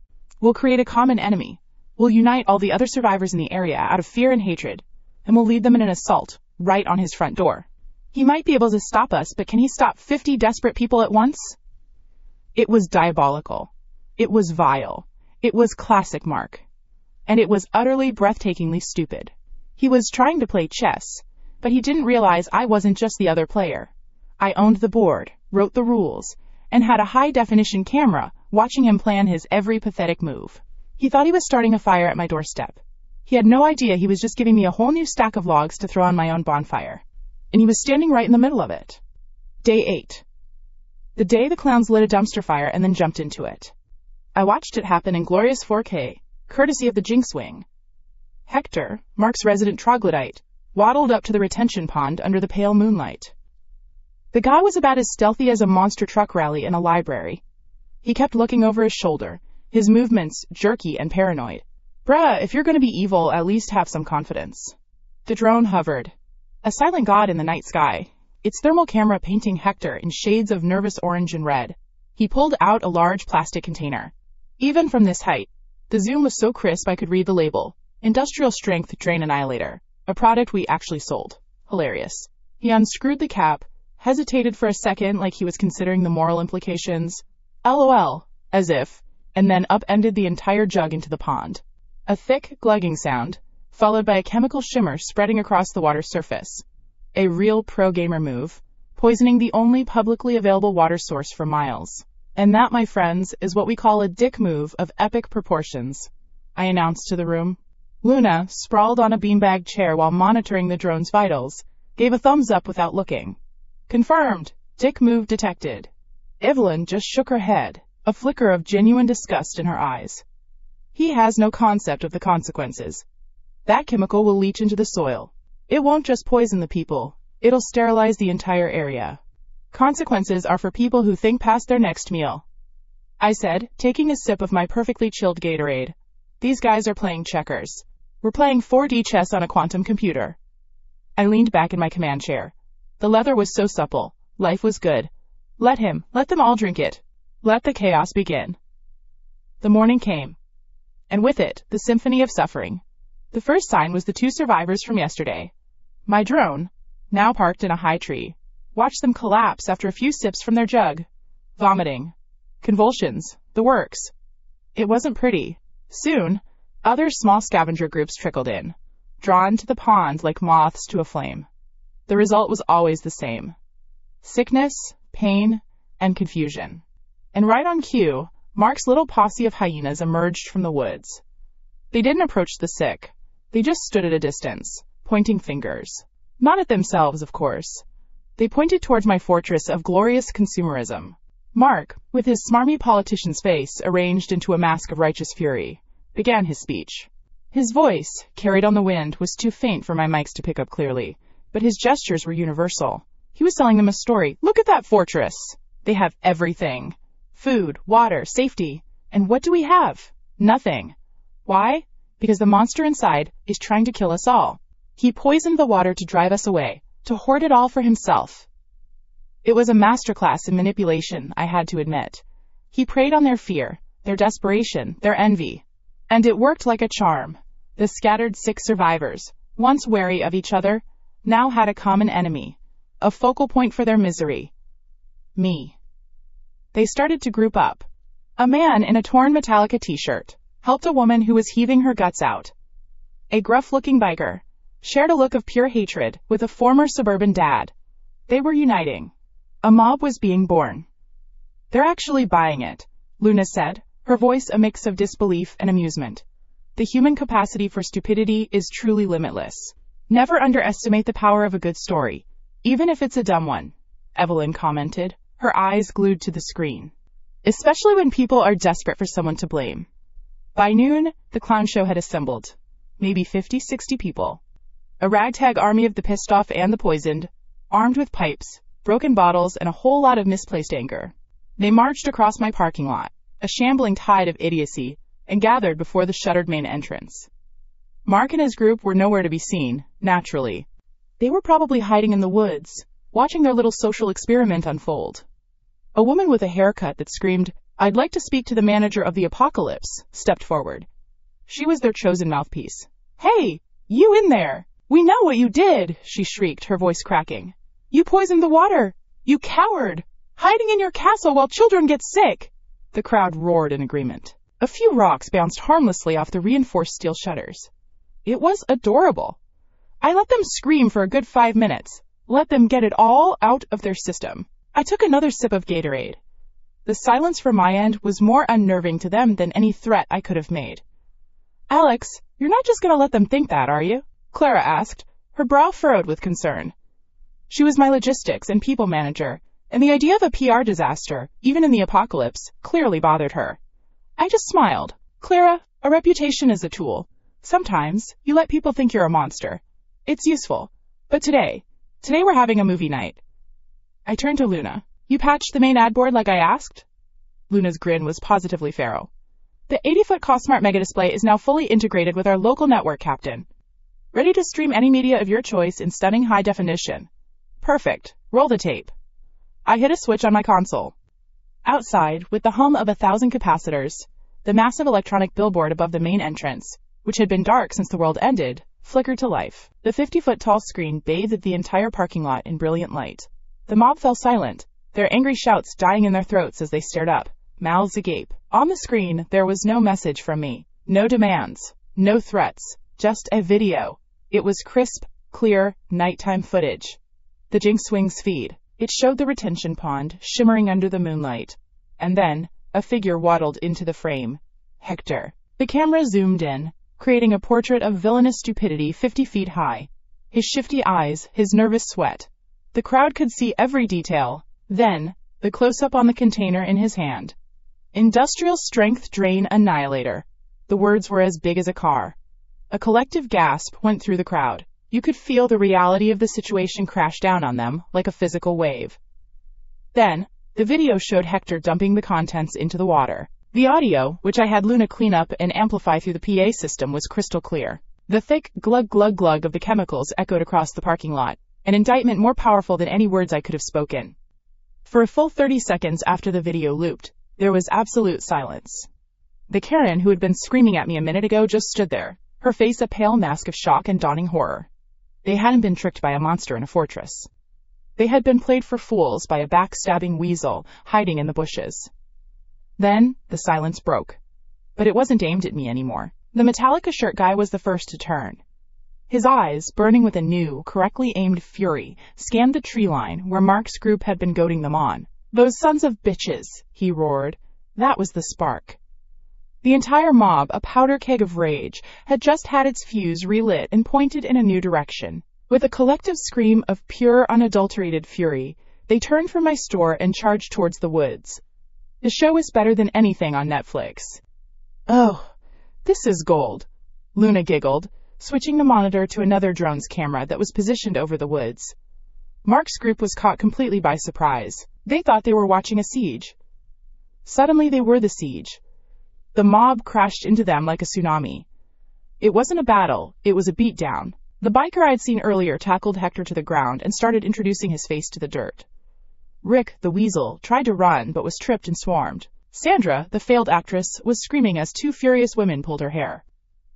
We'll create a common enemy. We'll unite all the other survivors in the area out of fear and hatred, and we'll lead them in an assault right on his front door. He might be able to stop us, but can he stop 50 desperate people at once?" It was diabolical. It was vile. It was classic Mark. And it was utterly breathtakingly stupid. He was trying to play chess, but he didn't realize I wasn't just the other player. I owned the board, wrote the rules, and had a high-definition camera watching him plan his every pathetic move. He thought he was starting a fire at my doorstep. He had no idea he was just giving me a whole new stack of logs to throw on my own bonfire. And he was standing right in the middle of it. Day 8. The day the clowns lit a dumpster fire and then jumped into it. I watched it happen in glorious 4K, courtesy of the Jinxwing. Hector, Mark's resident troglodyte, waddled up to the retention pond under the pale moonlight. The guy was about as stealthy as a monster truck rally in a library. He kept looking over his shoulder, his movements jerky and paranoid. "Bruh, if you're gonna be evil, at least have some confidence." The drone hovered, a silent god in the night sky, its thermal camera painting Hector in shades of nervous orange and red. He pulled out a large plastic container. Even from this height, the zoom was so crisp I could read the label, Industrial Strength Drain Annihilator, a product we actually sold. Hilarious. He unscrewed the cap, hesitated for a second like he was considering the moral implications. LOL, as if, and then upended the entire jug into the pond. A thick, glugging sound, followed by a chemical shimmer spreading across the water's surface. A real pro-gamer move, poisoning the only publicly available water source for miles. And that, my friends, is what we call a dick move of epic proportions, I announced to the room. Luna, sprawled on a beanbag chair while monitoring the drone's vitals, gave a thumbs up without looking. Confirmed. Dick move detected. Evelyn just shook her head, a flicker of genuine disgust in her eyes. He has no concept of the consequences. That chemical will leach into the soil. It won't just poison the people. It'll sterilize the entire area. Consequences are for people who think past their next meal, I said, taking a sip of my perfectly chilled Gatorade. These guys are playing checkers. We're playing 4D chess on a quantum computer. I leaned back in my command chair. The leather was so supple. Life was good. Let them all drink it. Let the chaos begin. The morning came, and with it, the symphony of suffering. The first sign was the 2 survivors from yesterday. My drone, now parked in a high tree, watched them collapse after a few sips from their jug. Vomiting. Convulsions. The works. It wasn't pretty. Soon, other small scavenger groups trickled in, drawn to the pond like moths to a flame. The result was always the same. Sickness, pain, and confusion. And right on cue, Mark's little posse of hyenas emerged from the woods. They didn't approach the sick. They just stood at a distance, pointing fingers. Not at themselves, of course. They pointed towards my fortress of glorious consumerism. Mark, with his smarmy politician's face arranged into a mask of righteous fury, began his speech. His voice, carried on the wind, was too faint for my mics to pick up clearly, but his gestures were universal. He was telling them a story. Look at that fortress. They have everything. Food, water, safety. And what do we have? Nothing. Why? Because the monster inside is trying to kill us all. He poisoned the water to drive us away, to hoard it all for himself. It was a masterclass in manipulation, I had to admit. He preyed on their fear, their desperation, their envy. And it worked like a charm. The scattered 6 survivors, once wary of each other, now had a common enemy, a focal point for their misery. Me. They started to group up. A man in a torn Metallica t-shirt helped a woman who was heaving her guts out. A gruff-looking biker shared a look of pure hatred with a former suburban dad. They were uniting. A mob was being born. They're actually buying it, Luna said, her voice a mix of disbelief and amusement. The human capacity for stupidity is truly limitless. Never underestimate the power of a good story, even if it's a dumb one, Evelyn commented, her eyes glued to the screen. Especially when people are desperate for someone to blame. By noon, the clown show had assembled. Maybe 50-60 people. A ragtag army of the pissed off and the poisoned, armed with pipes, broken bottles, and a whole lot of misplaced anger. They marched across my parking lot, a shambling tide of idiocy, and gathered before the shuttered main entrance. Mark and his group were nowhere to be seen, naturally. They were probably hiding in the woods, watching their little social experiment unfold. A woman with a haircut that screamed, "I'd like to speak to the manager of the apocalypse," stepped forward. She was their chosen mouthpiece. "Hey, you in there! We know what you did!" she shrieked, her voice cracking. "You poisoned the water! You coward! Hiding in your castle while children get sick!" The crowd roared in agreement. A few rocks bounced harmlessly off the reinforced steel shutters. It was adorable. I let them scream for a good 5 minutes, let them get it all out of their system. I took another sip of Gatorade. The silence from my end was more unnerving to them than any threat I could have made. "Alex, you're not just going to let them think that, are you?" Clara asked, her brow furrowed with concern. She was my logistics and people manager, and the idea of a PR disaster, even in the apocalypse, clearly bothered her. I just smiled. "Clara, a reputation is a tool. Sometimes you let people think you're a monster. It's useful. But today we're having a movie night." I turned to Luna. "You patched the main ad board like I asked?" Luna's grin was positively feral. "The 80-foot Cosmart mega display is now fully integrated with our local network, Captain. Ready to stream any media of your choice in stunning high definition." "Perfect. Roll the tape." I hit a switch on my console. Outside, with the hum of 1,000 capacitors, the massive electronic billboard above the main entrance, which had been dark since the world ended, flickered to life. The 50-foot-tall screen bathed the entire parking lot in brilliant light. The mob fell silent, their angry shouts dying in their throats as they stared up, mouths agape. On the screen, there was no message from me, no demands, no threats, just a video. It was crisp, clear, nighttime footage. The Jinx Swings feed. It showed the retention pond shimmering under the moonlight. And then, a figure waddled into the frame. Hector. The camera zoomed in, creating a portrait of villainous stupidity 50 feet high. His shifty eyes, his nervous sweat. The crowd could see every detail. Then, the close-up on the container in his hand. Industrial strength drain annihilator. The words were as big as a car. A collective gasp went through the crowd. You could feel the reality of the situation crash down on them like a physical wave. Then, the video showed Hector dumping the contents into the water. The audio, which I had Luna clean up and amplify through the PA system, was crystal clear. The thick glug glug glug of the chemicals echoed across the parking lot, an indictment more powerful than any words I could have spoken. For a full 30 seconds after the video looped, there was absolute silence. The Karen who had been screaming at me a minute ago just stood there, her face a pale mask of shock and dawning horror. They hadn't been tricked by a monster in a fortress. They had been played for fools by a backstabbing weasel hiding in the bushes. Then, the silence broke. But it wasn't aimed at me anymore. The Metallica shirt guy was the first to turn. His eyes, burning with a new, correctly aimed fury, scanned the tree line where Mark's group had been goading them on. "Those sons of bitches," he roared. That was the spark. The entire mob, a powder keg of rage, had just had its fuse relit and pointed in a new direction. With a collective scream of pure, unadulterated fury, they turned from my store and charged towards the woods. The show is better than anything on Netflix. "Oh, this is gold," Luna giggled, switching the monitor to another drone's camera that was positioned over the woods. Mark's group was caught completely by surprise. They thought they were watching a siege. Suddenly they were the siege. The mob crashed into them like a tsunami. It wasn't a battle, it was a beatdown. The biker I'd seen earlier tackled Hector to the ground and started introducing his face to the dirt. Rick, the weasel, tried to run but was tripped and swarmed. Sandra, the failed actress, was screaming as two furious women pulled her hair.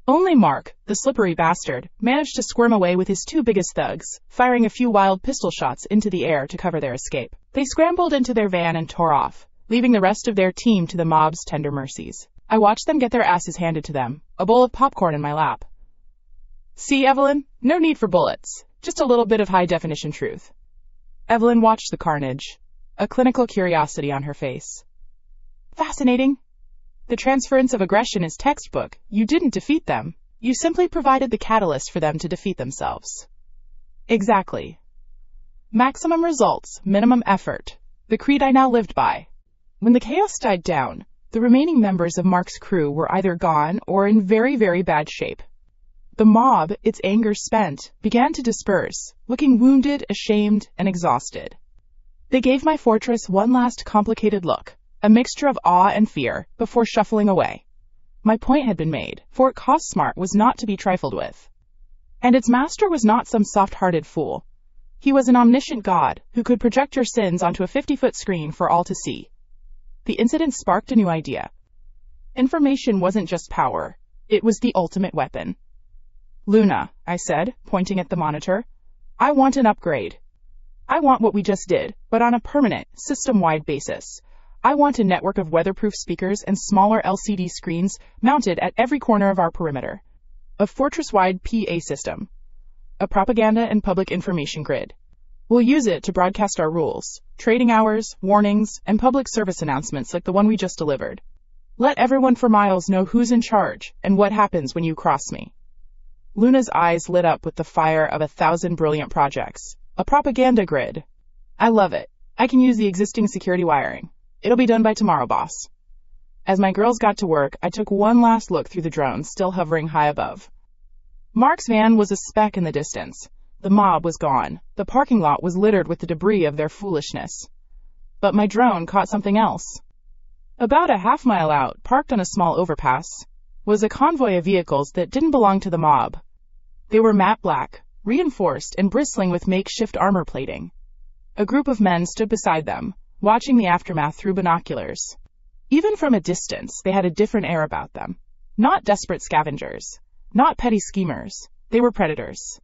Only Mark, the slippery bastard, managed to squirm away with his two biggest thugs, firing a few wild pistol shots into the air to cover their escape. They scrambled into their van and tore off, leaving the rest of their team to the mob's tender mercies. I watched them get their asses handed to them, a bowl of popcorn in my lap. "See, Evelyn? No need for bullets. Just a little bit of high-definition truth." Evelyn watched the carnage, a clinical curiosity on her face. "Fascinating. The transference of aggression is textbook. You didn't defeat them. You simply provided the catalyst for them to defeat themselves." Exactly. Maximum results, minimum effort. The creed I now lived by. When the chaos died down, the remaining members of Mark's crew were either gone or in very, very bad shape. The mob, its anger spent, began to disperse, looking wounded, ashamed, and exhausted. They gave my fortress one last complicated look, a mixture of awe and fear, before shuffling away. My point had been made. Fort Cosmart was not to be trifled with. And its master was not some soft-hearted fool. He was an omniscient god who could project your sins onto a 50-foot screen for all to see. The incident sparked a new idea. Information wasn't just power. It was the ultimate weapon. "Luna," I said, pointing at the monitor, "I want an upgrade. I want what we just did, but on a permanent, system-wide basis. I want a network of weatherproof speakers and smaller LCD screens mounted at every corner of our perimeter. A fortress-wide PA system. A propaganda and public information grid. We'll use it to broadcast our rules, trading hours, warnings, and public service announcements like the one we just delivered. Let everyone for miles know who's in charge and what happens when you cross me." Luna's eyes lit up with the fire of 1,000 brilliant projects. A propaganda grid. I love it. I can use the existing security wiring. It'll be done by tomorrow, boss. As my girls got to work, I took one last look through the drone still hovering high above. Mark's van was a speck in the distance. The mob was gone. The parking lot was littered with the debris of their foolishness. But my drone caught something else. About a half-mile out, parked on a small overpass, was a convoy of vehicles that didn't belong to the mob. They were matte black, reinforced and bristling with makeshift armor plating. A group of men stood beside them, watching the aftermath through binoculars. Even from a distance, they had a different air about them. Not desperate scavengers. Not petty schemers. They were predators.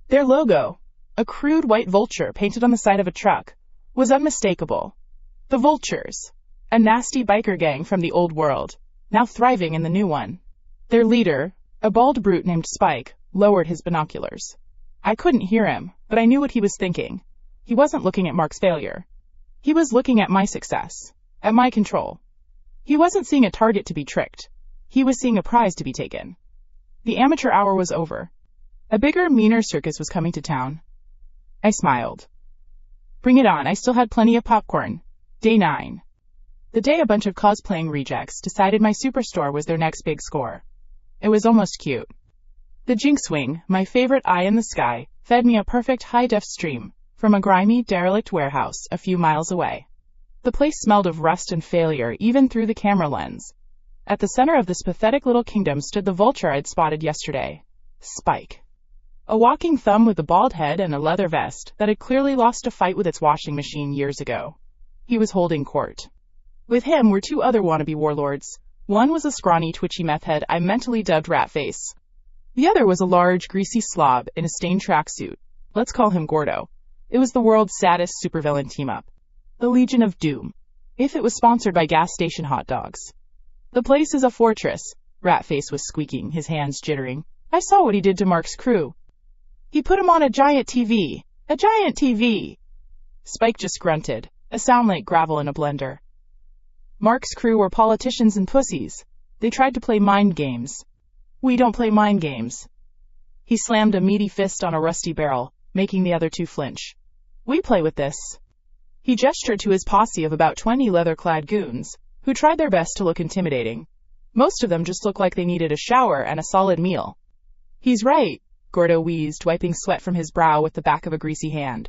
Their logo, a crude white vulture painted on the side of a truck, was unmistakable. The Vultures, a nasty biker gang from the old world, now thriving in the new one. Their leader, a bald brute named Spike, lowered his binoculars. I couldn't hear him, but I knew what he was thinking. He wasn't looking at Mark's failure. He was looking at my success, at my control. He wasn't seeing a target to be tricked. He was seeing a prize to be taken. The amateur hour was over. A bigger, meaner circus was coming to town. I smiled. Bring it on, I still had plenty of popcorn. Day 9. The day a bunch of cosplaying rejects decided my superstore was their next big score. It was almost cute. The Jinx Wing, my favorite eye in the sky, fed me a perfect high-def stream from a grimy, derelict warehouse a few miles away. The place smelled of rust and failure even through the camera lens. At the center of this pathetic little kingdom stood the vulture I'd spotted yesterday. Spike. A walking thumb with a bald head and a leather vest that had clearly lost a fight with its washing machine years ago. He was holding court. With him were 2 other wannabe warlords. One was a scrawny, twitchy meth head I mentally dubbed Ratface. The other was a large, greasy slob in a stained tracksuit. Let's call him Gordo. It was the world's saddest supervillain team-up. The Legion of Doom. If it was sponsored by gas station hot dogs. The place is a fortress, Ratface was squeaking, his hands jittering. I saw what he did to Mark's crew. He put him on a giant TV. A giant TV! Spike just grunted, a sound like gravel in a blender. Mark's crew were politicians and pussies. They tried to play mind games. We don't play mind games. He slammed a meaty fist on a rusty barrel, making the other 2 flinch. We play with this. He gestured to his posse of about 20 leather-clad goons, who tried their best to look intimidating. Most of them just looked like they needed a shower and a solid meal. He's right, Gordo wheezed, wiping sweat from his brow with the back of a greasy hand.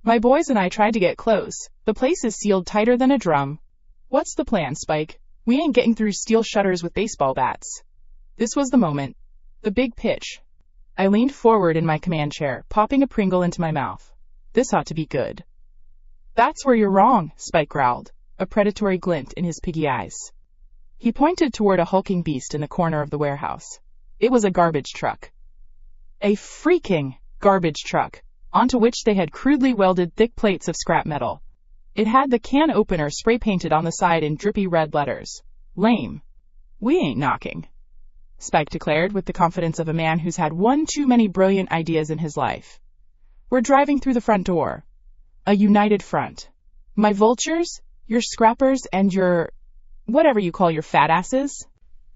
My boys and I tried to get close. The place is sealed tighter than a drum. What's the plan, Spike? We ain't getting through steel shutters with baseball bats. This was the moment. The big pitch. I leaned forward in my command chair, popping a Pringle into my mouth. This ought to be good. That's where you're wrong, Spike growled, a predatory glint in his piggy eyes. He pointed toward a hulking beast in the corner of the warehouse. It was a garbage truck. A freaking garbage truck, onto which they had crudely welded thick plates of scrap metal. It had the can opener spray-painted on the side in drippy red letters. Lame. We ain't knocking, Spike declared with the confidence of a man who's had one too many brilliant ideas in his life. We're driving through the front door. A united front. My vultures, your scrappers, and your... whatever you call your fat asses?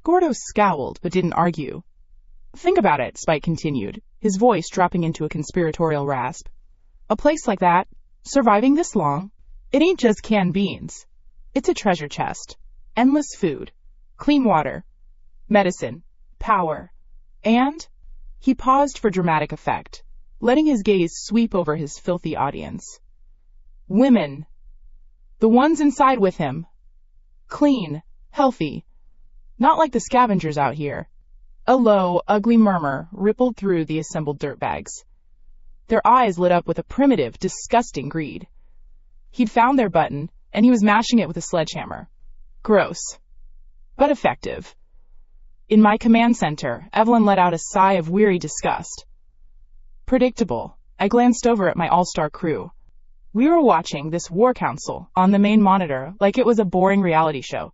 Gordo scowled, but didn't argue. Think about it, Spike continued, his voice dropping into a conspiratorial rasp. A place like that, surviving this long, it ain't just canned beans. It's a treasure chest. Endless food. Clean water. Medicine. Power. And... He paused for dramatic effect, letting his gaze sweep over his filthy audience. Women. The ones inside with him. Clean. Healthy. Not like the scavengers out here. A low, ugly murmur rippled through the assembled dirtbags. Their eyes lit up with a primitive, disgusting greed. He'd found their button, and he was mashing it with a sledgehammer. Gross. But effective. In my command center, Evelyn let out a sigh of weary disgust. Predictable. I glanced over at my all-star crew. We were watching this war council on the main monitor like it was a boring reality show.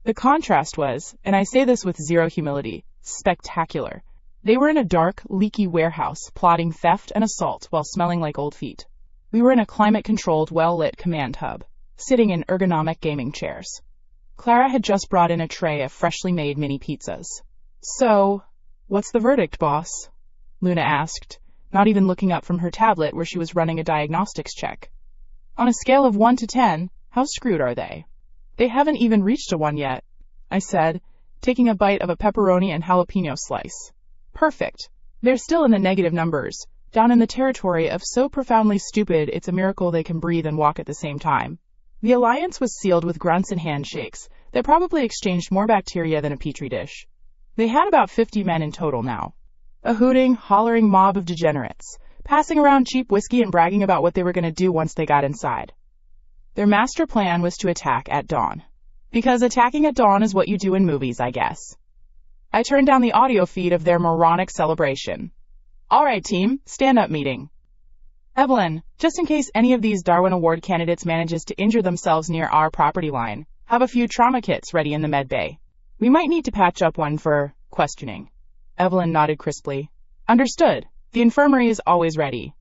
The contrast was, and I say this with zero humility, spectacular. They were in a dark, leaky warehouse, plotting theft and assault while smelling like old feet. We were in a climate-controlled, well-lit command hub, sitting in ergonomic gaming chairs. Clara had just brought in a tray of freshly made mini pizzas. So, what's the verdict, boss? Luna asked, not even looking up from her tablet where she was running a diagnostics check. On a scale of 1 to 10, how screwed are they? They haven't even reached a 1 yet, I said, taking a bite of a pepperoni and jalapeno slice. Perfect. They're still in the negative numbers, down in the territory of so profoundly stupid it's a miracle they can breathe and walk at the same time. The alliance was sealed with grunts and handshakes that probably exchanged more bacteria than a petri dish. They had about 50 men in total now. A hooting, hollering mob of degenerates, passing around cheap whiskey and bragging about what they were going to do once they got inside. Their master plan was to attack at dawn. Because attacking at dawn is what you do in movies, I guess. I turned down the audio feed of their moronic celebration. All right, team, stand-up meeting. Evelyn, just in case any of these Darwin Award candidates manages to injure themselves near our property line, have a few trauma kits ready in the med bay. We might need to patch up one for questioning. Evelyn nodded crisply. Understood. The infirmary is always ready.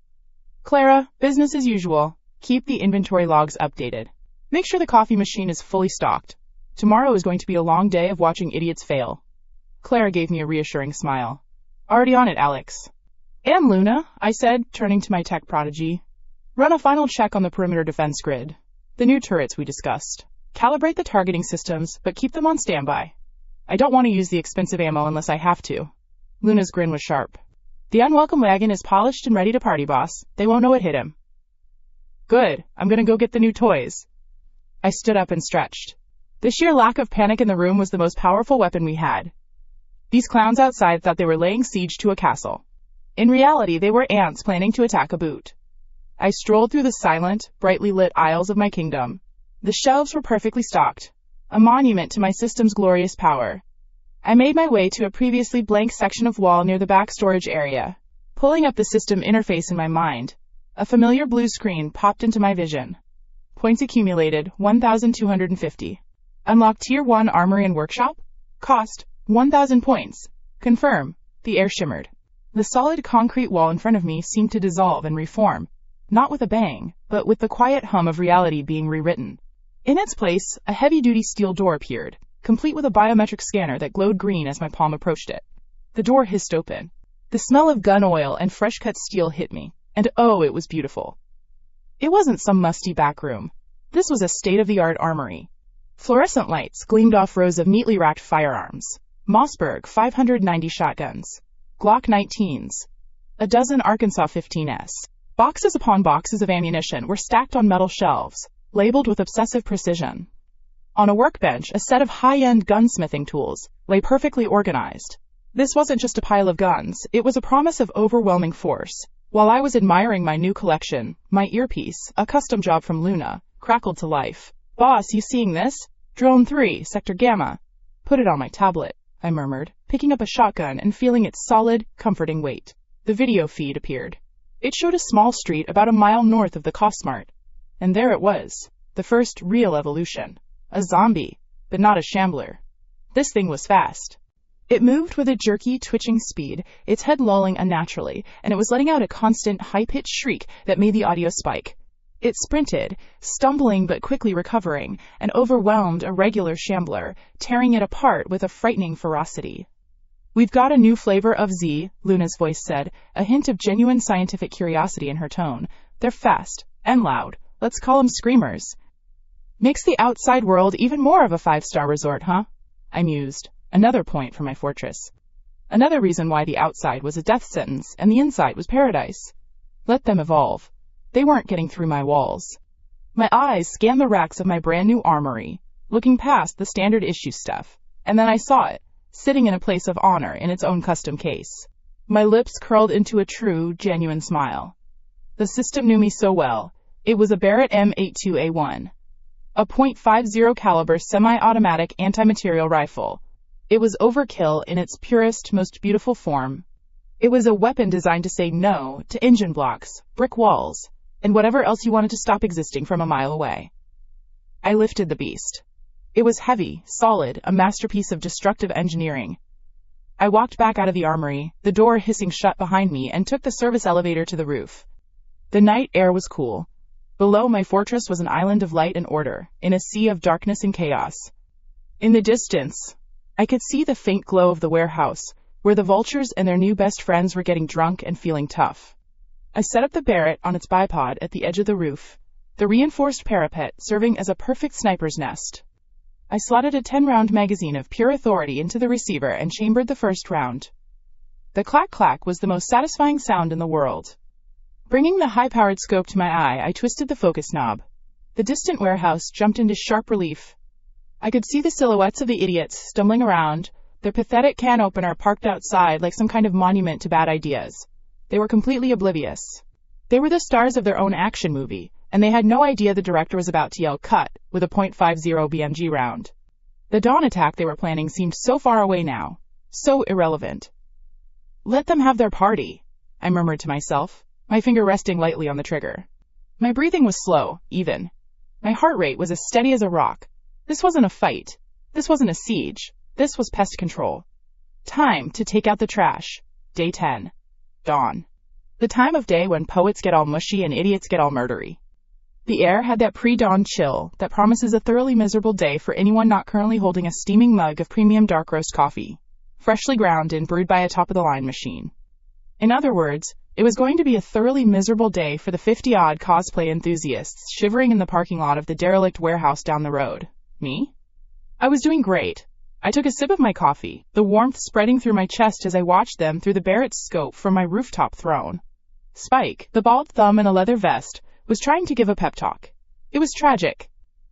Clara, business as usual. Keep the inventory logs updated. Make sure the coffee machine is fully stocked. Tomorrow is going to be a long day of watching idiots fail. Clara gave me a reassuring smile. Already on it, Alex. And Luna, I said, turning to my tech prodigy. Run a final check on the perimeter defense grid. The new turrets we discussed. Calibrate the targeting systems, but keep them on standby. I don't want to use the expensive ammo unless I have to. Luna's grin was sharp. The unwelcome wagon is polished and ready to party, boss. They won't know it hit him. Good. I'm gonna go get the new toys. I stood up and stretched. The sheer lack of panic in the room was the most powerful weapon we had. These clowns outside thought they were laying siege to a castle. In reality, they were ants planning to attack a boot. I strolled through the silent, brightly lit aisles of my kingdom. The shelves were perfectly stocked, a monument to my system's glorious power. I made my way to a previously blank section of wall near the back storage area. Pulling up the system interface in my mind, a familiar blue screen popped into my vision. Points accumulated, 1,250. Unlock Tier 1 Armory and Workshop? Cost, 1,000 points. Confirm. The air shimmered. The solid concrete wall in front of me seemed to dissolve and reform. Not with a bang, but with the quiet hum of reality being rewritten. In its place, a heavy-duty steel door appeared, complete with a biometric scanner that glowed green as my palm approached it. The door hissed open. The smell of gun oil and fresh-cut steel hit me, and oh, it was beautiful. It wasn't some musty back room. This was a state-of-the-art armory. Fluorescent lights gleamed off rows of neatly racked firearms. Mossberg 590 shotguns, Glock 19s, a dozen Arkansas 15s. Boxes upon boxes of ammunition were stacked on metal shelves, labeled with obsessive precision. On a workbench, a set of high-end gunsmithing tools lay perfectly organized. This wasn't just a pile of guns, it was a promise of overwhelming force. While I was admiring my new collection, my earpiece, a custom job from Luna, crackled to life. Boss, you seeing this? Drone 3, Sector Gamma. Put it on my tablet, I murmured, picking up a shotgun and feeling its solid, comforting weight. The video feed appeared. It showed a small street about a mile north of the Cosmart. And there it was, the first real evolution. A zombie, but not a shambler. This thing was fast. It moved with a jerky, twitching speed, its head lolling unnaturally, and it was letting out a constant, high-pitched shriek that made the audio spike. It sprinted, stumbling but quickly recovering, and overwhelmed a regular shambler, tearing it apart with a frightening ferocity. We've got a new flavor of Z, Luna's voice said, a hint of genuine scientific curiosity in her tone. They're fast and loud. Let's call them screamers. Makes the outside world even more of a 5-star resort, huh? I mused. Another point for my fortress. Another reason why the outside was a death sentence and the inside was paradise. Let them evolve. They weren't getting through my walls. My eyes scanned the racks of my brand new armory, looking past the standard issue stuff, and then I saw it, sitting in a place of honor in its own custom case. My lips curled into a true, genuine smile. The system knew me so well. It was a Barrett M82A1, a .50 caliber semi-automatic anti-material rifle. It was overkill in its purest, most beautiful form. It was a weapon designed to say no to engine blocks, brick walls, and whatever else you wanted to stop existing from a mile away. I lifted the beast. It was heavy, solid, a masterpiece of destructive engineering. I walked back out of the armory, the door hissing shut behind me, and took the service elevator to the roof. The night air was cool. Below my fortress was an island of light and order, in a sea of darkness and chaos. In the distance, I could see the faint glow of the warehouse, where the vultures and their new best friends were getting drunk and feeling tough. I set up the Barrett on its bipod at the edge of the roof, the reinforced parapet serving as a perfect sniper's nest. I slotted a 10-round magazine of pure authority into the receiver and chambered the first round. The clack-clack was the most satisfying sound in the world. Bringing the high-powered scope to my eye, I twisted the focus knob. The distant warehouse jumped into sharp relief. I could see the silhouettes of the idiots stumbling around, their pathetic can opener parked outside like some kind of monument to bad ideas. They were completely oblivious. They were the stars of their own action movie, and they had no idea the director was about to yell cut with a .50 BMG round. The dawn attack they were planning seemed so far away now, so irrelevant. Let them have their party, I murmured to myself, my finger resting lightly on the trigger. My breathing was slow, even. My heart rate was as steady as a rock. This wasn't a fight. This wasn't a siege. This was pest control. Time to take out the trash. Day 10. Dawn. The time of day when poets get all mushy and idiots get all murdery. The air had that pre-dawn chill that promises a thoroughly miserable day for anyone not currently holding a steaming mug of premium dark roast coffee, freshly ground and brewed by a top-of-the-line machine. In other words, It was going to be a thoroughly miserable day for the 50-odd cosplay enthusiasts shivering in the parking lot of the derelict warehouse down the road. Me? I was doing great. I took a sip of my coffee, the warmth spreading through my chest as I watched them through the Barrett's scope from my rooftop throne. Spike, the bald thumb in a leather vest, was trying to give a pep talk. It was tragic.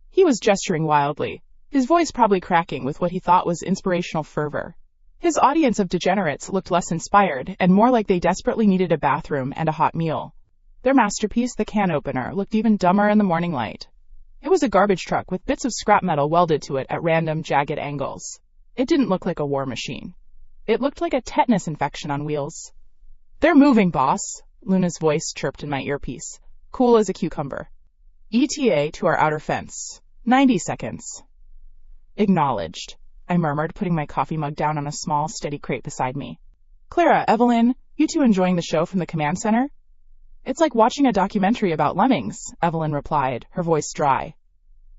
He was gesturing wildly, his voice probably cracking with what he thought was inspirational fervor. His audience of degenerates looked less inspired and more like they desperately needed a bathroom and a hot meal. Their masterpiece, the can opener, looked even dumber in the morning light. It was a garbage truck with bits of scrap metal welded to it at random, jagged angles. It didn't look like a war machine. It looked like a tetanus infection on wheels. "They're moving, boss," Luna's voice chirped in my earpiece, cool as a cucumber. "ETA to our outer fence. 90 seconds. "Acknowledged," I murmured, putting my coffee mug down on a small, steady crate beside me. "Clara, Evelyn, you two enjoying the show from the command center?" "It's like watching a documentary about lemmings," Evelyn replied, her voice dry.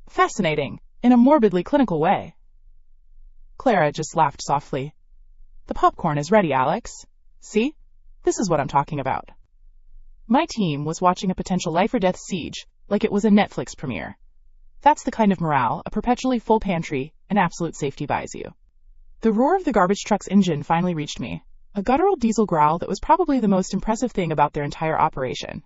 "Fascinating, in a morbidly clinical way." Clara just laughed softly. "The popcorn is ready, Alex. See? This is what I'm talking about." My team was watching a potential life-or-death siege like it was a Netflix premiere. That's the kind of morale a perpetually full pantry and absolute safety buys you. The roar of the garbage truck's engine finally reached me, a guttural diesel growl that was probably the most impressive thing about their entire operation.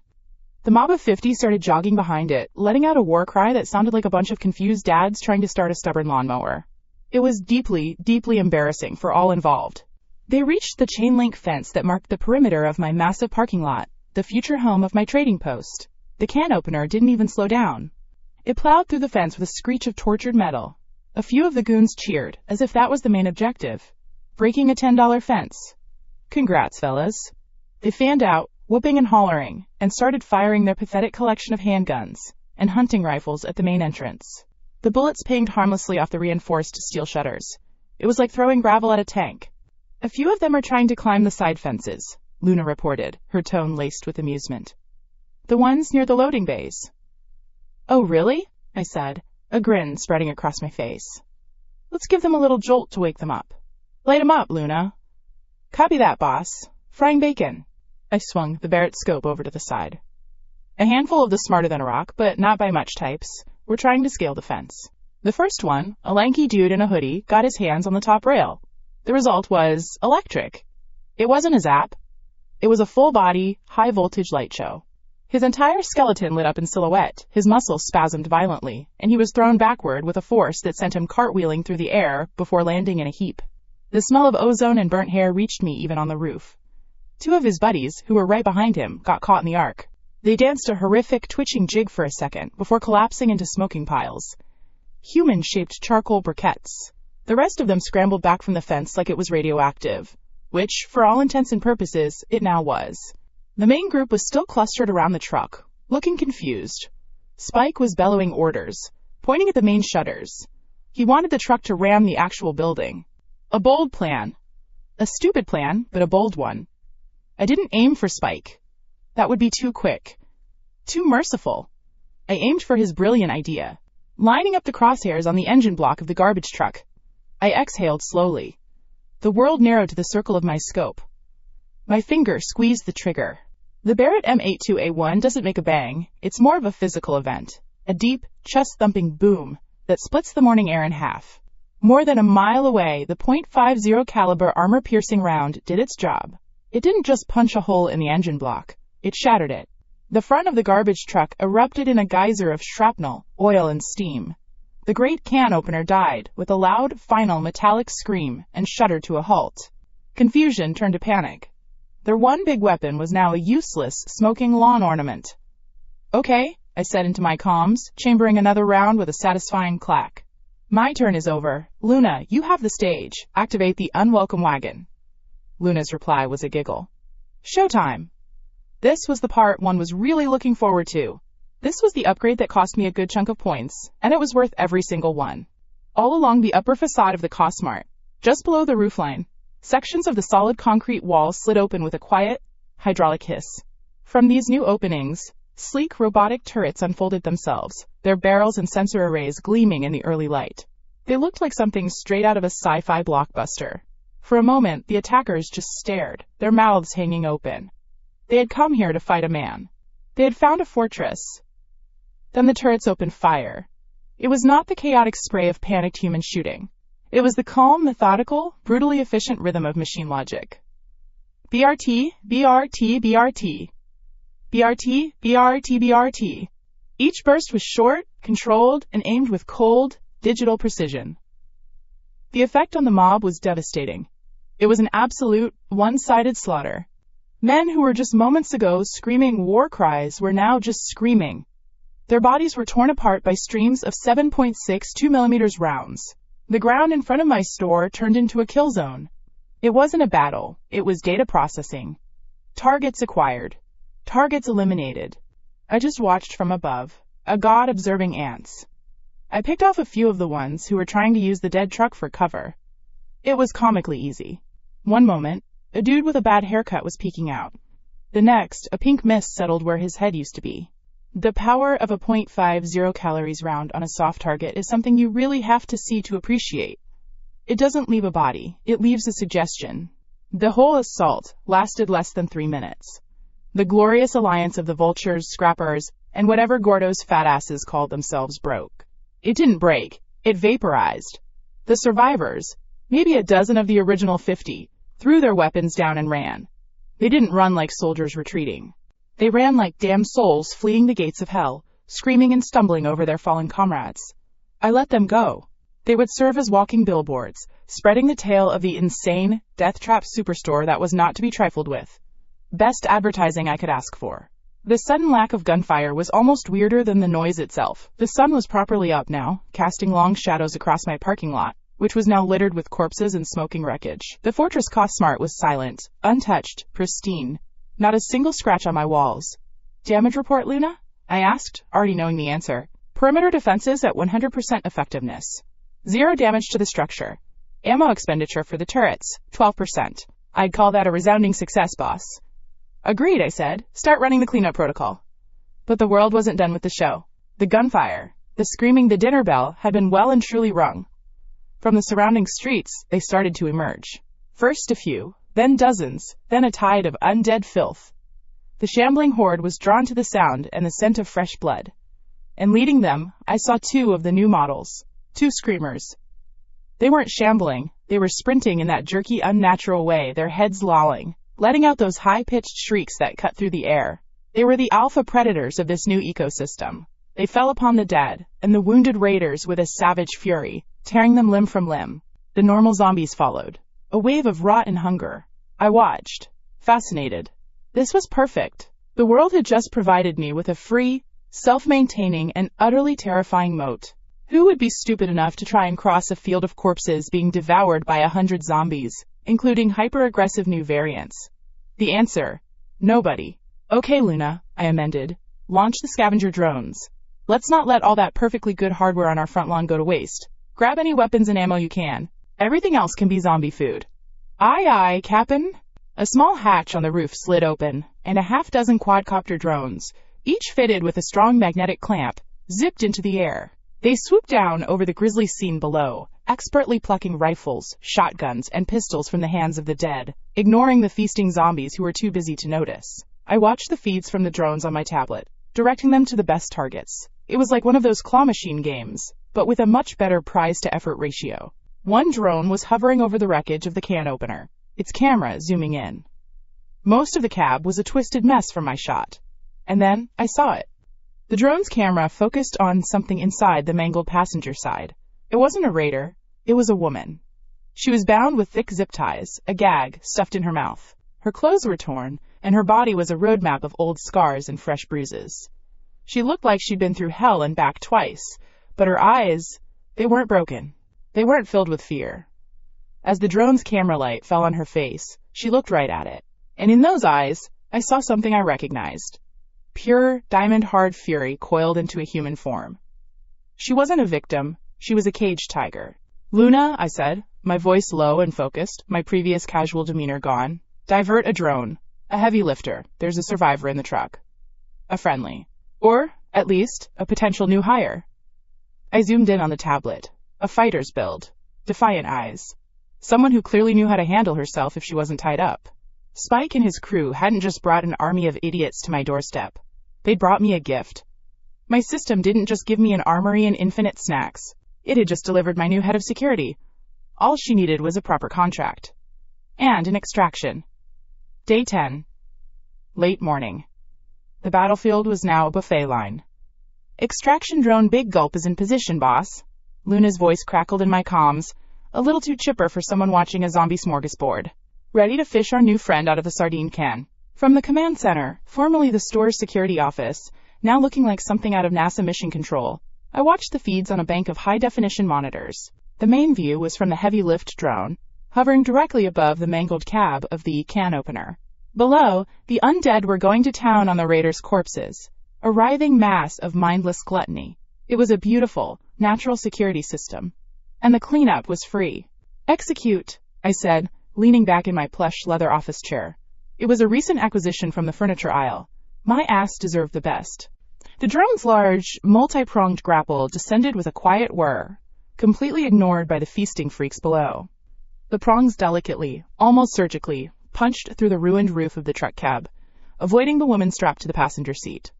The mob of 50 started jogging behind it, letting out a war cry that sounded like a bunch of confused dads trying to start a stubborn lawnmower. It was deeply, deeply embarrassing for all involved. They reached the chain-link fence that marked the perimeter of my massive parking lot, the future home of my trading post. The can opener didn't even slow down. It plowed through the fence with a screech of tortured metal. A few of the goons cheered, as if that was the main objective. Breaking a $10 fence. Congrats, fellas. They fanned out, whooping and hollering, and started firing their pathetic collection of handguns and hunting rifles at the main entrance. The bullets pinged harmlessly off the reinforced steel shutters. It was like throwing gravel at a tank. "A few of them are trying to climb the side fences," Luna reported, her tone laced with amusement. "The ones near the loading bays." "Oh, really?" I said, a grin spreading across my face. "Let's give them a little jolt to wake them up." "Light 'em up, Luna." "Copy that, boss. Frying bacon." I swung the Barrett scope over to the side. A handful of the smarter than a rock, but not by much types, were trying to scale the fence. The first one, a lanky dude in a hoodie, got his hands on the top rail. The result was electric. It wasn't a zap. It was a full-body, high-voltage light show. His entire skeleton lit up in silhouette, his muscles spasmed violently, and he was thrown backward with a force that sent him cartwheeling through the air before landing in a heap. The smell of ozone and burnt hair reached me even on the roof. Two of his buddies, who were right behind him, got caught in the arc. They danced a horrific, twitching jig for a second before collapsing into smoking piles. Human-shaped charcoal briquettes. The rest of them scrambled back from the fence like it was radioactive, which, for all intents and purposes, it now was. The main group was still clustered around the truck, looking confused. Spike was bellowing orders, pointing at the main shutters. He wanted the truck to ram the actual building. A bold plan. A stupid plan, but a bold one. I didn't aim for Spike. That would be too quick. Too merciful. I aimed for his brilliant idea, lining up the crosshairs on the engine block of the garbage truck. I exhaled slowly. The world narrowed to the circle of my scope. My finger squeezed the trigger. The Barrett M82A1 doesn't make a bang, it's more of a physical event. A deep, chest-thumping boom that splits the morning air in half. More than a mile away, the .50 caliber armor-piercing round did its job. It didn't just punch a hole in the engine block, it shattered it. The front of the garbage truck erupted in a geyser of shrapnel, oil, and steam. The great can opener died with a loud, final metallic scream and shuddered to a halt. Confusion turned to panic. Their one big weapon was now a useless, smoking lawn ornament. "Okay," I said into my comms, chambering another round with a satisfying clack. "My turn is over. Luna, you have the stage. Activate the unwelcome wagon." Luna's reply was a giggle. Showtime. This was the part one was really looking forward to. This was the upgrade that cost me a good chunk of points, and it was worth every single one. All along the upper facade of the Cosmart, just below the roofline, sections of the solid concrete wall slid open with a quiet, hydraulic hiss. From these new openings, sleek robotic turrets unfolded themselves, their barrels and sensor arrays gleaming in the early light. They looked like something straight out of a sci-fi blockbuster. For a moment, the attackers just stared, their mouths hanging open. They had come here to fight a man. They had found a fortress. Then the turrets opened fire. It was not the chaotic spray of panicked human shooting. It was the calm, methodical, brutally efficient rhythm of machine logic. BRT, BRT, BRT. BRT, BRT, BRT. Each burst was short, controlled, and aimed with cold, digital precision. The effect on the mob was devastating. It was an absolute, one-sided slaughter. Men who were just moments ago screaming war cries were now just screaming. Their bodies were torn apart by streams of 7.62 mm rounds. The ground in front of my store turned into a kill zone. It wasn't a battle, it was data processing. Targets acquired. Targets eliminated. I just watched from above, a god observing ants. I picked off a few of the ones who were trying to use the dead truck for cover. It was comically easy. One moment, a dude with a bad haircut was peeking out. The next, a pink mist settled where his head used to be. The power of a 0.50 calories round on a soft target is something you really have to see to appreciate. It doesn't leave a body, it leaves a suggestion. The whole assault lasted less than 3 minutes. The glorious alliance of the vultures, scrappers, and whatever Gordo's fat asses called themselves broke. It didn't break, it vaporized. The survivors, maybe a dozen of the original 50, threw their weapons down and ran. They didn't run like soldiers retreating. They ran like damned souls fleeing the gates of hell, screaming and stumbling over their fallen comrades. I let them go. They would serve as walking billboards, spreading the tale of the insane, death-trap superstore that was not to be trifled with. Best advertising I could ask for. The sudden lack of gunfire was almost weirder than the noise itself. The sun was properly up now, casting long shadows across my parking lot, which was now littered with corpses and smoking wreckage. The Fortress Cosmart was silent, untouched, pristine. Not a single scratch on my walls. Damage report, Luna? I asked, already knowing the answer. Perimeter defenses at 100% effectiveness. 0 damage to the structure. Ammo expenditure for the turrets, 12%. I'd call that a resounding success, boss. Agreed, I said. Start running the cleanup protocol. But the world wasn't done with the show. The gunfire, the screaming, the dinner bell had been well and truly rung. From the surrounding streets, they started to emerge. First a few, then dozens, then a tide of undead filth. The shambling horde was drawn to the sound and the scent of fresh blood. And leading them, I saw 2 of the new models. 2 screamers. They weren't shambling, they were sprinting in that jerky, unnatural way, their heads lolling, letting out those high-pitched shrieks that cut through the air. They were the alpha predators of this new ecosystem. They fell upon the dead, and the wounded raiders with a savage fury, tearing them limb from limb. The normal zombies followed. A wave of rot and hunger. I watched, fascinated. This was perfect. The world had just provided me with a free, self-maintaining, and utterly terrifying moat. Who would be stupid enough to try and cross a field of corpses being devoured by 100 zombies, including hyper-aggressive new variants? The answer: nobody. Okay, Luna, I amended. Launch the scavenger drones. Let's not let all that perfectly good hardware on our front lawn go to waste. Grab any weapons and ammo you can. Everything else can be zombie food. Aye aye, Cap'n. A small hatch on the roof slid open, and a half-dozen quadcopter drones, each fitted with a strong magnetic clamp, zipped into the air. They swooped down over the grisly scene below, expertly plucking rifles, shotguns, and pistols from the hands of the dead, ignoring the feasting zombies who were too busy to notice. I watched the feeds from the drones on my tablet, directing them to the best targets. It was like one of those claw machine games, but with a much better price-to-effort ratio. One drone was hovering over the wreckage of the can opener, its camera zooming in. Most of the cab was a twisted mess from my shot. And then I saw it. The drone's camera focused on something inside the mangled passenger side. It wasn't a raider, it was a woman. She was bound with thick zip ties, a gag stuffed in her mouth. Her clothes were torn, and her body was a roadmap of old scars and fresh bruises. She looked like she'd been through hell and back twice, but her eyes, they weren't broken. They weren't filled with fear. As the drone's camera light fell on her face, she looked right at it. And in those eyes, I saw something I recognized. Pure, diamond-hard fury coiled into a human form. She wasn't a victim, she was a caged tiger. Luna, I said, my voice low and focused, my previous casual demeanor gone. Divert a drone. A heavy lifter. There's a survivor in the truck. A friendly. Or, at least, a potential new hire. I zoomed in on the tablet. A fighter's build. Defiant eyes. Someone who clearly knew how to handle herself if she wasn't tied up. Spike and his crew hadn't just brought an army of idiots to my doorstep. They'd brought me a gift. My system didn't just give me an armory and infinite snacks. It had just delivered my new head of security. All she needed was a proper contract. And an extraction. Day 10. Late morning. The battlefield was now a buffet line. Extraction drone Big Gulp is in position, boss. Luna's voice crackled in my comms, a little too chipper for someone watching a zombie smorgasbord. Ready to fish our new friend out of the sardine can. From the command center, formerly the store's security office, now looking like something out of NASA Mission Control, I watched the feeds on a bank of high-definition monitors. The main view was from the heavy lift drone, hovering directly above the mangled cab of the can opener. Below, the undead were going to town on the raiders' corpses, a writhing mass of mindless gluttony. It was a beautiful, natural security system. And the cleanup was free. Execute, I said, leaning back in my plush leather office chair. It was a recent acquisition from the furniture aisle. My ass deserved the best. The drone's large, multi-pronged grapple descended with a quiet whir, completely ignored by the feasting freaks below. The prongs delicately, almost surgically, punched through the ruined roof of the truck cab, avoiding the woman strapped to the passenger seat.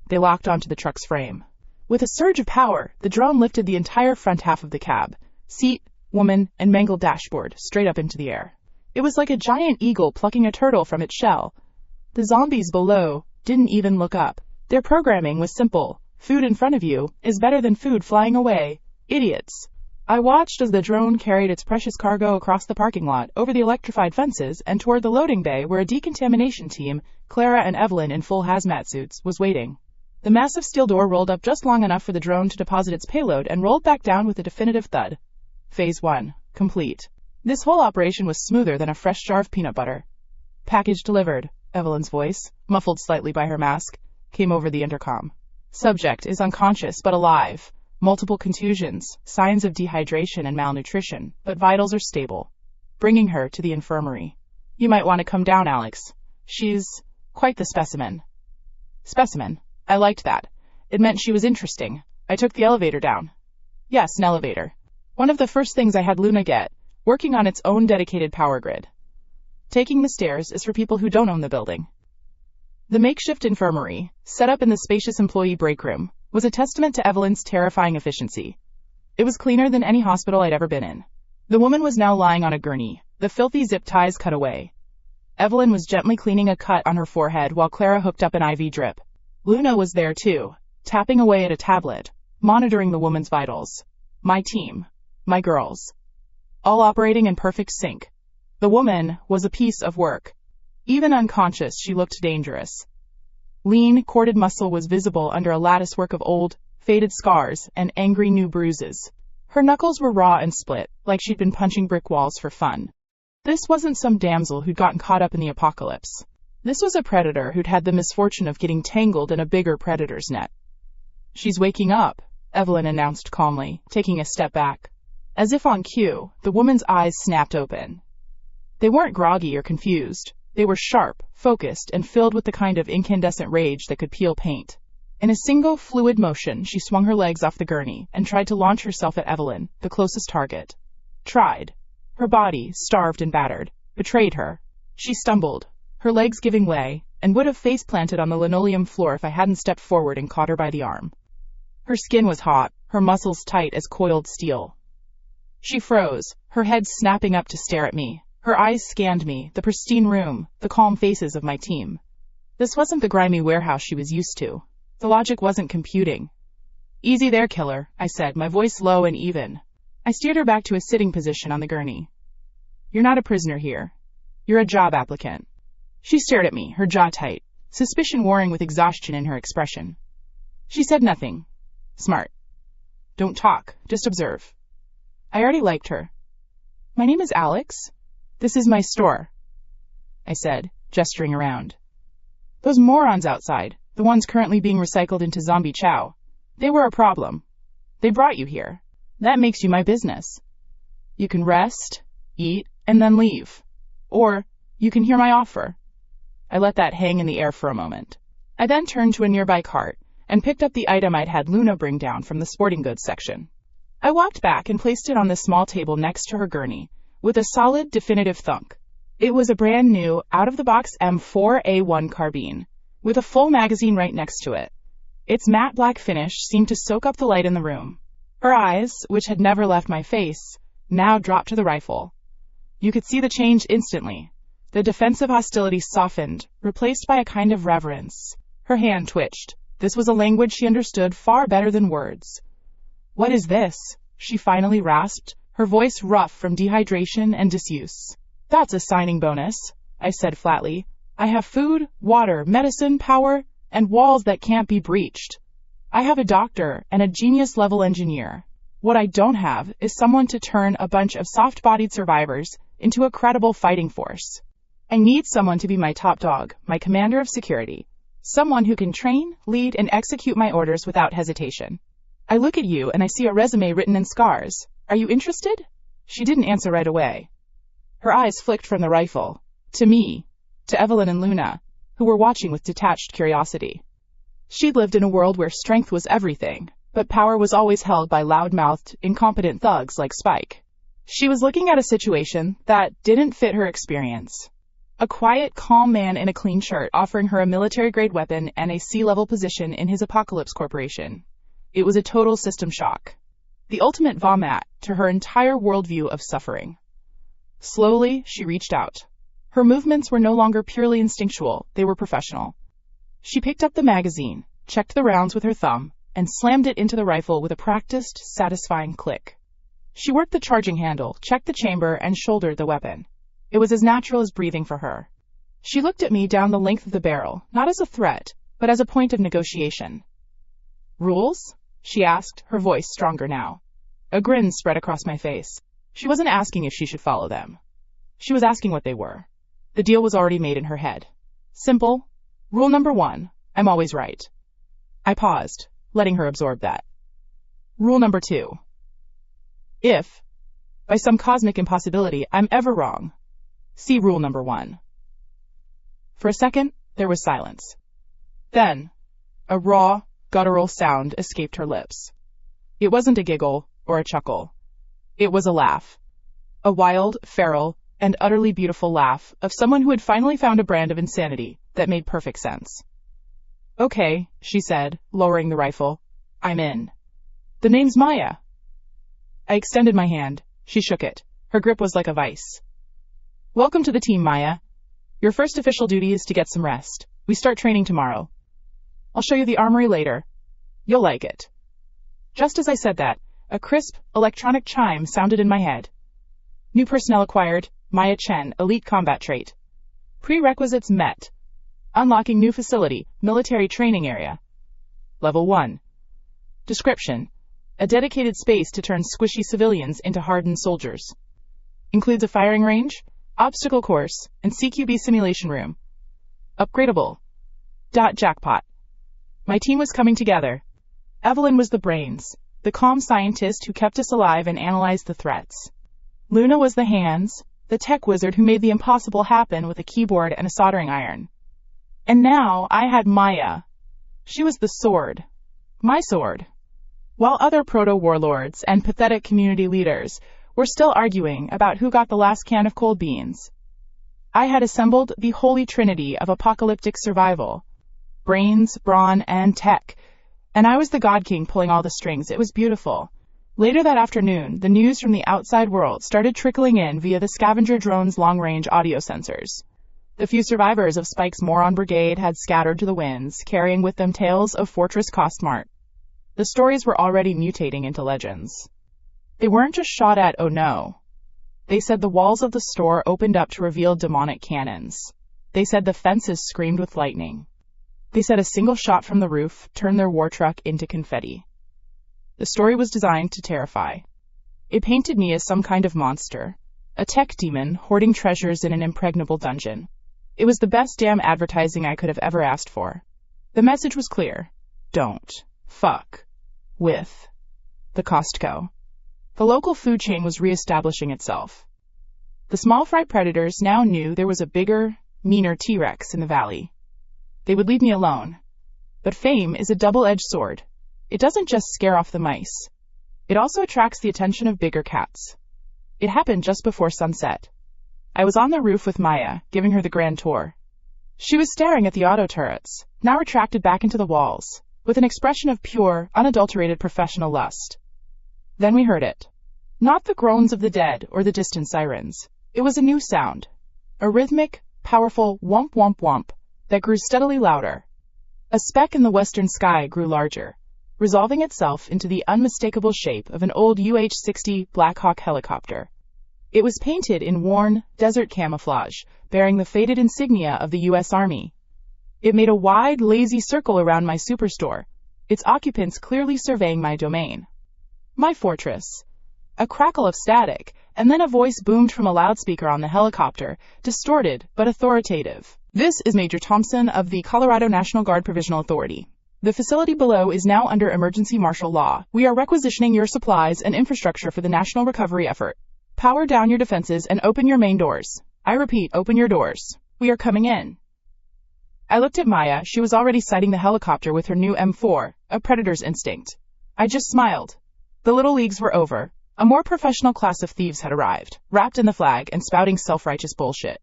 They locked onto the truck's frame. With a surge of power, the drone lifted the entire front half of the cab, seat, woman, and mangled dashboard straight up into the air. It was like a giant eagle plucking a turtle from its shell. The zombies below didn't even look up. Their programming was simple. Food in front of you is better than food flying away. Idiots. I watched as the drone carried its precious cargo across the parking lot, over the electrified fences, and toward the loading bay where a decontamination team, Clara and Evelyn in full hazmat suits, was waiting. The massive steel door rolled up just long enough for the drone to deposit its payload and rolled back down with a definitive thud. Phase 1. Complete. This whole operation was smoother than a fresh jar of peanut butter. Package delivered. Evelyn's voice, muffled slightly by her mask, came over the intercom. Subject is unconscious but alive. Multiple contusions, signs of dehydration and malnutrition, but vitals are stable. Bringing her to the infirmary. You might want to come down, Alex. She's quite the specimen. Specimen. I liked that. It meant she was interesting. I took the elevator down. Yes, an elevator. One of the first things I had Luna get, working on its own dedicated power grid. Taking the stairs is for people who don't own the building. The makeshift infirmary, set up in the spacious employee break room, was a testament to Evelyn's terrifying efficiency. It was cleaner than any hospital I'd ever been in. The woman was now lying on a gurney, the filthy zip ties cut away. Evelyn was gently cleaning a cut on her forehead while Clara hooked up an IV drip. Luna was there too, tapping away at a tablet, monitoring the woman's vitals. My team. My girls. All operating in perfect sync. The woman was a piece of work. Even unconscious, she looked dangerous. Lean, corded muscle was visible under a latticework of old, faded scars and angry new bruises. Her knuckles were raw and split, like she'd been punching brick walls for fun. This wasn't some damsel who'd gotten caught up in the apocalypse. This was a predator who'd had the misfortune of getting tangled in a bigger predator's net. She's waking up, Evelyn announced calmly, taking a step back. As if on cue, the woman's eyes snapped open. They weren't groggy or confused. They were sharp, focused, and filled with the kind of incandescent rage that could peel paint. In a single fluid motion, she swung her legs off the gurney and tried to launch herself at Evelyn, the closest target. Tried. Her body, starved and battered, betrayed her. She stumbled, her legs giving way, and would have face-planted on the linoleum floor if I hadn't stepped forward and caught her by the arm. Her skin was hot, her muscles tight as coiled steel. She froze, her head snapping up to stare at me. Her eyes scanned me, the pristine room, the calm faces of my team. This wasn't the grimy warehouse she was used to. The logic wasn't computing. Easy there, killer, I said, my voice low and even. I steered her back to a sitting position on the gurney. You're not a prisoner here. You're a job applicant. She stared at me, her jaw tight, suspicion warring with exhaustion in her expression. She said nothing. Smart. Don't talk, just observe. I already liked her. My name is Alex. This is my store, I said, gesturing around. Those morons outside, the ones currently being recycled into zombie chow, they were a problem. They brought you here. That makes you my business. You can rest, eat, and then leave. Or you can hear my offer. I let that hang in the air for a moment. I then turned to a nearby cart and picked up the item I'd had Luna bring down from the sporting goods section. I walked back and placed it on the small table next to her gurney, with a solid, definitive thunk. It was a brand new, out-of-the-box M4A1 carbine, with a full magazine right next to it. Its matte black finish seemed to soak up the light in the room. Her eyes, which had never left my face, now dropped to the rifle. You could see the change instantly. The defensive hostility softened, replaced by a kind of reverence. Her hand twitched. This was a language she understood far better than words. "What is this?" she finally rasped, her voice rough from dehydration and disuse. "That's a signing bonus," I said flatly. "I have food, water, medicine, power, and walls that can't be breached. I have a doctor and a genius-level engineer. What I don't have is someone to turn a bunch of soft-bodied survivors into a credible fighting force. I need someone to be my top dog, my commander of security. Someone who can train, lead, and execute my orders without hesitation. I look at you and I see a resume written in scars. Are you interested?" She didn't answer right away. Her eyes flicked from the rifle to me, to Evelyn and Luna, who were watching with detached curiosity. She'd lived in a world where strength was everything, but power was always held by loud-mouthed, incompetent thugs like Spike. She was looking at a situation that didn't fit her experience. A quiet, calm man in a clean shirt offering her a military-grade weapon and a C-level position in his Apocalypse Corporation. It was a total system shock. The ultimate vomit to her entire worldview of suffering. Slowly, she reached out. Her movements were no longer purely instinctual, they were professional. She picked up the magazine, checked the rounds with her thumb, and slammed it into the rifle with a practiced, satisfying click. She worked the charging handle, checked the chamber, and shouldered the weapon. It was as natural as breathing for her. She looked at me down the length of the barrel, not as a threat, but as a point of negotiation. "Rules?" she asked, her voice stronger now. A grin spread across my face. She wasn't asking if she should follow them. She was asking what they were. The deal was already made in her head. Simple. Rule number 1, I'm always right. I paused, letting her absorb that. Rule number 2. If, by some cosmic impossibility, I'm ever wrong, see rule number 1. For a second, there was silence. Then, a raw, guttural sound escaped her lips. It wasn't a giggle or a chuckle. It was a laugh. A wild, feral, and utterly beautiful laugh of someone who had finally found a brand of insanity that made perfect sense. "Okay," she said, lowering the rifle. "I'm in. The name's Maya." I extended my hand. She shook it. Her grip was like a vice. "Welcome to the team, Maya. Your first official duty is to get some rest. We start training tomorrow. I'll show you the armory later. You'll like it." Just as I said that, a crisp, electronic chime sounded in my head. New personnel acquired, Maya Chen, elite combat trait. Prerequisites met. Unlocking new facility, military training area. Level 1. Description: a dedicated space to turn squishy civilians into hardened soldiers. Includes a firing range, obstacle course, and CQB simulation room. Upgradable. Jackpot. My team was coming together. Evelyn was the brains, the calm scientist who kept us alive and analyzed the threats. Luna was the hands, the tech wizard who made the impossible happen with a keyboard and a soldering iron. And now I had Maya. She was the sword. My sword. While other proto-warlords and pathetic community leaders were still arguing about who got the last can of cold beans, I had assembled the holy trinity of apocalyptic survival. Brains, brawn, and tech. And I was the God King pulling all the strings. It was beautiful. Later that afternoon, the news from the outside world started trickling in via the scavenger drone's long-range audio sensors. The few survivors of Spike's Moron Brigade had scattered to the winds, carrying with them tales of Fortress Costmart. The stories were already mutating into legends. They weren't just shot at, oh no. They said the walls of the store opened up to reveal demonic cannons. They said the fences screamed with lightning. They said a single shot from the roof turned their war truck into confetti. The story was designed to terrify. It painted me as some kind of monster, a tech demon hoarding treasures in an impregnable dungeon. It was the best damn advertising I could have ever asked for. The message was clear. Don't fuck with the Costco. The local food chain was reestablishing itself. The small fry predators now knew there was a bigger, meaner T-Rex in the valley. They would leave me alone. But fame is a double-edged sword. It doesn't just scare off the mice. It also attracts the attention of bigger cats. It happened just before sunset. I was on the roof with Maya, giving her the grand tour. She was staring at the auto turrets, now retracted back into the walls, with an expression of pure, unadulterated professional lust. Then we heard it. Not the groans of the dead or the distant sirens. It was a new sound. A rhythmic, powerful whomp whomp whomp that grew steadily louder. A speck in the western sky grew larger, resolving itself into the unmistakable shape of an old UH-60 Black Hawk helicopter. It was painted in worn, desert camouflage, bearing the faded insignia of the U.S. Army. It made a wide, lazy circle around my superstore, its occupants clearly surveying my domain. My fortress. A crackle of static, and then a voice boomed from a loudspeaker on the helicopter, distorted but authoritative. This is Major Thompson of the Colorado National Guard Provisional Authority. The facility below is now under emergency martial law. We are requisitioning your supplies and infrastructure for the national recovery effort. Power down your defenses and open your main doors. I repeat, open your doors. We are coming in. I looked at Maya. She was already sighting the helicopter with her new M4, a predator's instinct. I just smiled. The little leagues were over. A more professional class of thieves had arrived, wrapped in the flag and spouting self-righteous bullshit.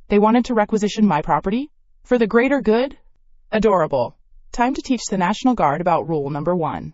They wanted to requisition my property? For the greater good? Adorable. Time to teach the National Guard about rule number 1.